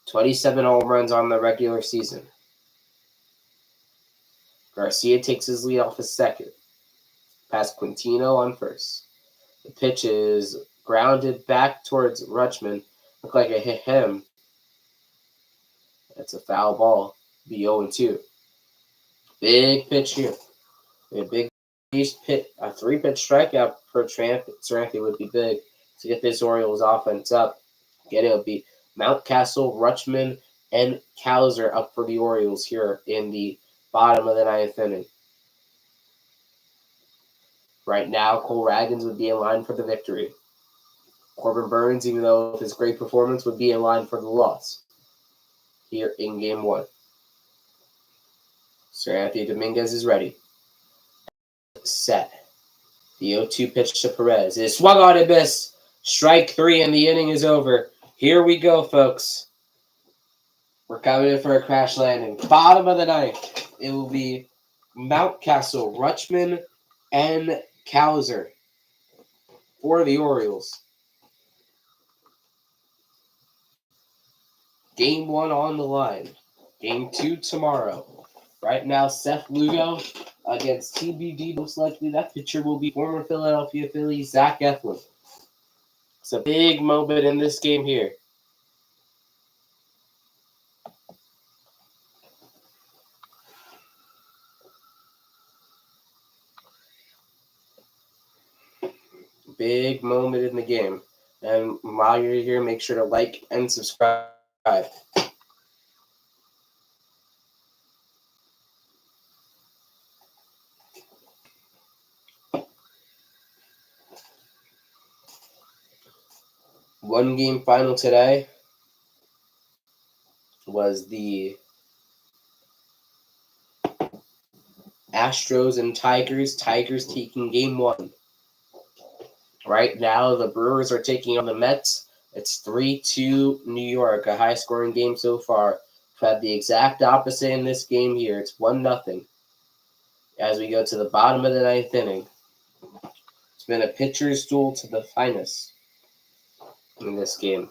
27 home runs on the regular season. Garcia takes his lead off his second. past Quintino on first. The pitch is grounded back towards Rutschman. Looked like it hit him. That's a foul ball. Be 0-2. Big pitch here. A big pitch, a 3-pitch strikeout per Trianthi would be big to get this Orioles offense up. Again, it'll be Mountcastle, Rutschman, and Cowser up for the Orioles here in the bottom of the 9th inning. Right now, Cole Raggins would be in line for the victory. Corbin Burns, even though his great performance, would be in line for the loss here in Game 1. Sir Anthony Dominguez is ready. Set. The 0-2 pitch to Perez is swung on and missed. Strike 3 and the inning is over. Here we go, folks. We're coming in for a crash landing. Bottom of the 9th. It will be Mountcastle, Rutschman, and Cowser for the Orioles. Game 1 on the line. Game 2 tomorrow. Right now, Seth Lugo against TBD. Most likely that pitcher will be former Philadelphia Philly Zach Eflin. It's a big moment in this game here. Big moment in the game. And while you're here, make sure to like and subscribe. One game final today was the Astros and Tigers. Tigers taking Game 1. Right now, the Brewers are taking on the Mets. It's 3-2 New York, a high-scoring game so far. We've had the exact opposite in this game here. It's 1-0 as we go to the bottom of the 9th inning. It's been a pitcher's duel to the finest in this game.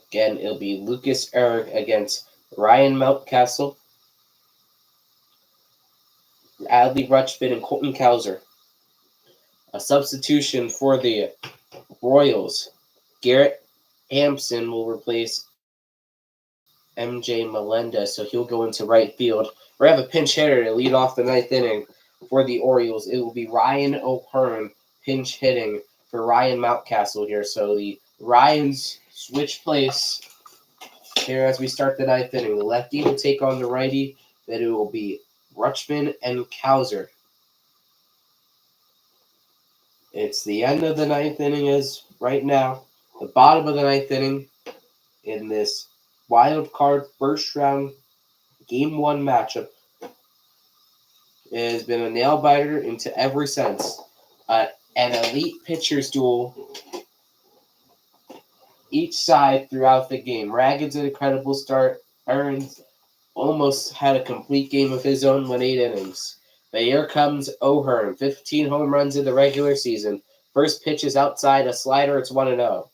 Again, it'll be Lucas Eric against Ryan Mountcastle, Adley Rutschman, and Colton Cowser. A substitution for the Royals. Garrett Hampson will replace MJ Melendez, so he'll go into right field. We have a pinch hitter to lead off the 9th inning for the Orioles. It will be Ryan O'Hearn pinch hitting for Ryan Mountcastle here. So the Ryans switch place here as we start the 9th inning. The lefty will take on the righty. Then it will be Rutschman and Cowser. It's the end of the 9th inning as right now. The bottom of the 9th inning in this wild card first round Game 1 matchup. It has been a nail biter into every sense. An elite pitcher's duel each side throughout the game. Raggins an incredible start. Earns almost had a complete game of his own, went 8 innings. But here comes O'Hearn. 15 home runs in the regular season. First pitch is outside a slider. It's 1-0.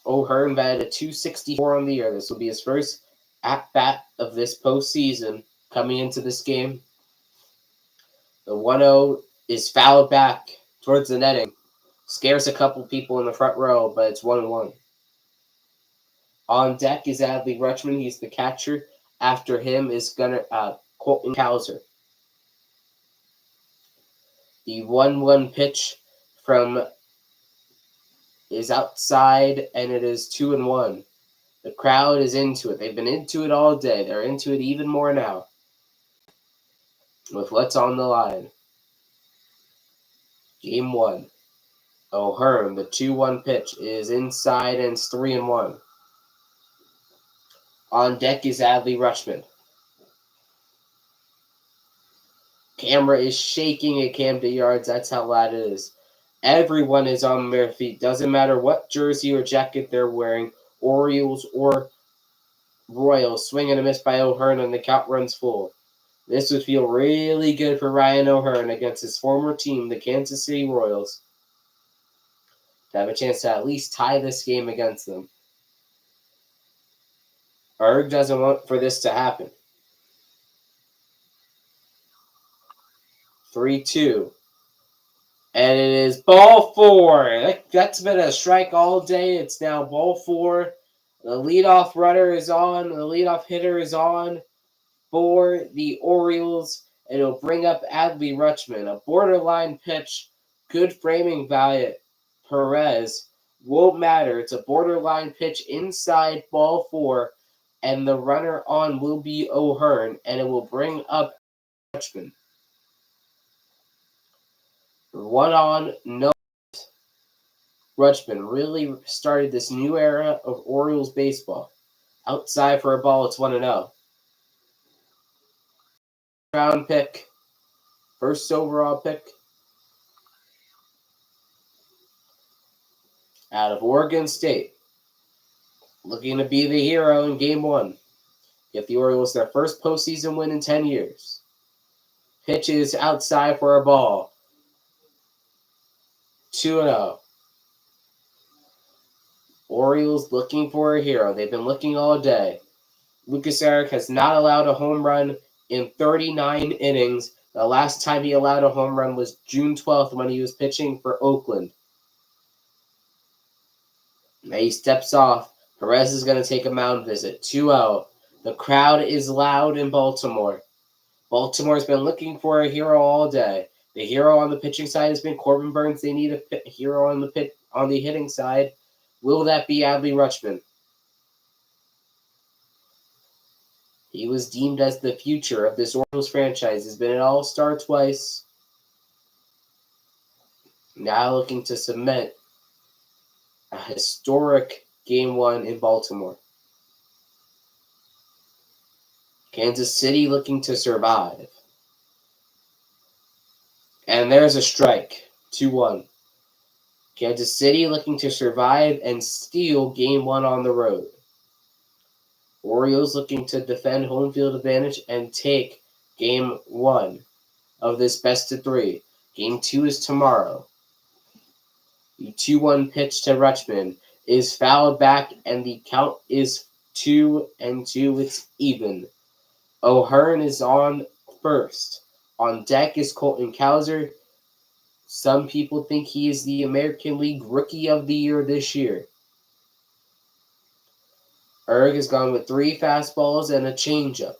O'Hearn batted a .264 on the year. This will be his first at-bat of this postseason coming into this game. The 1-0 is fouled back towards the netting. Scares a couple people in the front row, but it's 1-1. On deck is Adley Rutschman. He's the catcher. After him is Gunnar, Colton Cowser. The 1-1 pitch from is outside, and it is 2-1. The crowd is into it. They've been into it all day. They're into it even more now with what's on the line. Game 1. O'Hearn, the 2-1 pitch is inside, and it's 3-1. On deck is Adley Rutschman. Camera is shaking at Camden Yards. That's how loud it is. Everyone is on their feet. Doesn't matter what jersey or jacket they're wearing. Orioles or Royals. Swing and a miss by O'Hearn, and the count runs full. This would feel really good for Ryan O'Hearn against his former team, the Kansas City Royals, to have a chance to at least tie this game against them. Erg doesn't want for this to happen. 3-2. And it is ball four. That's been a strike all day. It's now ball four. The leadoff runner is on. The leadoff hitter is on for the Orioles. And it'll bring up Adley Rutschman. A borderline pitch. Good framing by Perez. Won't matter. It's a borderline pitch inside ball four. And the runner on will be O'Hearn. And it will bring up Rutschman. 1 on, no. Rutschman really started this new era of Orioles baseball. Outside for a ball, it's 1-0. Round pick, first overall pick out of Oregon State. Looking to be the hero in game one. Get the Orioles their first postseason win in 10 years. Pitches outside for a ball. 2-0. Orioles looking for a hero. They've been looking all day. Lucas Eric has not allowed a home run in 39 innings. The last time he allowed a home run was June 12th when he was pitching for Oakland. Now he steps off. Perez is going to take a mound visit. 2-0. The crowd is loud in Baltimore. Baltimore's been looking for a hero all day. The hero on the pitching side has been Corbin Burns. They need a hero on the hitting side. Will that be Adley Rutschman? He was deemed as the future of this Orioles franchise. He's been an all-star twice. Now looking to cement a historic Game 1 in Baltimore. Kansas City looking to survive. And there's a strike. 2-1. Kansas City looking to survive and steal Game 1 on the road. Orioles looking to defend home field advantage and take Game 1 of this best-of-3. Game 2 is tomorrow. The 2-1 pitch to Rutschman is fouled back, and the count is 2-2. It's even. O'Hearn is on first. On deck is Colton Cowser. Some people think he is the American League Rookie of the Year this year. Erg has gone with 3 fastballs and a changeup.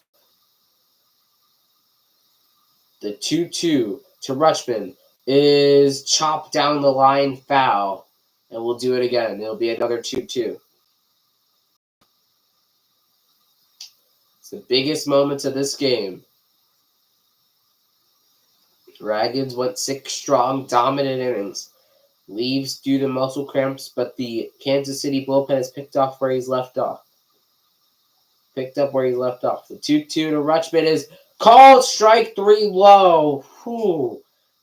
The 2-2 to Rutschman is chopped down the line, foul. And we'll do it again. It'll be another 2-2. It's the biggest moments of this game. Dragons went 6 strong, dominant innings. Leaves due to muscle cramps, but the Kansas City bullpen has picked up where he's left off. The 2-2 to Rutschman is called strike 3 low. Whew.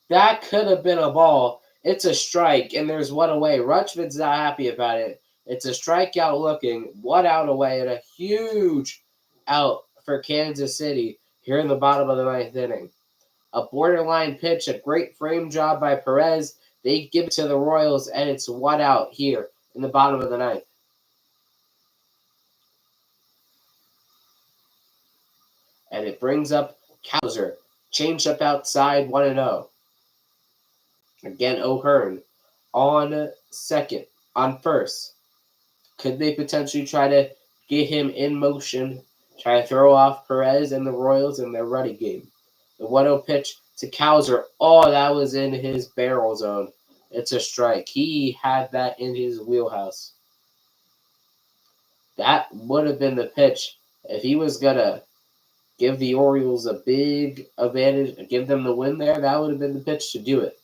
That could have been a ball. It's a strike, and there's 1 away. Rutschman's not happy about it. It's a strikeout looking, 1 out away, and a huge out for Kansas City here in the bottom of the 9th inning. A borderline pitch, a great frame job by Perez. They give it to the Royals, and it's 1 out here in the bottom of the 9th. And it brings up Cowser. Change up outside, 1-0. Again, O'Hearn on first. Could they potentially try to get him in motion, try to throw off Perez and the Royals in their running game? The 1-0 pitch to Cowser. Oh, that was in his barrel zone. It's a strike. He had that in his wheelhouse. That would have been the pitch if he was going to give the Orioles a big advantage, give them the win there. That would have been the pitch to do it.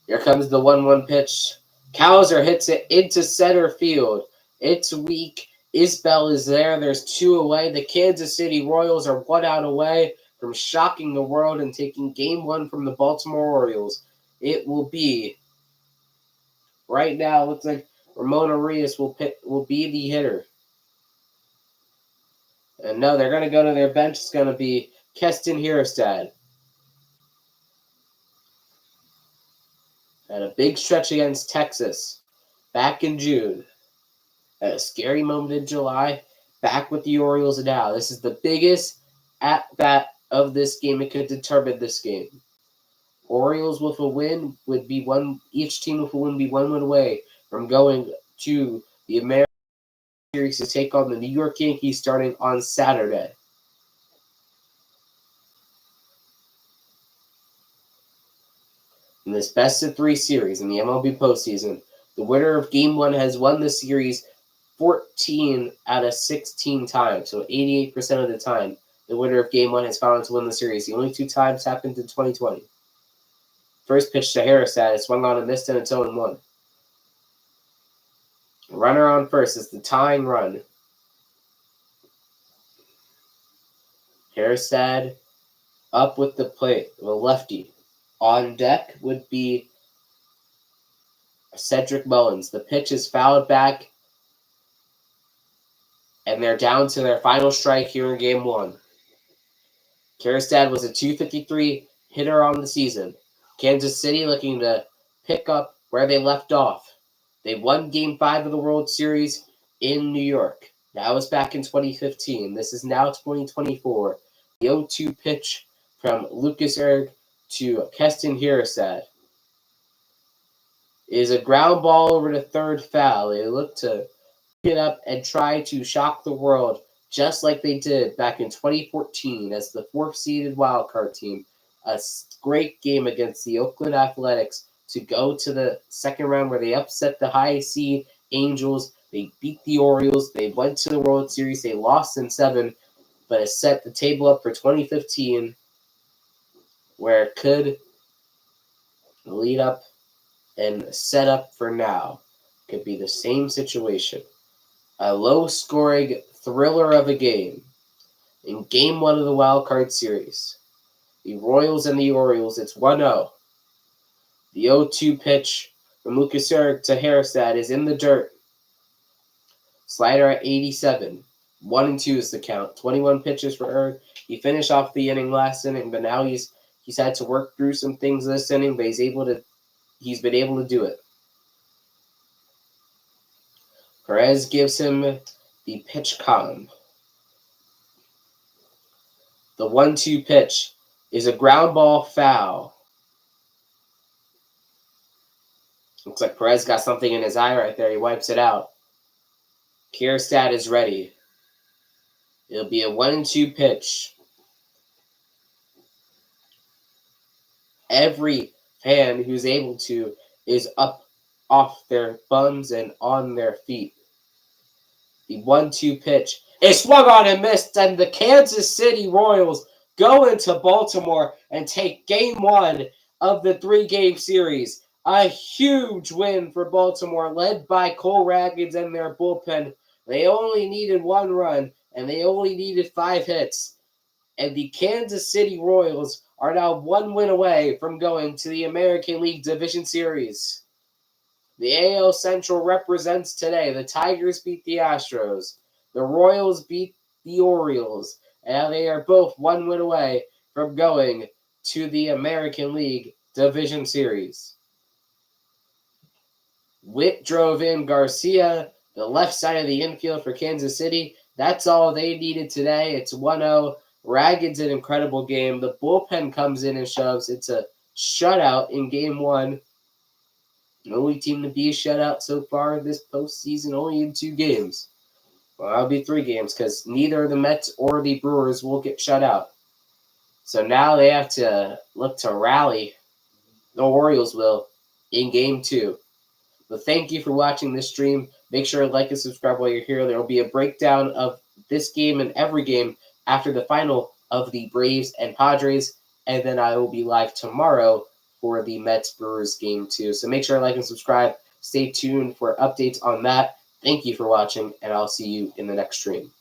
Here comes the 1-1 pitch. Cowser hits it into center field. It's weak. Isbell is there. There's 2 away. The Kansas City Royals are 1 out away from shocking the world and taking Game 1 from the Baltimore Orioles. It will be, right now, it looks like Ramon Arias will be the hitter. And no, they're going to go to their bench. It's going to be Keston Hierstad. And a big stretch against Texas back in June. At a scary moment in July, back with the Orioles now. This is the biggest at-bat of this game. It could determine this game. Orioles with a win would be one. Each team with a win would be 1 win away from going to the American Series to take on the New York Yankees starting on Saturday. In this best-of-3 series in the MLB postseason, the winner of Game 1 has won the series 14 out of 16 times, so 88% of the time. The winner of Game 1 has gone on to win the series. The only 2 times happened in 2020. First pitch to Henderson is swung on and missed, and it's 0-1. Runner on first is the tying run. Henderson up with the plate, the lefty. On deck would be Cedric Mullins. The pitch is fouled back, and they're down to their final strike here in Game 1. Kjerstad was a .253 hitter on the season. Kansas City looking to pick up where they left off. They won Game 5 of the World Series in New York. That was back in 2015. This is now 2024. The 0-2 pitch from Lucas Erg to Keston Kjerstad is a ground ball over to third foul. They look to pick it up and try to shock the world, just like they did back in 2014 as the 4th-seeded wildcard team. A great game against the Oakland Athletics to go to the second round where they upset the high seed Angels. They beat the Orioles. They went to the World Series. They lost in 7, but it set the table up for 2015 where it could lead up and set up for now. Could be the same situation. A low-scoring thriller of a game in Game 1 of the Wild Card Series. The Royals and the Orioles, it's 1-0. The 0-2 pitch from Lucas Erg to Kjerstad is in the dirt. Slider at 87. 1-2 is the count. 21 pitches for Erg. He finished off the inning last inning, but now he's had to work through some things this inning, but he's been able to do it. Perez gives him the pitch calm. The 1-2 pitch is a ground ball foul. Looks like Perez got something in his eye right there. He wipes it out. Kjerstad is ready. It'll be a 1-2 pitch. Every fan who's able to is up off their bums and on their feet. The 1-2 pitch is swung on and missed, and the Kansas City Royals go into Baltimore and take Game 1 of the 3-game series. A huge win for Baltimore, led by Cole Raggins and their bullpen. They only needed 1 run, and they only needed 5 hits. And the Kansas City Royals are now 1 win away from going to the American League Division Series. The AL Central represents today. The Tigers beat the Astros. The Royals beat the Orioles. And they are both 1 win away from going to the American League Division Series. Witt drove in Garcia, the left side of the infield for Kansas City. That's all they needed today. It's 1-0. Raggins an incredible game. The bullpen comes in and shoves. It's a shutout in Game 1. The only team to be a shutout so far this postseason, only in 2 games. Well, that'll be 3 games because neither the Mets or the Brewers will get shut out. So now they have to look to rally. The Orioles will in Game 2. But thank you for watching this stream. Make sure to like and subscribe while you're here. There will be a breakdown of this game and every game after the final of the Braves and Padres. And then I will be live tomorrow for the Mets Brewers Game 2. So make sure to like and subscribe. Stay tuned for updates on that. Thank you for watching, and I'll see you in the next stream.